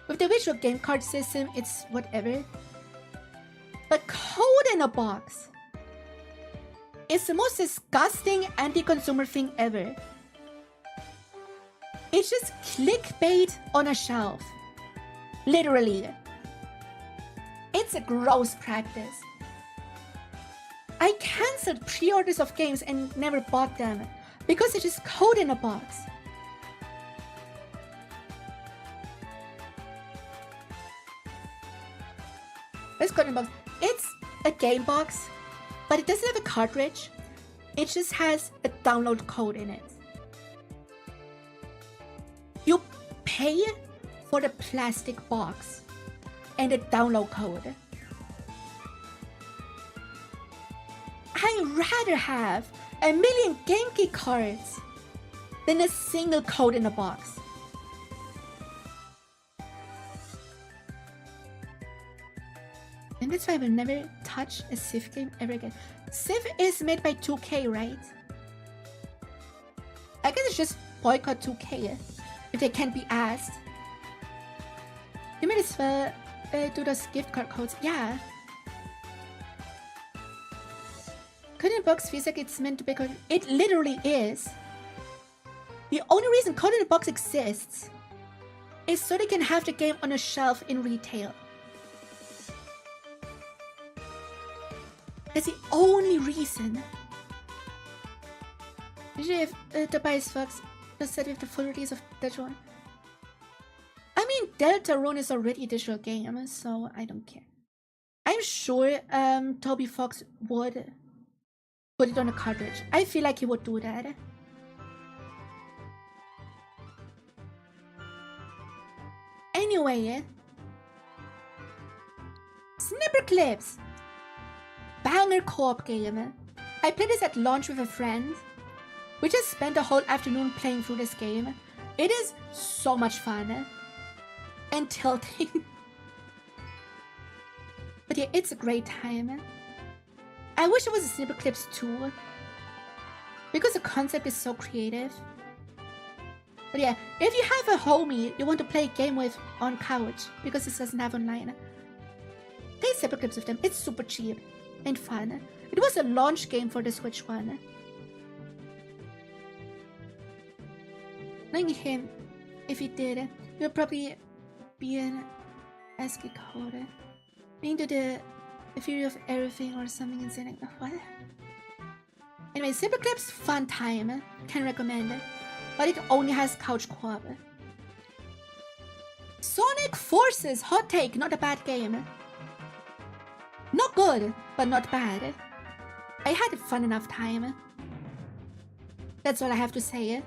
With the visual game card system, it's whatever. But code in a box is the most disgusting anti-consumer thing ever. It's just clickbait on a shelf. Literally. It's a gross practice. I cancelled pre-orders of games and never bought them because it's just code in a box. Let's code in a box. It's a game box, but it doesn't have a cartridge. It just has a download code in it. You pay for the plastic box and the download code. I'd rather have a million game key cards than a single code in a box. And that's why I will never touch a Civ game ever again. Civ is made by 2K, right? I guess it's just boycott 2K if they can't be asked. You might as well do those gift card codes. Yeah. Code in a box feels like it's meant to be code. It literally is. The only reason Code in a Box exists is so they can have the game on a shelf in retail. That's the only reason. Usually if Tobias Fox just said with the full release of Delta Rune. I mean, Deltarune is already a digital game, so I don't care. I'm sure Toby Fox would put it on a cartridge. I feel like he would do that. Anyway, Snipper Clips. Banger co-op game. I played this at launch with a friend. We just spent a whole afternoon playing through this game. It is so much fun. And tilting. But yeah, it's a great time. I wish it was a Snipper Clips too. Because the concept is so creative. But yeah, if you have a homie you want to play a game with on couch, because this doesn't have online, play Snipper Clips with them. It's super cheap and fun. It was a launch game for the Switch one. Knowing him, if he did, he'll probably be an ASCII code. Into the theory of everything or something insane like what? Anyway, Snipper Clips, fun time. Can recommend it. But it only has couch co-op. Sonic Forces, hot take, not a bad game. Not good, but not bad. I had a fun enough time. That's all I have to say.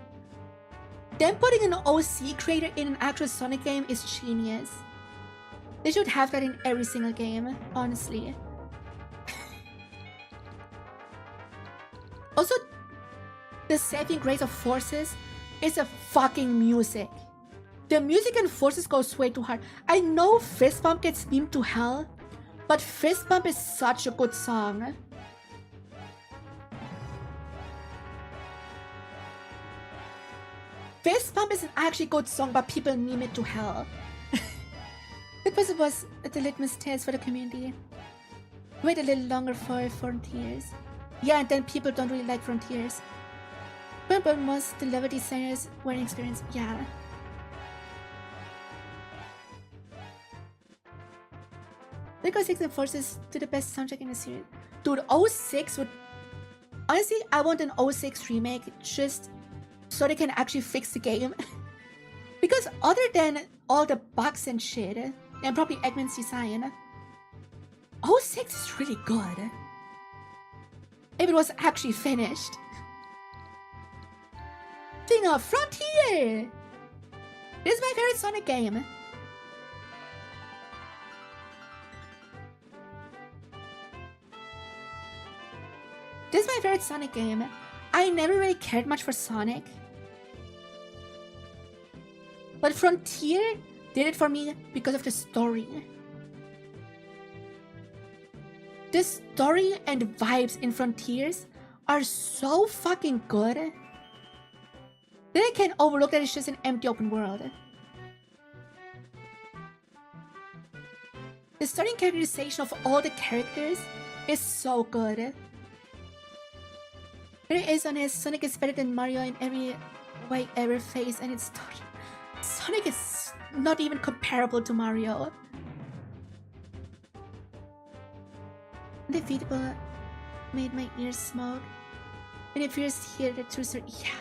Them putting an OC creator in an actual Sonic game is genius. They should have that in every single game, honestly. Also, the saving grace of Forces is the fucking music. The music and forces goes way too hard. I know Fist Bump gets memed to hell, but Fist Bump is such a good song. Fist Bump is an actually good song, but people meme it to hell. Because it was the litmus test for the community. Wait a little longer for Frontiers. Yeah, and then people don't really like Frontiers. But most the level designers were inexperienced. Yeah. Because 6 and forces to the best soundtrack in the series. Dude, 06 would... Honestly, I want an 06 remake just so they can actually fix the game. Because other than all the bugs and shit, and probably Eggman's design, 06 is really good. If it was actually finished. Thing of Frontier! This is my favorite Sonic game. This is my favorite Sonic game. I never really cared much for Sonic. But Frontier did it for me because of the story. The story and vibes in Frontiers are so fucking good that I can't overlook that it's just an empty open world. The story and characterization of all the characters is so good. Very ace on his Sonic is better than Mario in every way ever faced, and it's not. Sonic is not even comparable to Mario. Undefeatable made my ears smoke. When you first hear the true story, yeah.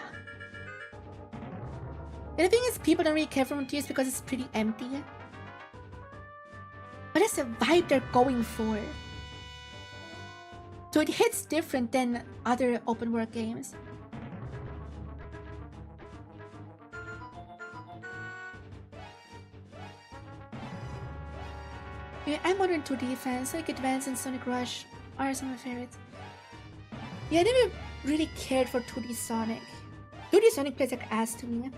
The thing is, people don't really care for Frontiers because it's pretty empty. But that's the vibe they're going for. So it hits different than other open world games. Yeah, I'm modern 2D fan. Sonic Advance and Sonic Rush are some of my favorites. Yeah, I never really cared for 2D Sonic. 2D Sonic plays like ass to me.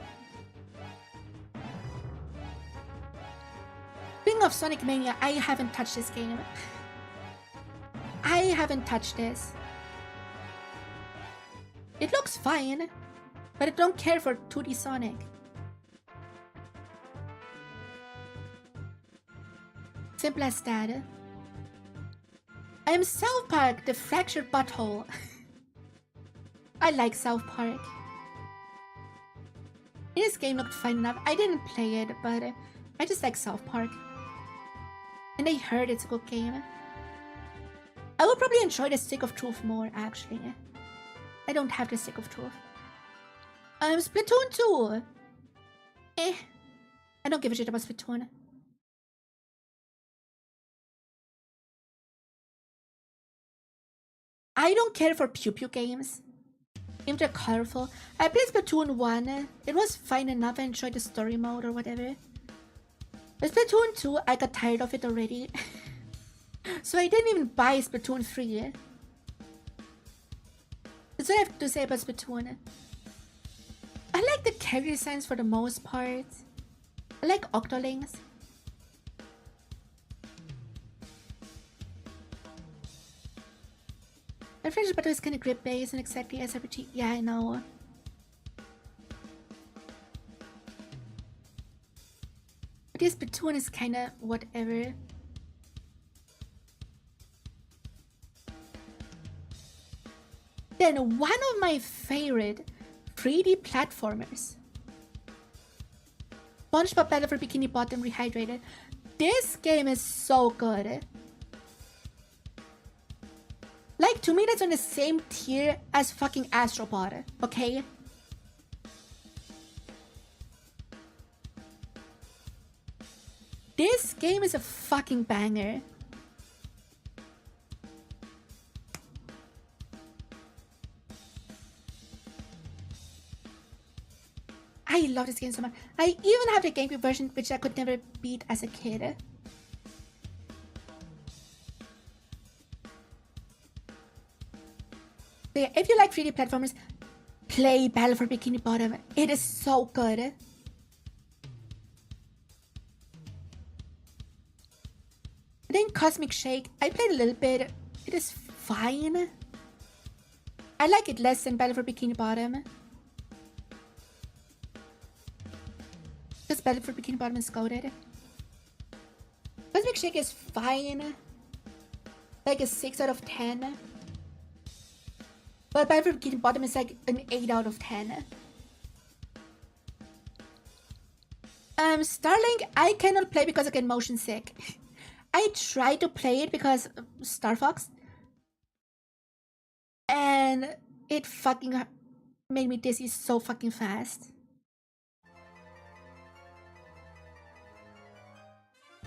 Speaking of Sonic Mania, I haven't touched this game. I haven't touched this. It looks fine, but I don't care for 2D Sonic. Simple as that. I am South Park, the fractured butthole. I like South Park. This game looked fine enough. I didn't play it, but I just like South Park. And I heard it's a good game. I would probably enjoy the Stick of Truth more, actually. I don't have the Stick of Truth. Splatoon 2. I don't give a shit about Splatoon. I don't care for Pew Pew games. Games are colorful. I played Splatoon 1. It was fine enough. I enjoyed the story mode or whatever. But Splatoon 2, I got tired of it already. So I didn't even buy Splatoon 3. That's what I have to say about Splatoon. I like the character designs for the most part. I like Octolings. My friendship battle is kinda grip based and exactly as RPG. Yeah, I know. But this Splatoon is kinda whatever. Then one of my favorite 3D platformers. SpongeBob Battle for Bikini Bottom Rehydrated. This game is so good. Like, to me, that's on the same tier as fucking Astrobot, okay? This game is a fucking banger. I love this game so much. I even have the GameCube version, which I could never beat as a kid. So yeah, if you like 3D platformers, play Battle for Bikini Bottom. It is so good. Cosmic Shake. I played a little bit. It is fine. I like it less than Battle for Bikini Bottom. Because Battle for Bikini Bottom is goated. Cosmic Shake is fine. Like a 6 out of 10. But Battle for Bikini Bottom is like an 8 out of 10. Starlink, I cannot play because I get motion sick. I tried to play it because Star Fox. And it fucking made me dizzy so fucking fast.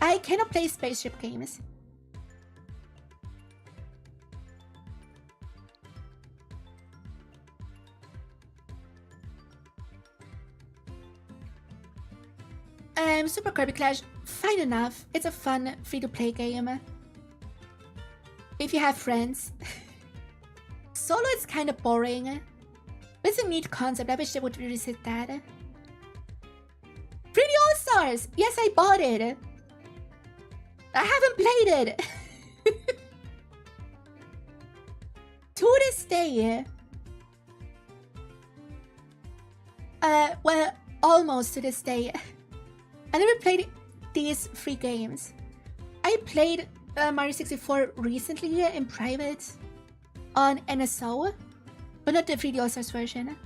I cannot play spaceship games. Super Kirby Clash, fine enough. It's a fun free-to-play game. If you have friends. Solo is kind of boring. But it's a neat concept. I wish they would revisit that. 3D All-Stars! Yes, I bought it. I haven't played it. To this day. Well, almost to this day. I never played these 3 games. I played Mario 64 recently in private on NSO, but not the 3D All-Stars version.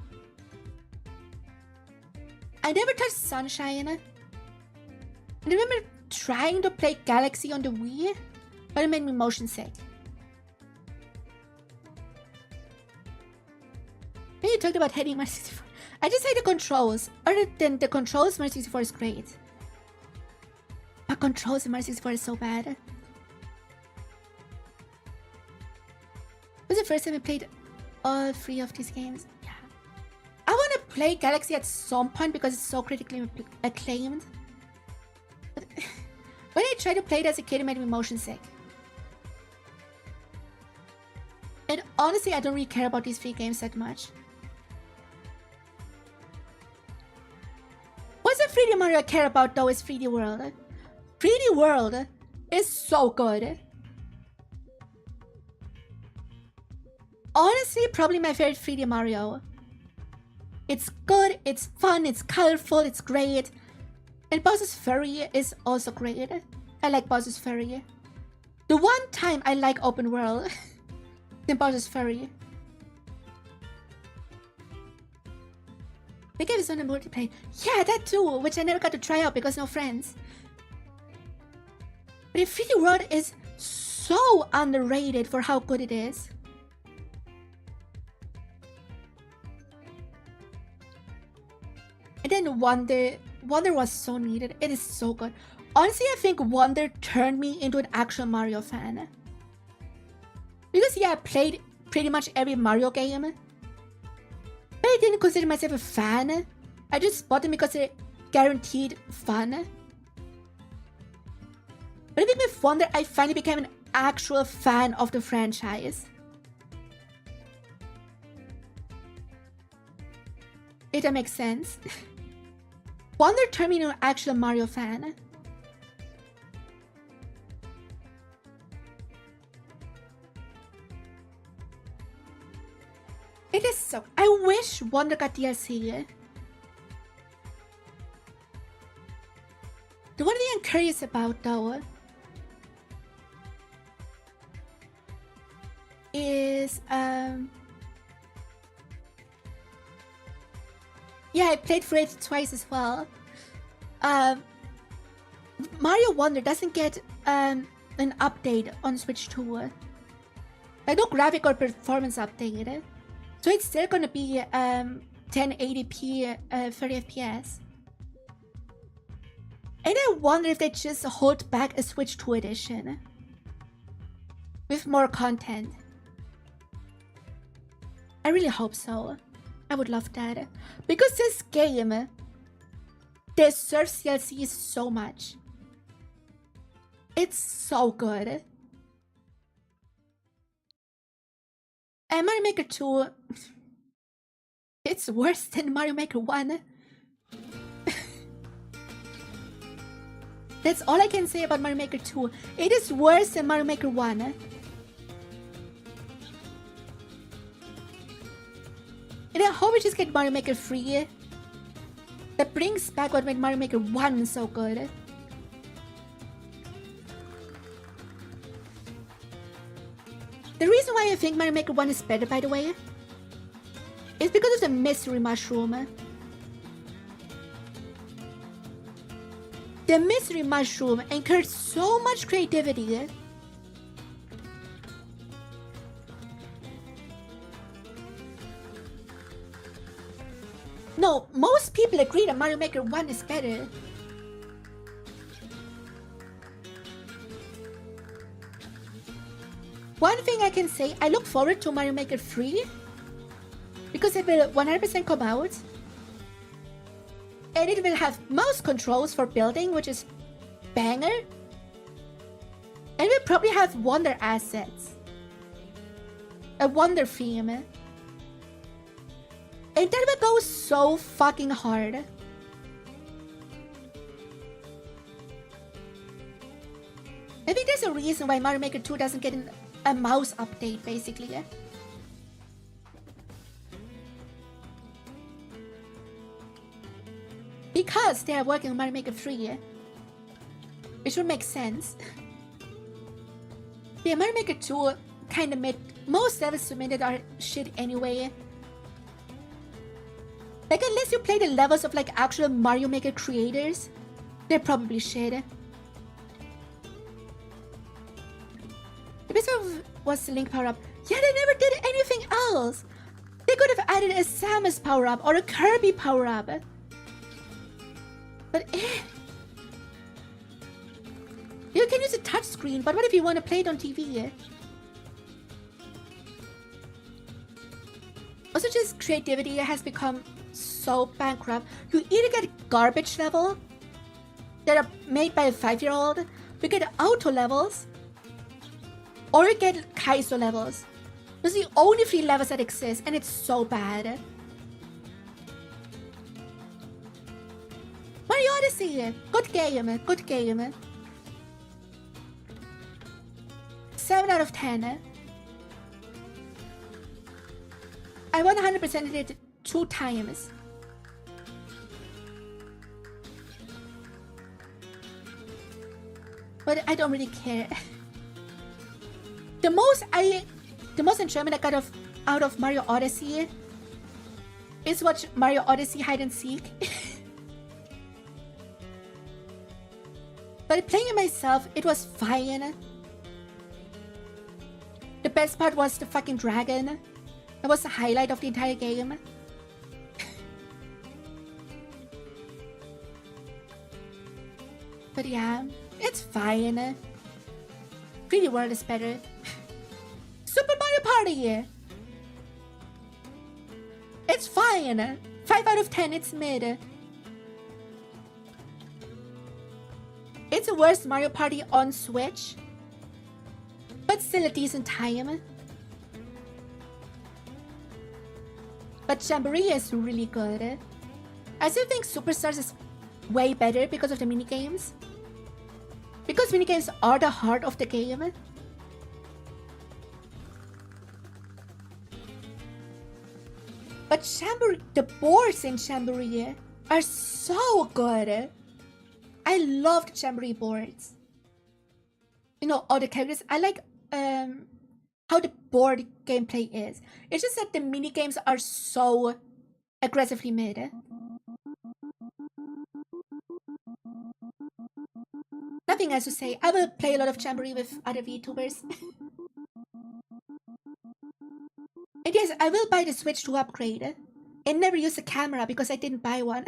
I never touched Sunshine. I remember trying to play Galaxy on the Wii, but it made me motion sick. When you talked about hating Mario 64, I just hate the controls. Other than the controls, Mario 64 is great. But controls in Mario 64 is so bad. It was the first time I played all 3 of these games. Yeah. I want to play Galaxy at some point because it's so critically acclaimed. But when I tried to play it as a kid, it made me motion sick. And honestly, I don't really care about these 3 games that much. What's the 3D Mario I care about though is 3D World. 3D World is so good. Honestly, probably my favorite 3D Mario. It's good, it's fun, it's colorful, it's great. And Bowser's Fury is also great. I like Bowser's Fury. The one time I like open world in Bowser's Fury. The game is on a multiplayer. Yeah, that too, which I never got to try out because no friends. But the 3D World is so underrated for how good it is. And then Wonder was so needed. It is so good. Honestly, I think Wonder turned me into an actual Mario fan. Because yeah, I played pretty much every Mario game. But I didn't consider myself a fan. I just bought them because they're guaranteed fun. But I think with Wonder, I finally became an actual fan of the franchise. If that makes sense. Wonder turned me into an actual Mario fan. It is so... I wish Wonder got DLC. The one thing I'm curious about though is yeah, I played for it twice as well. Mario Wonder doesn't get an update on Switch 2. Like no graphic or performance update. So it's still gonna be 1080p 30 FPS. And I wonder if they just hold back a Switch 2 edition with more content. I really hope so. I would love that. Because this game deserves DLC so much. It's so good. And Mario Maker 2... it's worse than Mario Maker 1. That's all I can say about Mario Maker 2. It is worse than Mario Maker 1. And I hope we just get Mario Maker 3. That brings back what made Mario Maker 1 so good. The reason why I think Mario Maker 1 is better, by the way, is because of the mystery mushroom. The mystery mushroom encouraged so much creativity. No, most people agree that Mario Maker 1 is better. One thing I can say, I look forward to Mario Maker 3 because it will 100% come out. And it will have mouse controls for building, which is banger. And we'll probably have wonder assets. A wonder theme. And that will go so fucking hard. I think there's a reason why Mario Maker 2 doesn't get a mouse update, basically. Because they are working on Mario Maker 3. Which would make sense. Yeah, Mario Maker 2 kinda made most levels submitted are shit anyway. Like, unless you play the levels of like actual Mario Maker creators, they're probably shit. The best of was the Link power-up. Yeah, they never did anything else. They could have added a Samus power-up or a Kirby power-up. But you can use a touchscreen, but what if you want to play it on TV? Also, just creativity has become so bankrupt. You either get garbage level that are made by a 5-year-old, we get auto levels, or you get Kaizo levels. Those are the only 3 levels that exist, and it's so bad. Mario Odyssey, good game, good game. 7 out of 10. I 100%ed it 2 times. But I don't really care. The most enjoyment I got out of Mario Odyssey is watch Mario Odyssey hide and seek. But playing it myself, it was fine. The best part was the fucking dragon. That was the highlight of the entire game. But yeah, it's fine. 3D World is better. Super Mario Party! It's fine. 5 out of 10, it's mid. It's a worse Mario Party on Switch, but still a decent time. But Jamboree is really good. I still think Superstars is way better because of the minigames. Because minigames are the heart of the game. But Jamboree, the boards in Jamboree are so good. I loved Jamboree boards. You know, all the characters. I like how the board gameplay is. It's just that the minigames are so aggressively made. Nothing else to say. I will play a lot of Jamboree with other VTubers. And yes, I will buy the Switch to upgrade. And never use the camera because I didn't buy one.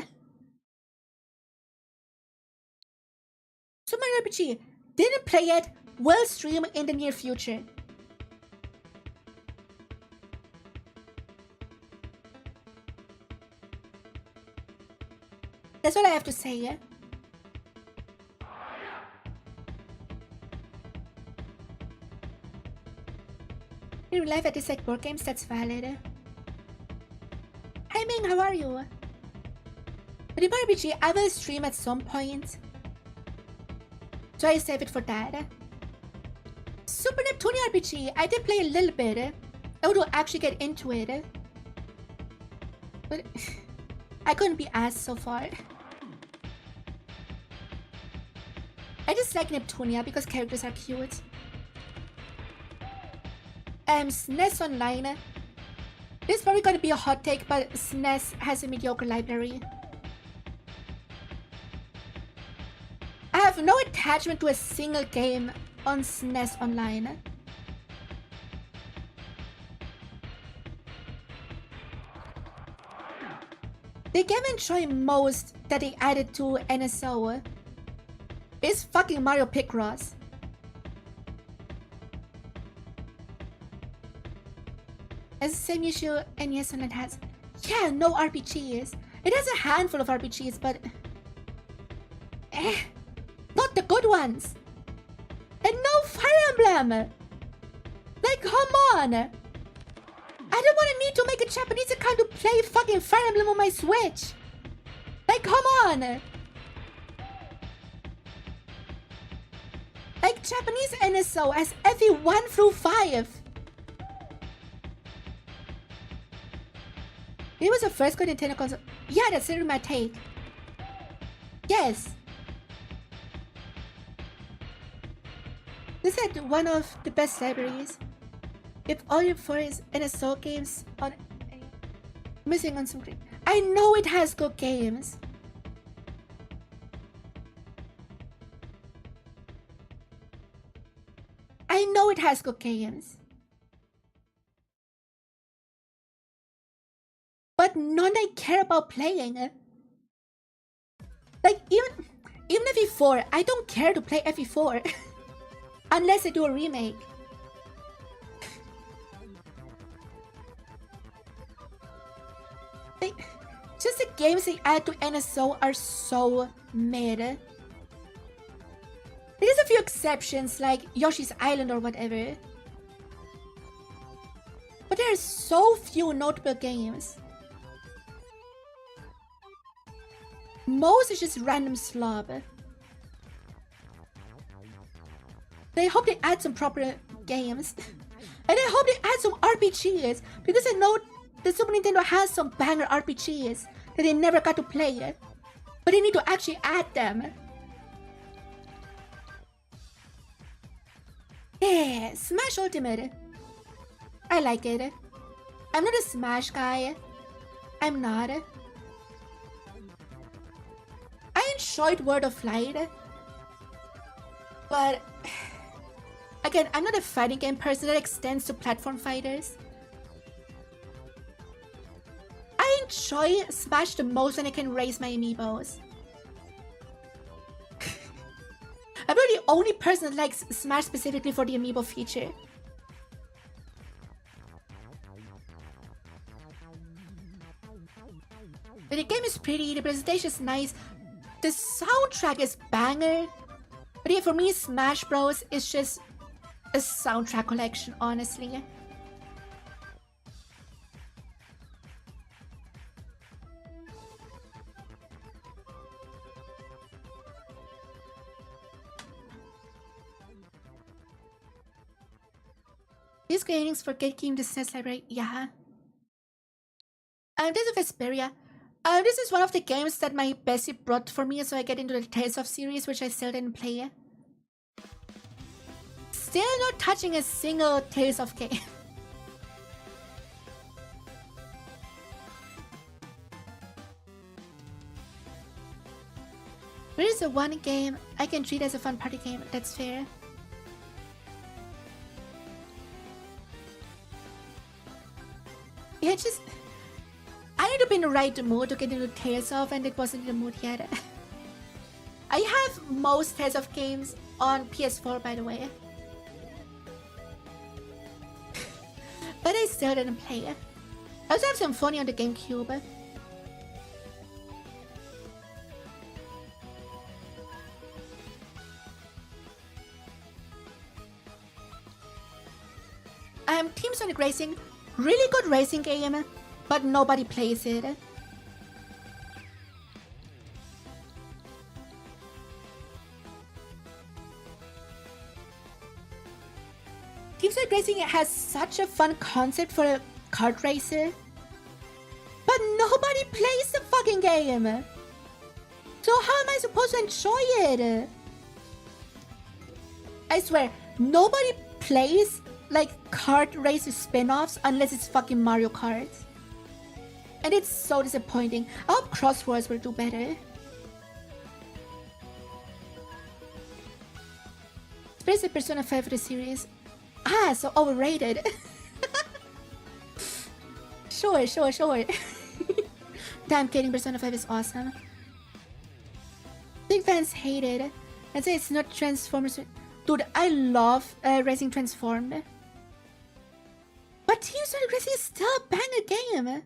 So my RPG, didn't play it, will stream in the near future. That's all I have to say, yeah? In real life, I dislike board games, that's valid. Hi Ming, how are you? But in my RPG, I will stream at some point. so I save it for that. Super Neptunia RPG, I did play a little bit. I would actually get into it. But I couldn't be asked so far. I just like Neptunia because characters are cute. SNES Online. This is probably gonna be a hot take, but SNES has a mediocre library. I have no attachment to a single game on SNES Online. The game I enjoy most that they added to NSO is fucking Mario Picross. It's the same issue NES Online has. Yeah, no RPGs. It has a handful of RPGs, but not the good ones. And no Fire Emblem. Like, come on. I don't want to need to make a Japanese account to play fucking Fire Emblem on my Switch. Like, come on. Like, Japanese NSO has FE 1 through 5. It was the first good Nintendo console. Yeah, that's literally my take. Yes. This had one of the best libraries. If all your 4 is NSO games on missing on some green. I know it has good games. I know it has good games. But none I care about playing. Like, even FE4, I don't care to play FE4. Unless they do a remake. Just the games they add to NSO are so mid. There's a few exceptions like Yoshi's Island or whatever. But there are so few notable games. Most is just random slob. I hope they add some proper games. And I hope they add some RPGs. Because I know the Super Nintendo has some banger RPGs that they never got to play. But they need to actually add them. Yeah, Smash Ultimate. I like it. I'm not a Smash guy. I'm not. I enjoyed World of Light, but again, I'm not a fighting game person that extends to platform fighters. I enjoy Smash the most when I can raise my amiibos. I'm not the only person that likes Smash specifically for the amiibo feature. But the game is pretty, the presentation is nice. The soundtrack is banger, but yeah, for me, Smash Bros. Is just a soundtrack collection, honestly. These gradings for getting the SNES library, yeah. This is Vesperia. This is one of the games that my bestie brought for me, so I get into the Tales of series, which I still didn't play. Still not touching a single Tales of game. There is a one game I can treat as a fun party game, that's fair. Yeah, just... I need to be in the right mood to get into Tales of, and it wasn't in the mood yet. I have most Tales of games on PS4, by the way. But I still didn't play it. I also have Symphony on the GameCube. Team Sonic Racing, really good racing game, but nobody plays it. Team Sonic Racing has such a fun concept for a kart racer, but nobody plays the fucking game. So how am I supposed to enjoy it? I swear, nobody plays like kart racer spin-offs unless it's fucking Mario Kart. And it's so disappointing. I hope Crossroads will do better. Especially Persona 5 for the series. Ah, so overrated. Sure. Damn kidding, Persona 5 is awesome. Big fans hate it and say it's not Transformers. Dude, I love Racing Transformed. But Team Sonic Racing is still a banger game.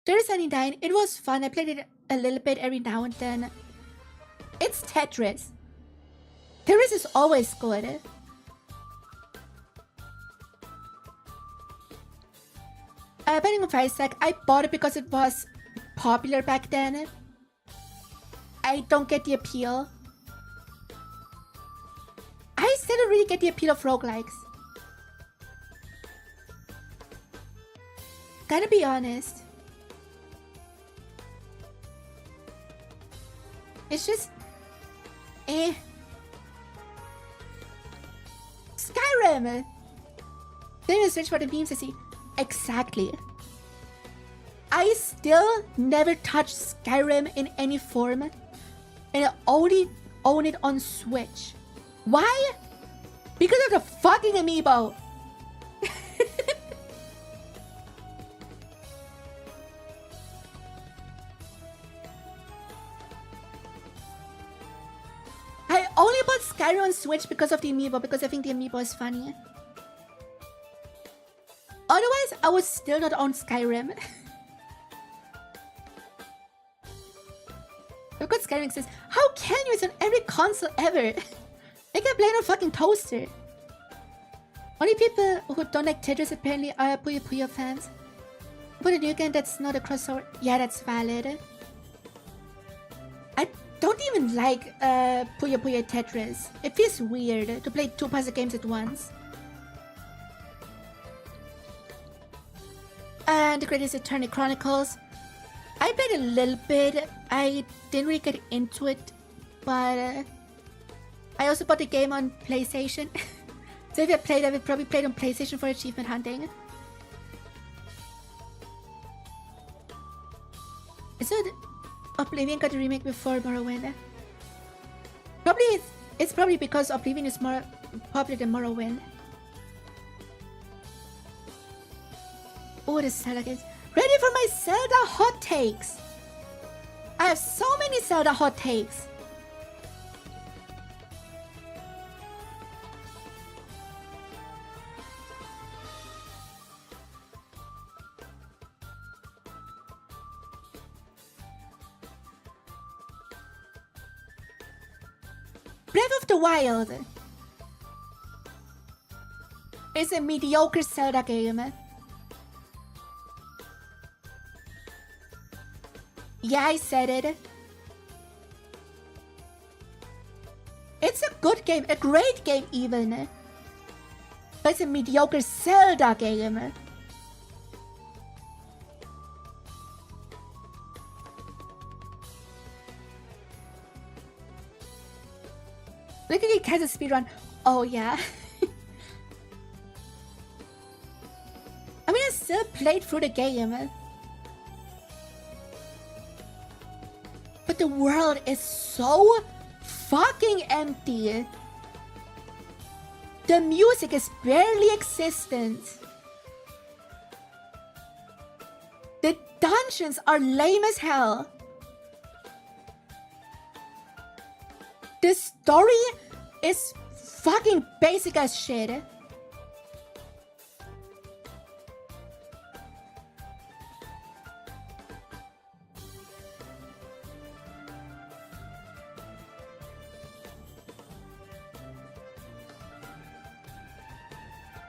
79, it was fun. I played it a little bit every now and then. It's Tetris. Tetris is always good. Binding of Isaac, I bought it because it was popular back then. I don't get the appeal. I still don't really get the appeal of roguelikes. Gotta be honest. It's just... Skyrim! Then you search for the memes to see. Exactly. I still never touched Skyrim in any form. And I only own it on Switch. Why? Because of the fucking amiibo. I only bought Skyrim on Switch because of the amiibo, because I think the amiibo is funny. Otherwise, I would still not own Skyrim. Look what Skyrim says. How can you? It's on every console ever. They can play on a fucking toaster. Only people who don't like Tetris apparently are Puyo Puyo fans. But a new game that's not a crossover. Yeah, that's valid. I don't even like Puyo Puyo Tetris. It feels weird to play two puzzle games at once. And the greatest Eternity Chronicles. I played a little bit. I didn't really get into it, but I also bought the game on PlayStation. So if I played, I would probably play it on PlayStation for achievement hunting. So Oblivion got a remake before Morrowind. Probably it's probably because Oblivion is more popular than Morrowind. Oh, the Zelda games. Ready for my Zelda hot takes! I have so many Zelda hot takes! Breath of the Wild is a mediocre Zelda game. Yeah, I said it. It's a good game, a great game even. But it's a mediocre Zelda game. Look at the Kaza speedrun. Oh yeah. I mean, I still played through the game. But the world is so fucking empty. The music is barely existent. The dungeons are lame as hell. The story is fucking basic as shit.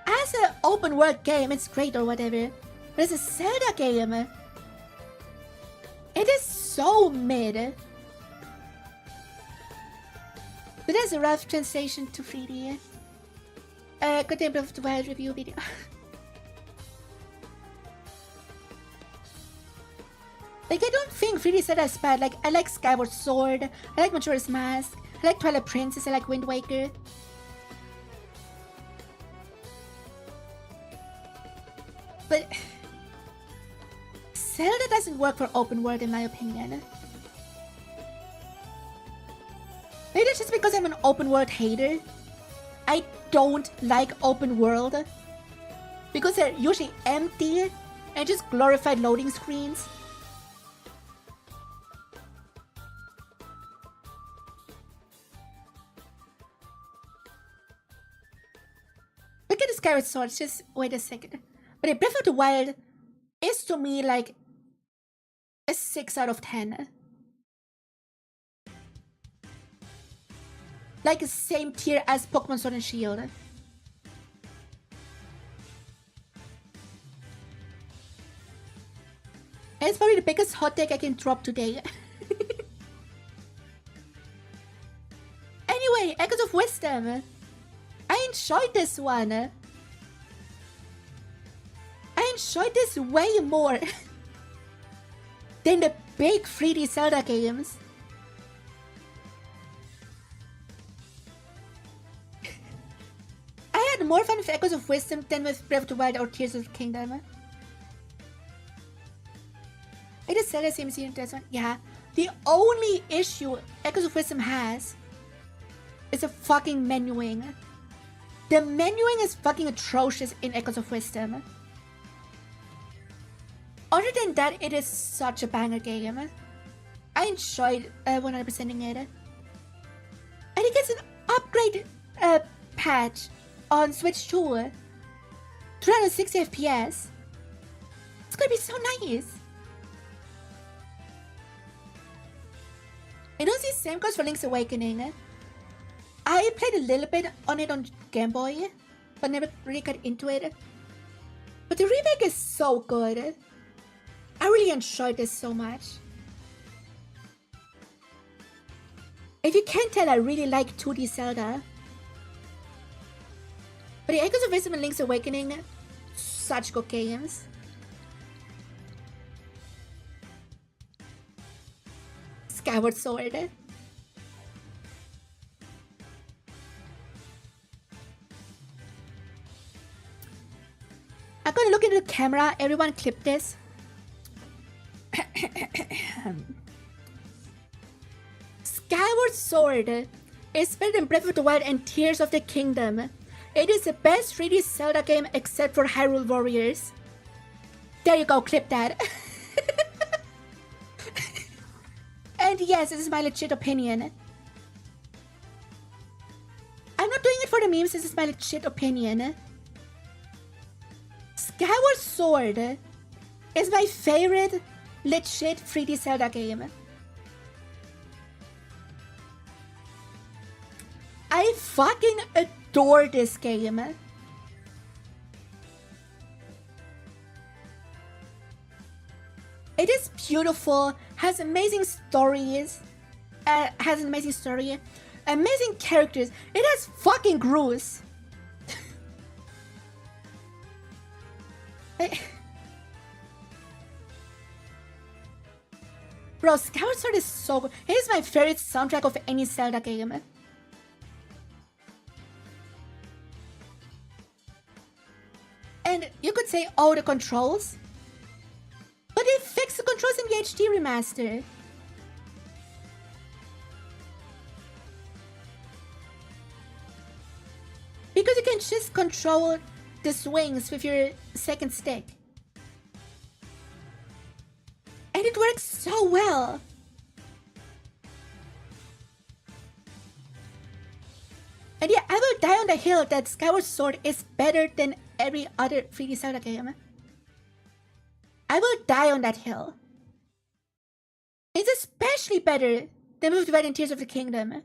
As an open world game, it's great or whatever. But as a Zelda game, it is so mid. So that's a rough translation to 3D. Content of the Wild review video. Like, I don't think 3D Zelda is bad. Like, I like Skyward Sword, I like Majora's Mask, I like Twilight Princess, I like Wind Waker. But Zelda doesn't work for open world in my opinion. Maybe it's just because I'm an open world hater. I don't like open world because they're usually empty and just glorified loading screens. Look at the Skyward Sword, just wait a second. But Breath of the Wild is to me like a 6 out of 10. Like the same tier as Pokemon Sword and Shield. And it's probably the biggest hot take I can drop today. Anyway, Echoes of Wisdom. I enjoyed this one. I enjoyed this way more than the big 3D Zelda games. I had more fun with Echoes of Wisdom than with Breath of the Wild or Tears of the Kingdom. It is Zelda same season this one. Yeah. The only issue Echoes of Wisdom has is the fucking menuing. The menuing is fucking atrocious in Echoes of Wisdom. Other than that, it is such a banger game. I enjoyed 100%ing it. And it gets an upgrade patch on Switch 2. 360 FPS. It's gonna be so nice. I don't see same goes for Link's Awakening. I played a little bit on it on Game Boy, but never really got into it. But the remake is so good. I really enjoyed this so much. If you can't tell, I really like 2D Zelda. But the Echoes of Wisdom and Link's Awakening, such good games. Skyward Sword. I'm gonna look into the camera. Everyone clip this. Skyward Sword is better than Breath of the Wild and Tears of the Kingdom. It is the best 3D Zelda game except for Hyrule Warriors. There you go, clip that. And yes, this is my legit opinion. I'm not doing it for the memes, this is my legit opinion. Skyward Sword is my favorite legit 3D Zelda game. I fucking adore this game. It is beautiful, has amazing stories, has an amazing story, amazing characters. It has fucking Groose. Bro, Skyward Sword is so good. It is my favorite soundtrack of any Zelda game. And you could say, oh, the controls. But they fixed the controls in the HD remaster. Because you can just control the swings with your second stick. And it works so well. And yeah, I will die on the hill that Skyward Sword is better than every other 3D Zelda game. I will die on that hill. It's especially better than Breath of the Wild and Tears of the Kingdom.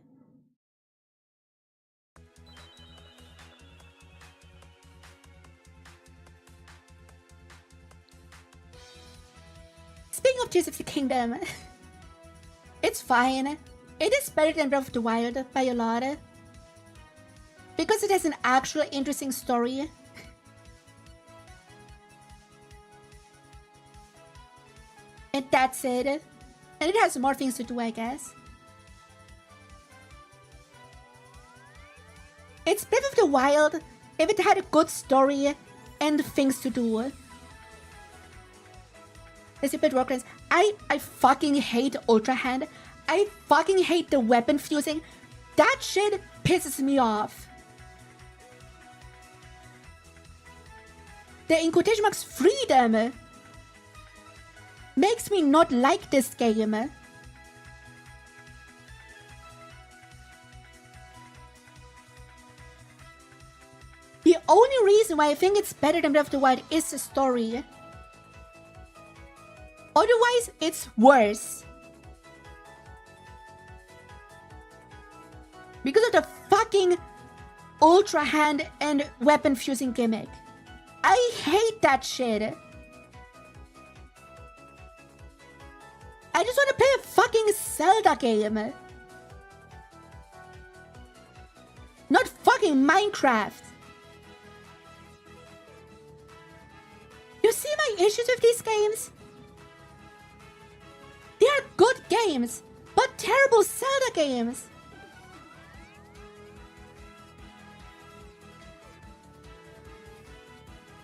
Speaking of Tears of the Kingdom, it's fine. It is better than Breath of the Wild by a lot. Because it has an actual interesting story. And that's it. And it has more things to do, I guess. It's Breath of the Wild if it had a good story and things to do. There's a bit workarounds. I fucking hate Ultra Hand. I fucking hate the weapon fusing. That shit pisses me off. The in quotation marks freedom makes me not like this game. The only reason why I think it's better than Breath of the Wild is the story. Otherwise, it's worse. Because of the fucking Ultra Hand and weapon fusing gimmick. I hate that shit. I just want to play a fucking Zelda game. Not fucking Minecraft. You see my issues with these games? They are good games, but terrible Zelda games.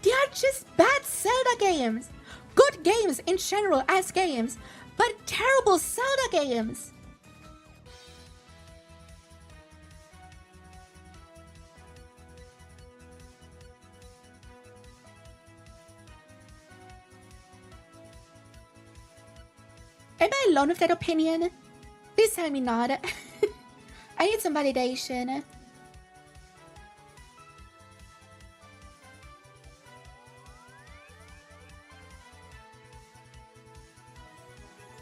They are just bad Zelda games. Good games in general as games, but terrible Zelda games. Am I alone with that opinion? Please tell me not. I need some validation.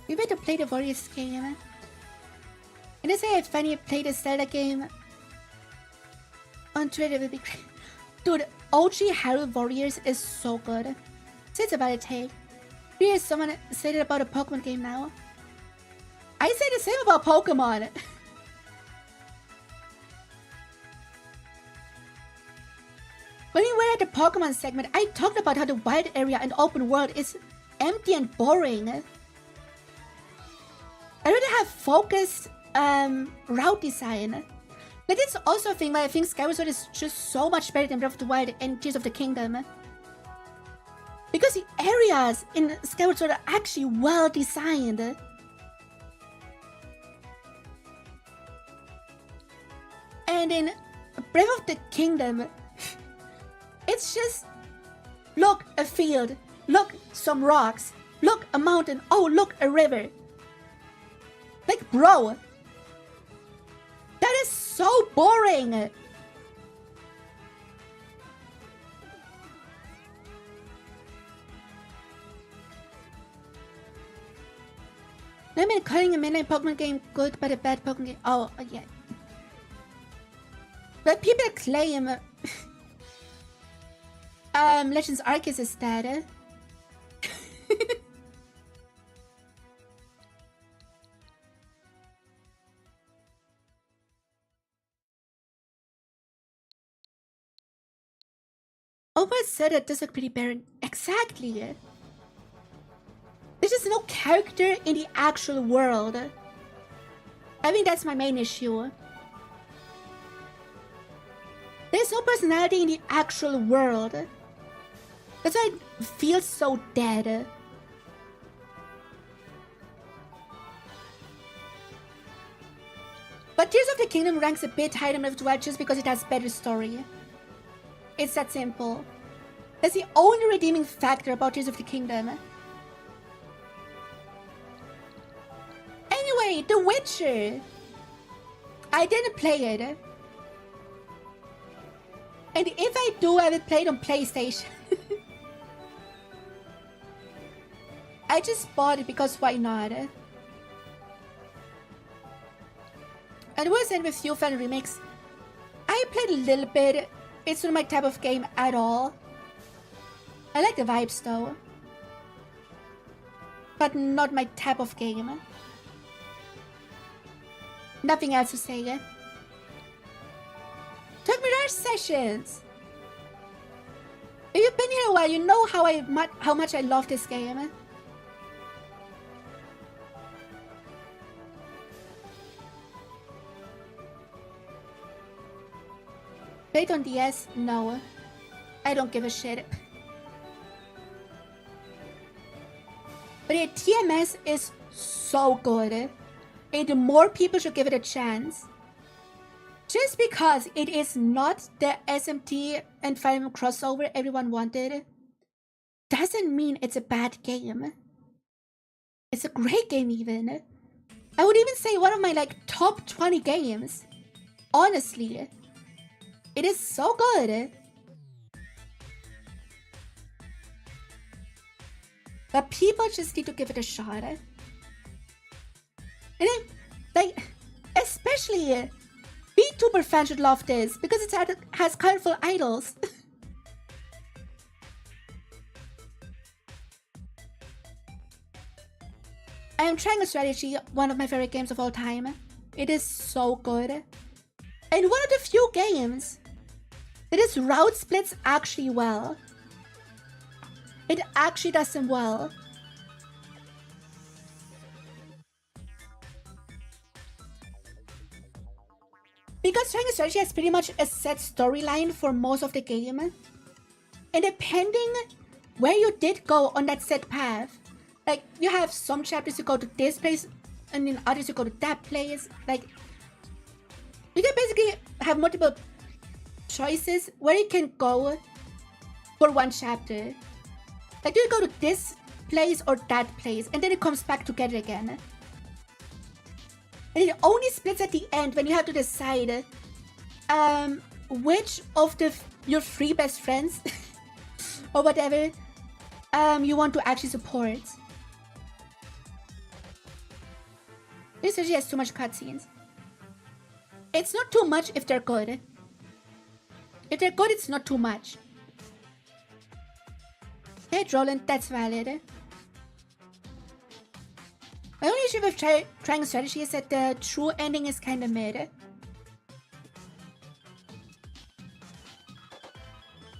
We better play the Warriors game. And I say I finally played a Zelda game on Twitter, it would be great. Dude, OG Hyrule Warriors is so good. So it's about to take. Hear someone say that about a Pokemon game now. I say the same about Pokemon. When we were at the Pokemon segment, I talked about how the wild area and open world is empty and boring. I rather have focused route design. But it's also a thing why I think Skyward Sword is just so much better than Breath of the Wild and Tears of the Kingdom. Because the areas in Skyward Sword are actually well designed. And in Breath of the Kingdom, it's just, look, a field, look, some rocks, look, a mountain, oh, look, a river. Like, bro, that is so boring. I mean, calling a midnight Pokemon game good, but a bad Pokemon game. Oh, yeah. But people claim Legends Arceus is dead. Opa said it does look pretty barren. Exactly. There's just no character in the actual world. I think that's my main issue. There's no personality in the actual world. That's why it feels so dead. But Tears of the Kingdom ranks a bit higher than Breath of the Wild just because it has better story. It's that simple. That's the only redeeming factor about Tears of the Kingdom. Anyway, The Witcher. I didn't play it. And if I do, I will play it on PlayStation. I just bought it because why not? And was in with you fan remakes. I played a little bit. It's not my type of game at all. I like the vibes though. But not my type of game. Nothing else to say. Took me our sessions. If you've been here a while, you know how much I love this game. Played on DS? No. I don't give a shit. But yeah, TMS is so good. And more people should give it a chance. Just because it is not the SMT and Fire Emblem crossover everyone wanted, doesn't mean it's a bad game. It's a great game even. I would even say one of my top 20 games. Honestly. It is so good. But people just need to give it a shot. And it, especially Vtuber fans should love this because it has colorful idols. I am trying a strategy, one of my favorite games of all time. It is so good. And one of the few games that is route splits actually well. It actually does them well. Because Trying a Strategy has pretty much a set storyline for most of the game. And depending where you did go on that set path, like you have some chapters you go to this place and in others you go to that place. Like you can basically have multiple choices where you can go for one chapter. Like you go to this place or that place and then it comes back together again. And it only splits at the end when you have to decide which of your 3 best friends or whatever you want to actually support. This actually has too much cutscenes. It's not too much if they're good. If they're good, it's not too much. Hey, Roland, that's valid. My only issue with trying a strategy is that the true ending is kinda mid.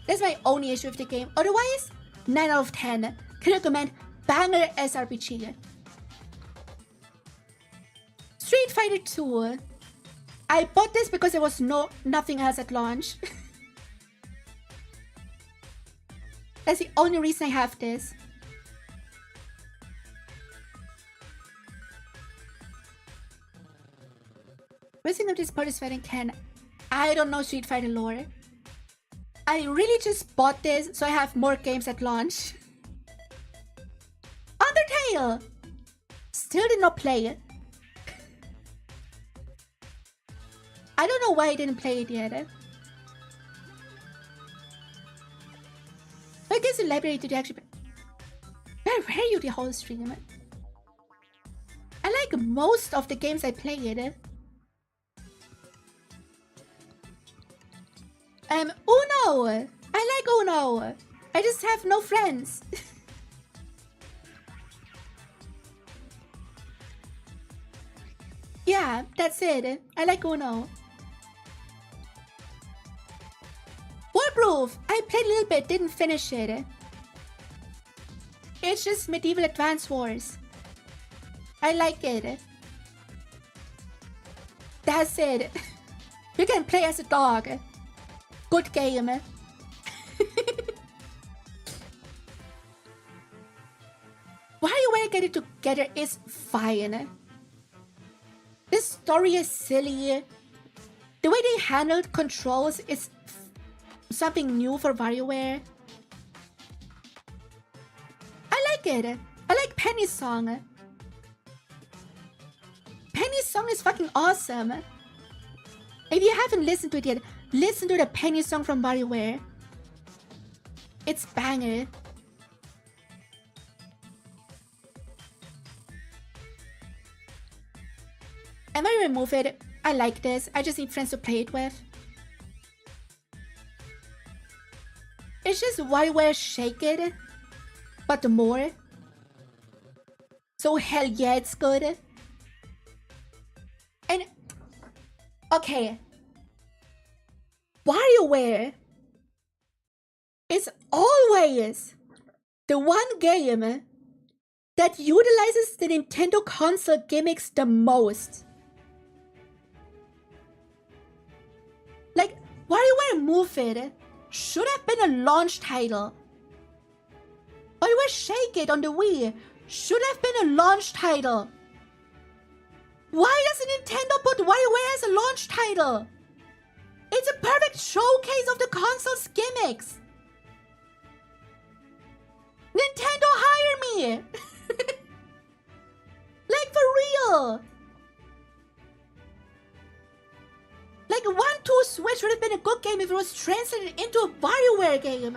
That's my only issue with the game. Otherwise, 9 out of 10. Can recommend banger SRPG. Street Fighter 2. I bought this because there was nothing else at launch. That's the only reason I have this. Missing of this part is fighting 10. I don't know Street Fighter lore. I really just bought this so I have more games at launch. Undertale! Still did not play it. I don't know why I didn't play it yet. I guess the library did actually... Where were you the whole stream? I like most of the games I played. Uno! I like Uno! I just have no friends. Yeah, that's it. I like Uno. Warproof! I played a little bit, didn't finish it. It's just Medieval Advance Wars. I like it. That's it. You can play as a dog. Good game. WarioWare Getting Together is fine. This story is silly. The way they handled controls is something new for WarioWare. I like it. I like Penny's song. Penny's song is fucking awesome. If you haven't listened to it yet, listen to the Penny song from WarioWare. It's banger. I might remove it. I like this. I just need friends to play it with. It's just WarioWare Shake It, but more. So hell yeah, it's good. And Okay. WarioWare is always the one game that utilizes the Nintendo console gimmicks the most. Like, WarioWare Move It should have been a launch title. WarioWare Shake It on the Wii should have been a launch title. Why doesn't Nintendo put WarioWare as a launch title? It's a perfect showcase of the console's gimmicks. Nintendo, hire me! Like, for real! Like, 1-2 Switch would have been a good game if it was translated into a WarioWare game.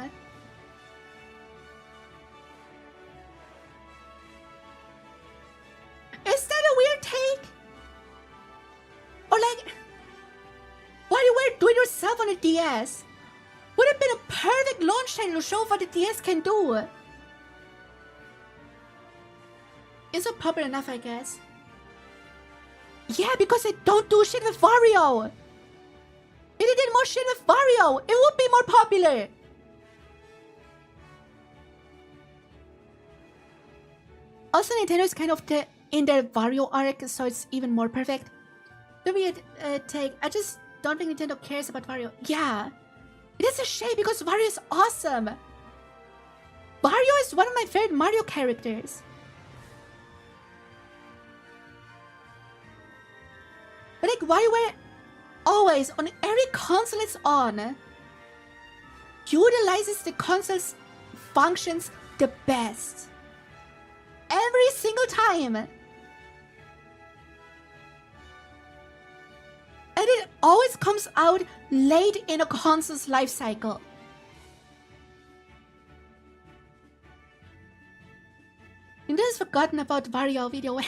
Is that a weird take? Or like, WarioWare Do It Yourself on the DS would have been a perfect launch title to show what the DS can do. It's not popular enough, I guess. Yeah, because they don't do shit with Wario. If they did more shit with Wario, it would be more popular. Also, Nintendo is kind of in their Wario arc, so it's even more perfect. The weird take. I just don't think Nintendo cares about Wario. Yeah, it is a shame because Wario is awesome. Wario is one of my favorite Mario characters. But like, WarioWare always, on every console it's on, utilizes the console's functions the best. Every single time. And it always comes out late in a console's life cycle. Nintendo's forgotten about Wario video.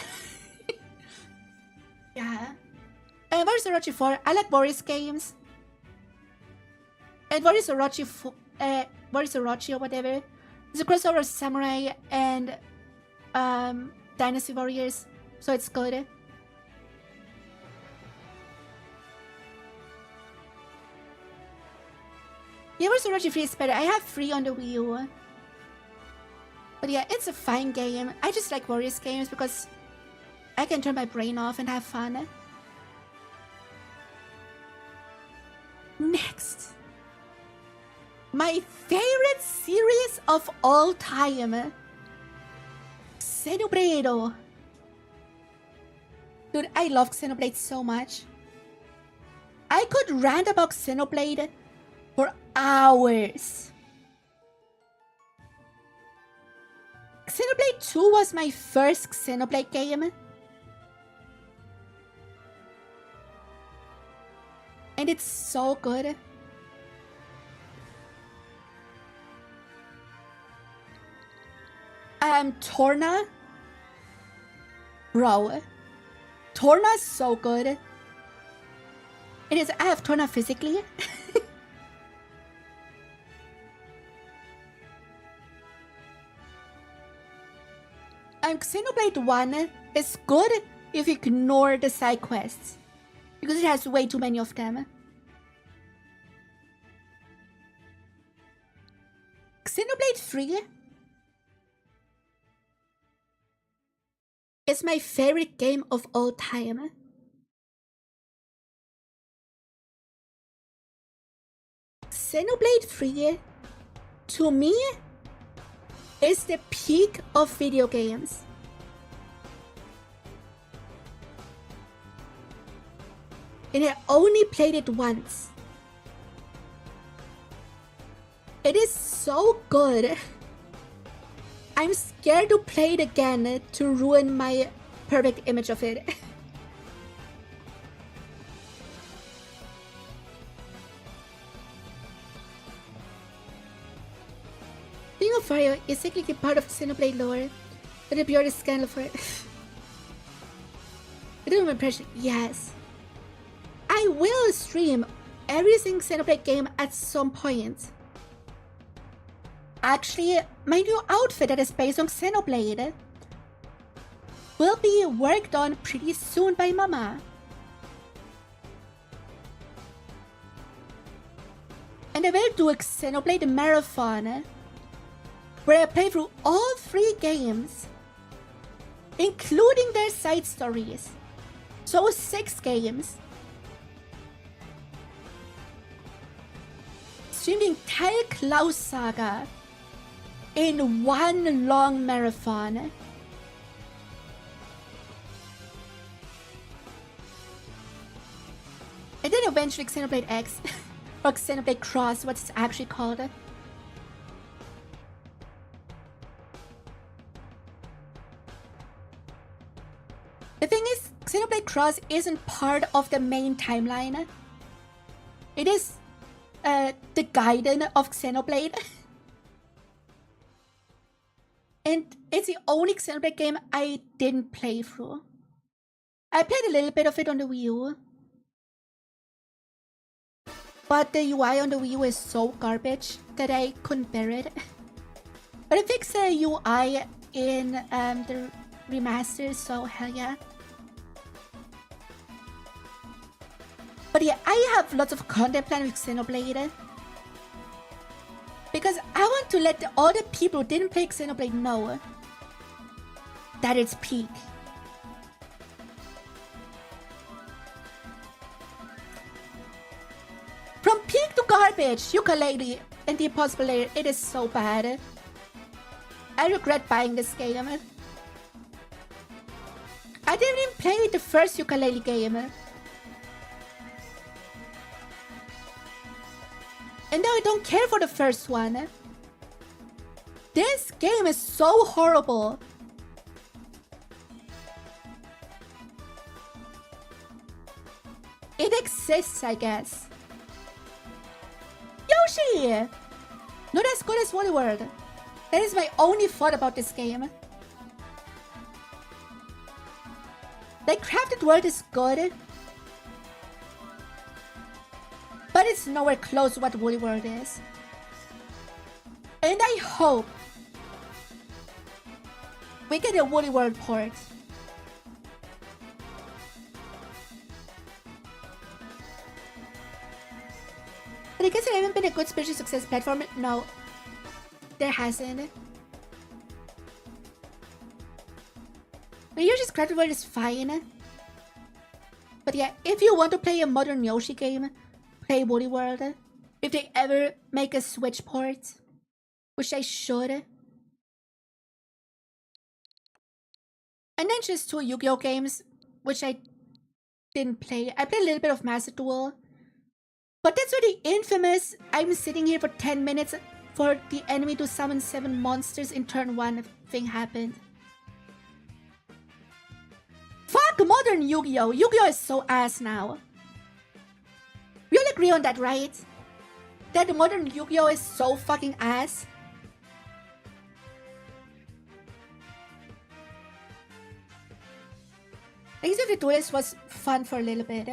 Yeah. Warriors Orochi 4, I like Warriors games. And Warriors Orochi or whatever. It's a crossover of Samurai and Dynasty Warriors, so it's good. Yeah, Warriors Orochi 3 is better. I have 3 on the Wii U. But yeah, it's a fine game. I just like Warriors games because I can turn my brain off and have fun. Next, my favorite series of all time, Xenoblade. Dude, I love Xenoblade so much. I could rant about Xenoblade for hours. Xenoblade 2 was my first Xenoblade game. And it's so good. Torna. Bro. Torna is so good. It is, I have Torna physically. Xenoblade 1 is good if you ignore the side quests, because it has way too many of them. Xenoblade 3 is my favorite game of all time. Xenoblade 3, to me, is the peak of video games. And I only played it once. It is so good. I'm scared to play it again to ruin my perfect image of it. Being of Wario is technically part of Xenoblade lore, but the pure scandal for it. I don't impression. Yes. I will stream every single Xenoblade game at some point. Actually, my new outfit that is based on Xenoblade will be worked on pretty soon by Mama. And I will do a Xenoblade Marathon, where I play through all 3 games, including their side stories. So 6 games. Stream the entire Klaus saga in one long marathon. And then eventually Xenoblade X, or Xenoblade Cross, what it's actually called. The thing is, Xenoblade Cross isn't part of the main timeline. It is the Gaiden of Xenoblade. And it's the only Xenoblade game I didn't play through. I played a little bit of it on the Wii U. But the UI on the Wii U is so garbage that I couldn't bear it. But I fixed the UI in the remasters, so hell yeah. But yeah, I have lots of content planned with Xenoblade. Because I want to let all the people who didn't play Xenoblade know that it's peak. From peak to garbage, Yooka-Laylee and the Impossible Lair, it is so bad. I regret buying this game. I didn't even play the first Yooka-Laylee game. And now I don't care for the first one. This game is so horrible. It exists, I guess. Yoshi! Not as good as Woolly World. That is my only thought about this game. The Crafted World is good, but it's nowhere close to what Woolly World is. And I hope we get a Woolly World port. But I guess it hasn't been a good spiritual success platform. No, there hasn't. The Yoshi's Crafted World is fine. But yeah, if you want to play a modern Yoshi game, play Woolly World. If they ever make a Switch port, which they should. And then just 2 Yu-Gi-Oh games, which I didn't play. I played a little bit of Master Duel. But that's where the infamous I'm sitting here for 10 minutes for the enemy to summon 7 monsters in turn 1 thing happened. Fuck modern Yu-Gi-Oh! Yu-Gi-Oh is so ass now. We all agree on that, right? That the modern Yu-Gi-Oh is so fucking ass. I guess if the duelist was fun for a little bit.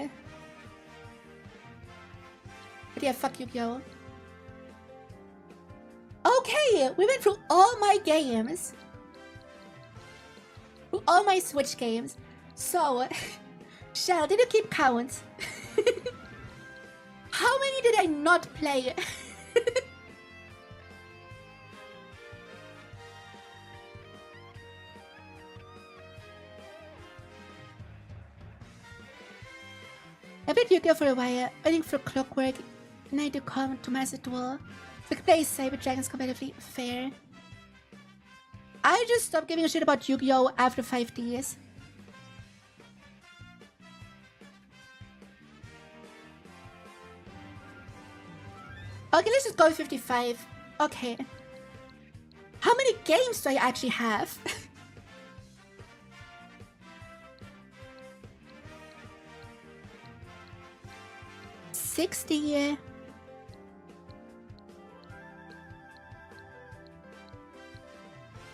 But yeah, fuck Yu-Gi-Oh! Okay, we went through all my games. Through all my Switch games. So, Shell, did you keep count? How many did I not play? I played Yu-Gi-Oh for a while, waiting for Clockwork, and I had to come to Master Duel. We could play Cyber Dragons competitively, fair. I just stopped giving a shit about Yu-Gi-Oh after 5 days. Okay, let's just go with 55. Okay. How many games do I actually have? $60.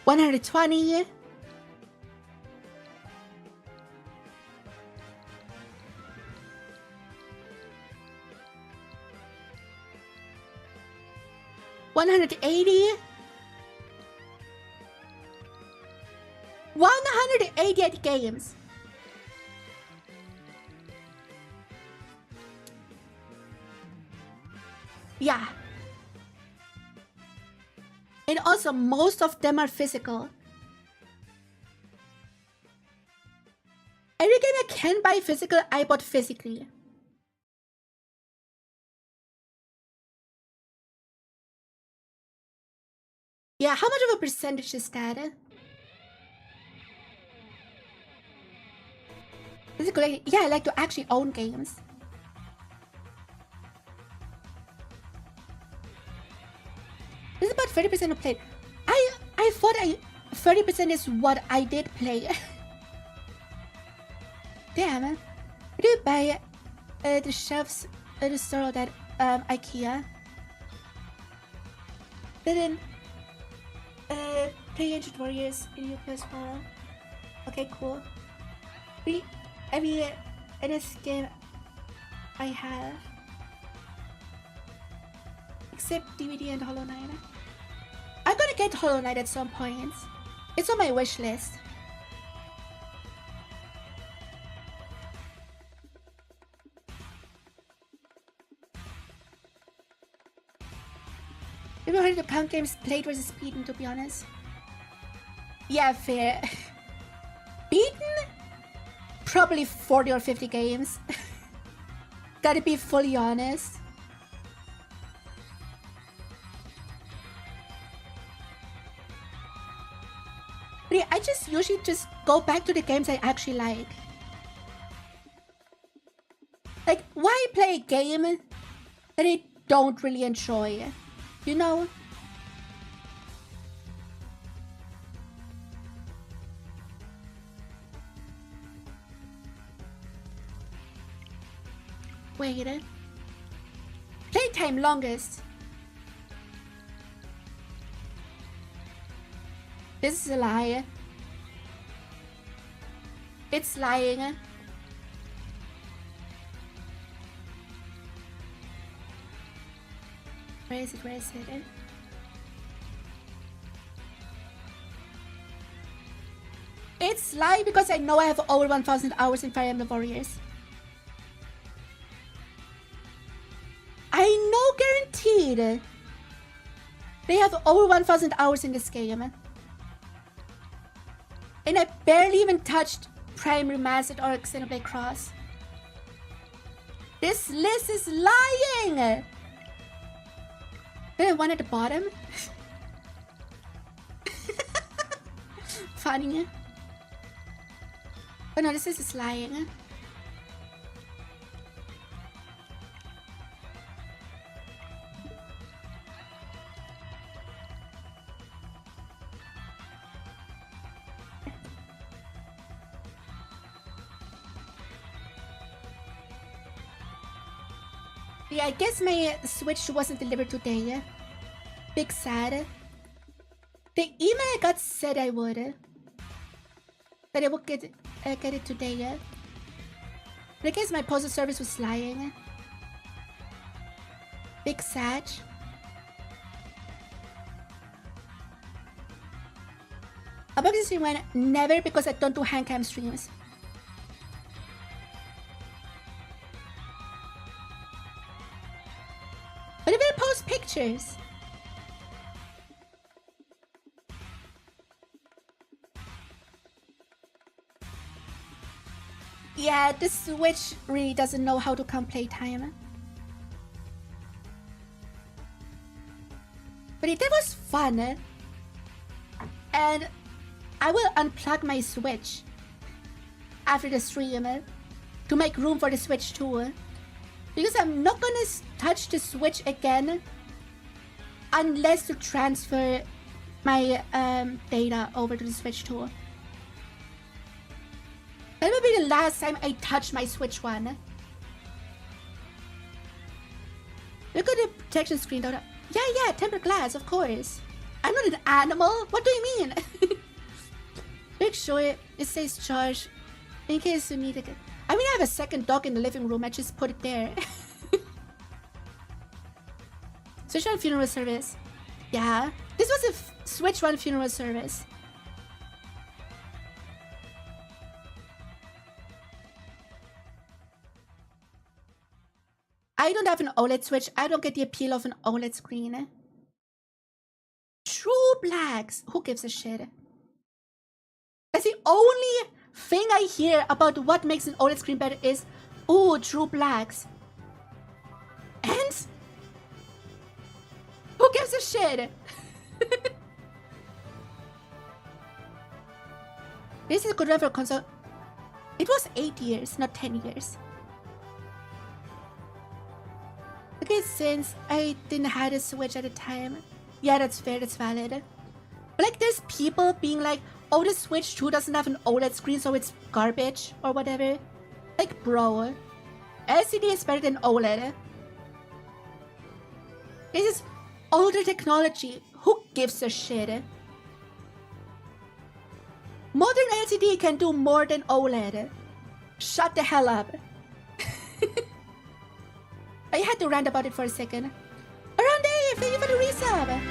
120. 180. 188 games. Yeah, also most of them are physical. Every game I can buy physical, I bought physically. Yeah, how much of a percentage is that? Physically, yeah, I like to actually own games. This is about 30% of play. I thought 30% is what I did play. Damn. Where do you buy the shelves at the store that IKEA? Then play Ancient Warriors in your PS4. Okay, cool. Every NS game I have, except DVD and Hollow Knight. I'm gonna get Hollow Knight at some point. It's on my wish list. Never heard of count games played versus beaten, to be honest. Yeah, fair. Beaten? Probably 40 or 50 games. Gotta be fully honest. But yeah, I just usually just go back to the games I actually like. Like, why play a game that I don't really enjoy? You know? Wait. Playtime longest. This is a lie. It's lying. Where is it? Where is it? It's lying because I know I have over 1,000 hours in Fire Emblem Warriors. I know guaranteed they have over 1,000 hours in this game. And I barely even touched Prime Remastered or Xenoblade Cross. This list is lying! Then one at the bottom? Funny. Oh no, this is lying. Yeah, I guess my Switch wasn't delivered today. Big sad. The email I got said I would. That I would get it today. But I guess my postal service was lying. Big sad. About this stream when never, because I don't do handcam streams. But if I post pictures? Yeah, the Switch really doesn't know how to count playtime. But that was fun. And I will unplug my Switch after the stream to make room for the Switch 2. Because I'm not gonna touch the Switch again unless to transfer my data over to the Switch 2. That will be the last time I touch my Switch 1. Look at the protection screen though. Yeah, tempered glass, of course. I'm not an animal. What do you mean? Make sure it stays charged in case you need it. I mean, I have a second dock in the living room. I just put it there. Switch 1 funeral service. Yeah, this was a Switch 1 funeral service. I don't have an OLED Switch. I don't get the appeal of an OLED screen. True blacks. Who gives a shit? That's the only thing I hear about what makes an OLED screen better is, ooh, true blacks. And who gives a shit? This is a good run for a console. It was 8 years, not 10 years. Okay, since I didn't have a Switch at the time. Yeah, that's fair, that's valid. But like, there's people being like, oh, the Switch 2 doesn't have an OLED screen, so it's garbage, or whatever. Like, bro, LCD is better than OLED. This is older technology. Who gives a shit? Modern LCD can do more than OLED. Shut the hell up. I had to rant about it for a second. Around Dave, thank you for the resub.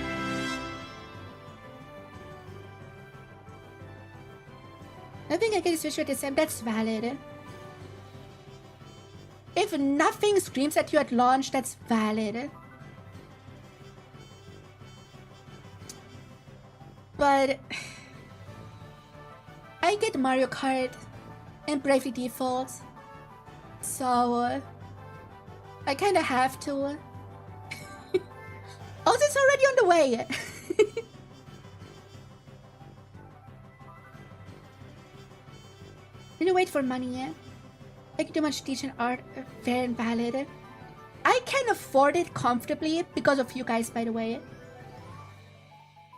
I think I get a Switch at the same. That's valid. If nothing screams at you at launch, that's valid. But I get Mario Kart and Bravely Default, so I kinda have to. Also, it's already on the way. Did you wait for money? Like, too much decent art, fair and valid. I can afford it comfortably because of you guys, by the way.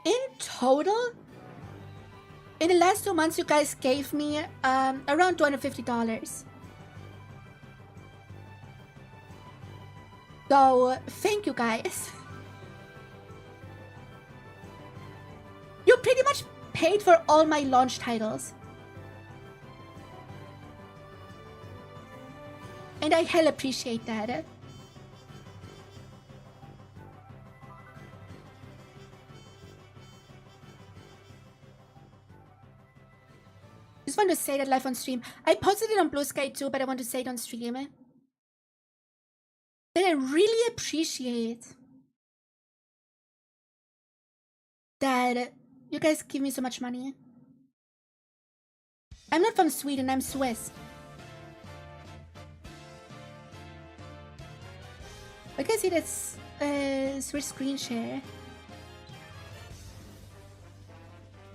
In total, in the last 2 months, you guys gave me around $250. So, thank you guys. You pretty much paid for all my launch titles. And I hell appreciate that. Just want to say that live on stream. I posted it on Blue Sky too, but I want to say it on stream. That I really appreciate that you guys give me so much money. I'm not from Sweden, I'm Swiss. I can see that's Switch screen share.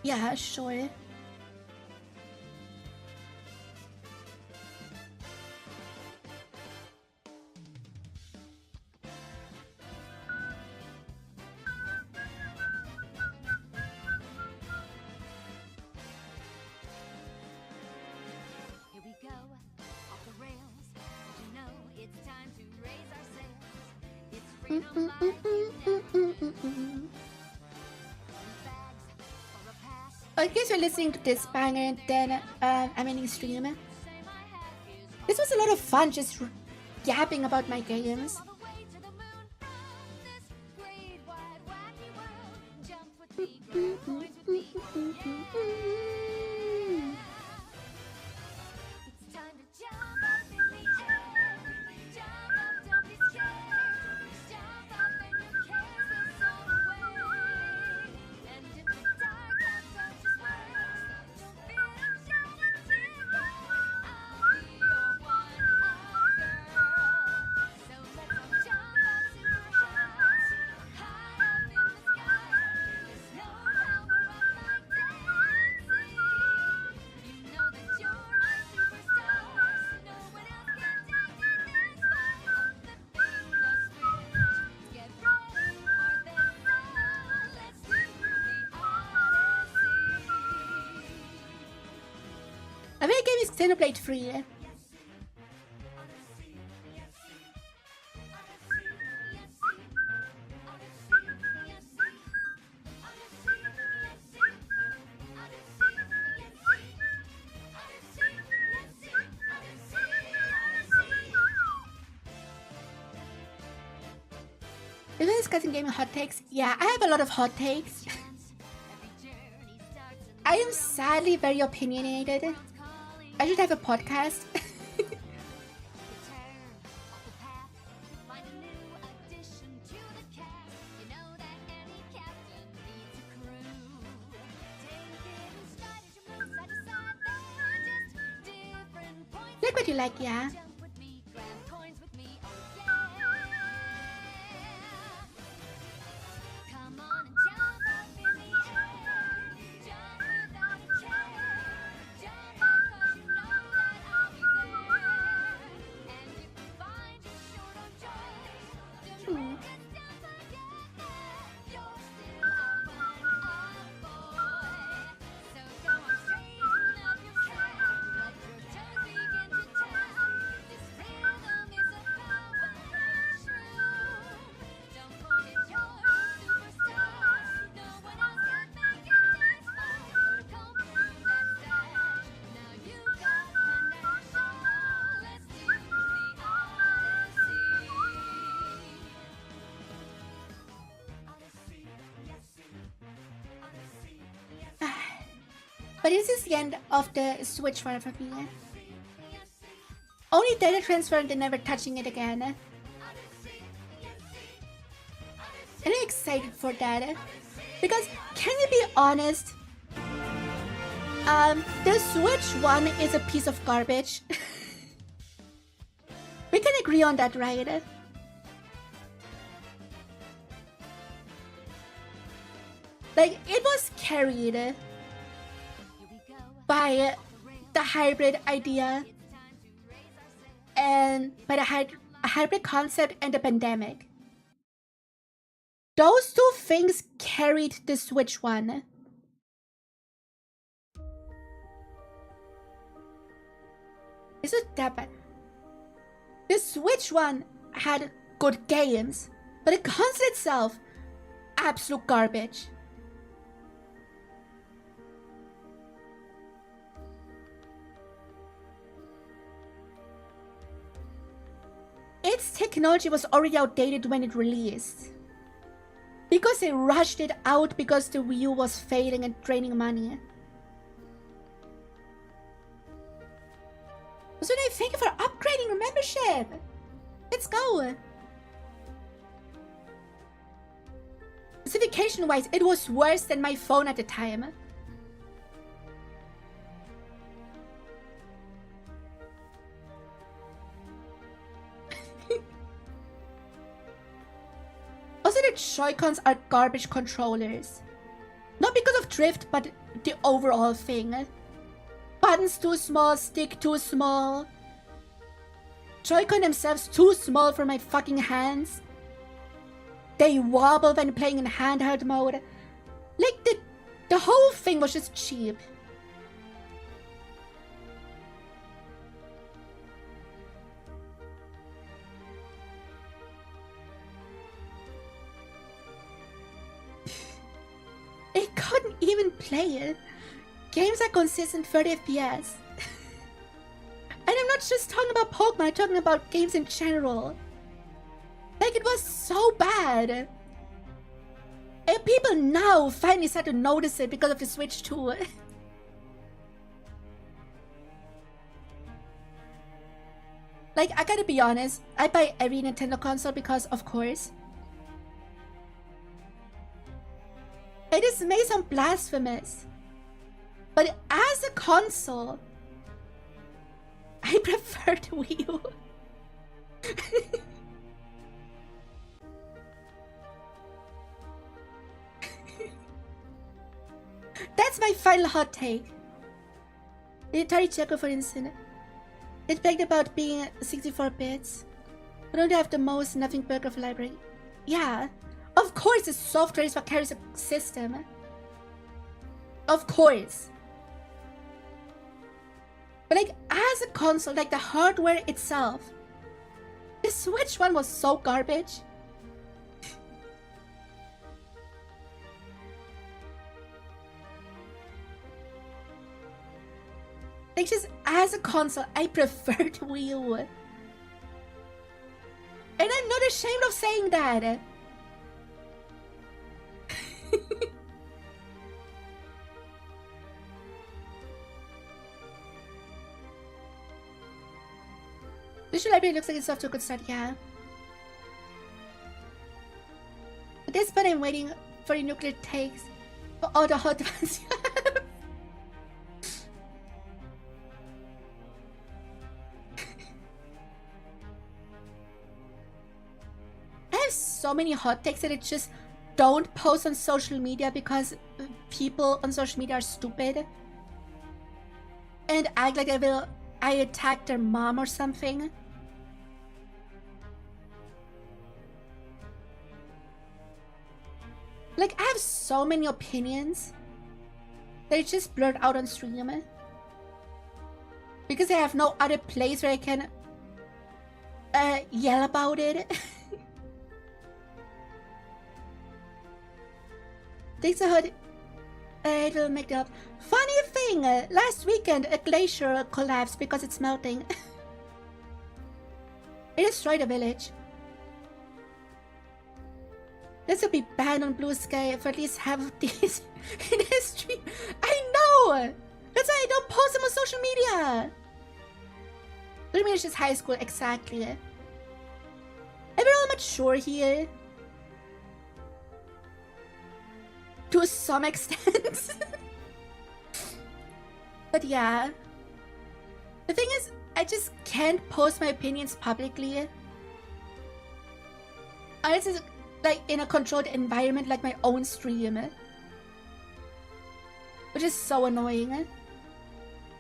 Yeah, sure. I guess you're listening to this banger and then I'm ending stream. This was a lot of fun just yapping about my games. I think I gave Xenoblade free. We've been discussing gaming hot takes. Yeah, I have a lot of hot takes. I am sadly very opinionated. I should have a podcast. Like what you like, yeah. But this is the end of the Switch one for me. Only data transfer and then never touching it again. And I'm excited for that. Because, can we be honest? The Switch one is a piece of garbage. We can agree on that, right? Like, it was carried by the hybrid idea and by the hybrid concept and the pandemic. Those two things carried the Switch one. Is it that bad? The Switch one had good games, but the console itself, absolute garbage. Its technology was already outdated when it released. Because they rushed it out because the Wii U was failing and draining money. So they thank you for upgrading your membership. Let's go. Specification-wise, it was worse than my phone at the time. Also, the Joy-Cons are garbage controllers. Not because of drift, but the overall thing. Buttons too small, stick too small. Joy-Con themselves too small for my fucking hands. They wobble when playing in handheld mode. Like, the whole thing was just cheap. It couldn't even play it. Games are consistent 30 FPS. And I'm not just talking about Pokemon, I'm talking about games in general. Like, it was so bad. And people now finally start to notice it because of the Switch 2. Like, I gotta be honest, I buy every Nintendo console because, of course. It is may sound blasphemous, but as a console, I prefer the Wii U. That's my final hot take. The Atari Jaguar, for instance, it bragged about being 64 bits, but don't have the most nothing burger of library. Yeah. Of course, the software is what carries a system. Of course. But like, as a console, like the hardware itself, the Switch one was so garbage. Like, just as a console, I prefer the Wii U. And I'm not ashamed of saying that. Visual Library looks like it's off to a good start, yeah. At this point, I'm waiting for the nuclear takes for all the hot ones you have. so many hot takes that I just don't post on social media because people on social media are stupid and act like I attacked their mom or something. Like, I have so many opinions that I just blurt out on stream because I have no other place where I can yell about it. Thanks a hood. It will make it up. Funny thing, last weekend a glacier collapsed because it's melting. It destroyed a village. This will be banned on Blue Sky for at least half of these in history. I know! That's why I don't post them on social media. Reminisces high school, exactly. I'm real mature here. To some extent. But yeah. The thing is, I just can't post my opinions publicly. Unless it's like in a controlled environment like my own stream. Which is so annoying.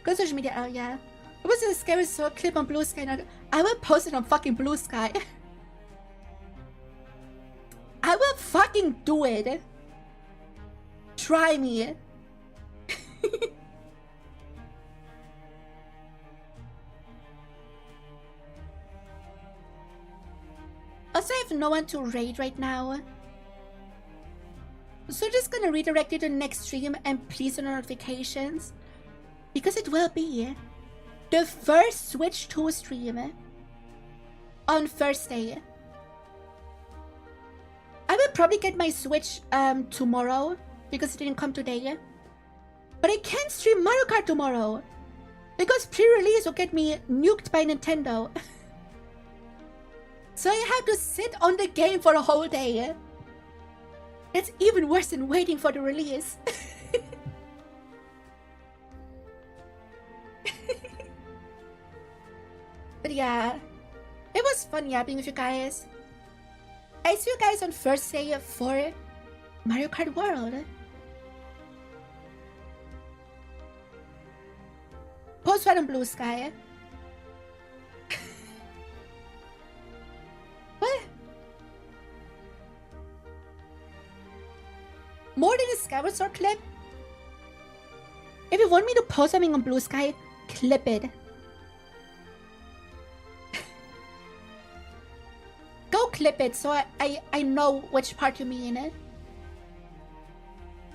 Go social media, oh yeah. It was a scary clip on Blue Sky. I will post it on fucking Blue Sky. I will fucking do it. Try me. Also, I have no one to raid right now. So just gonna redirect you to the next stream and please turn on notifications. Because it will be the first Switch 2 stream on Thursday. I will probably get my Switch tomorrow because it didn't come today. But I can't stream Mario Kart tomorrow because pre-release will get me nuked by Nintendo. So I have to sit on the game for a whole day. It's even worse than waiting for the release. But yeah, it was fun yapping with you guys. I see you guys on Thursday for Mario Kart World. Post right on Blue Sky. What? More than a Skyward Sword clip? If you want me to post something on Blue Sky, clip it. Go clip it so I know which part you mean.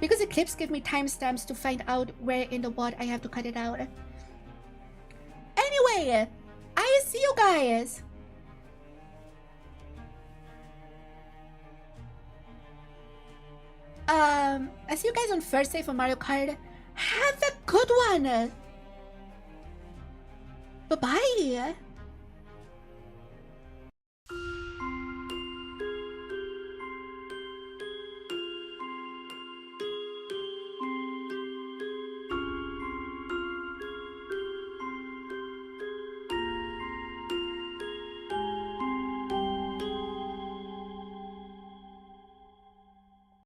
Because the clips give me timestamps to find out where in the WOD I have to cut it out. Anyway, I see you guys. I see you guys on Thursday for Mario Kart. Have a good one. Bye-bye.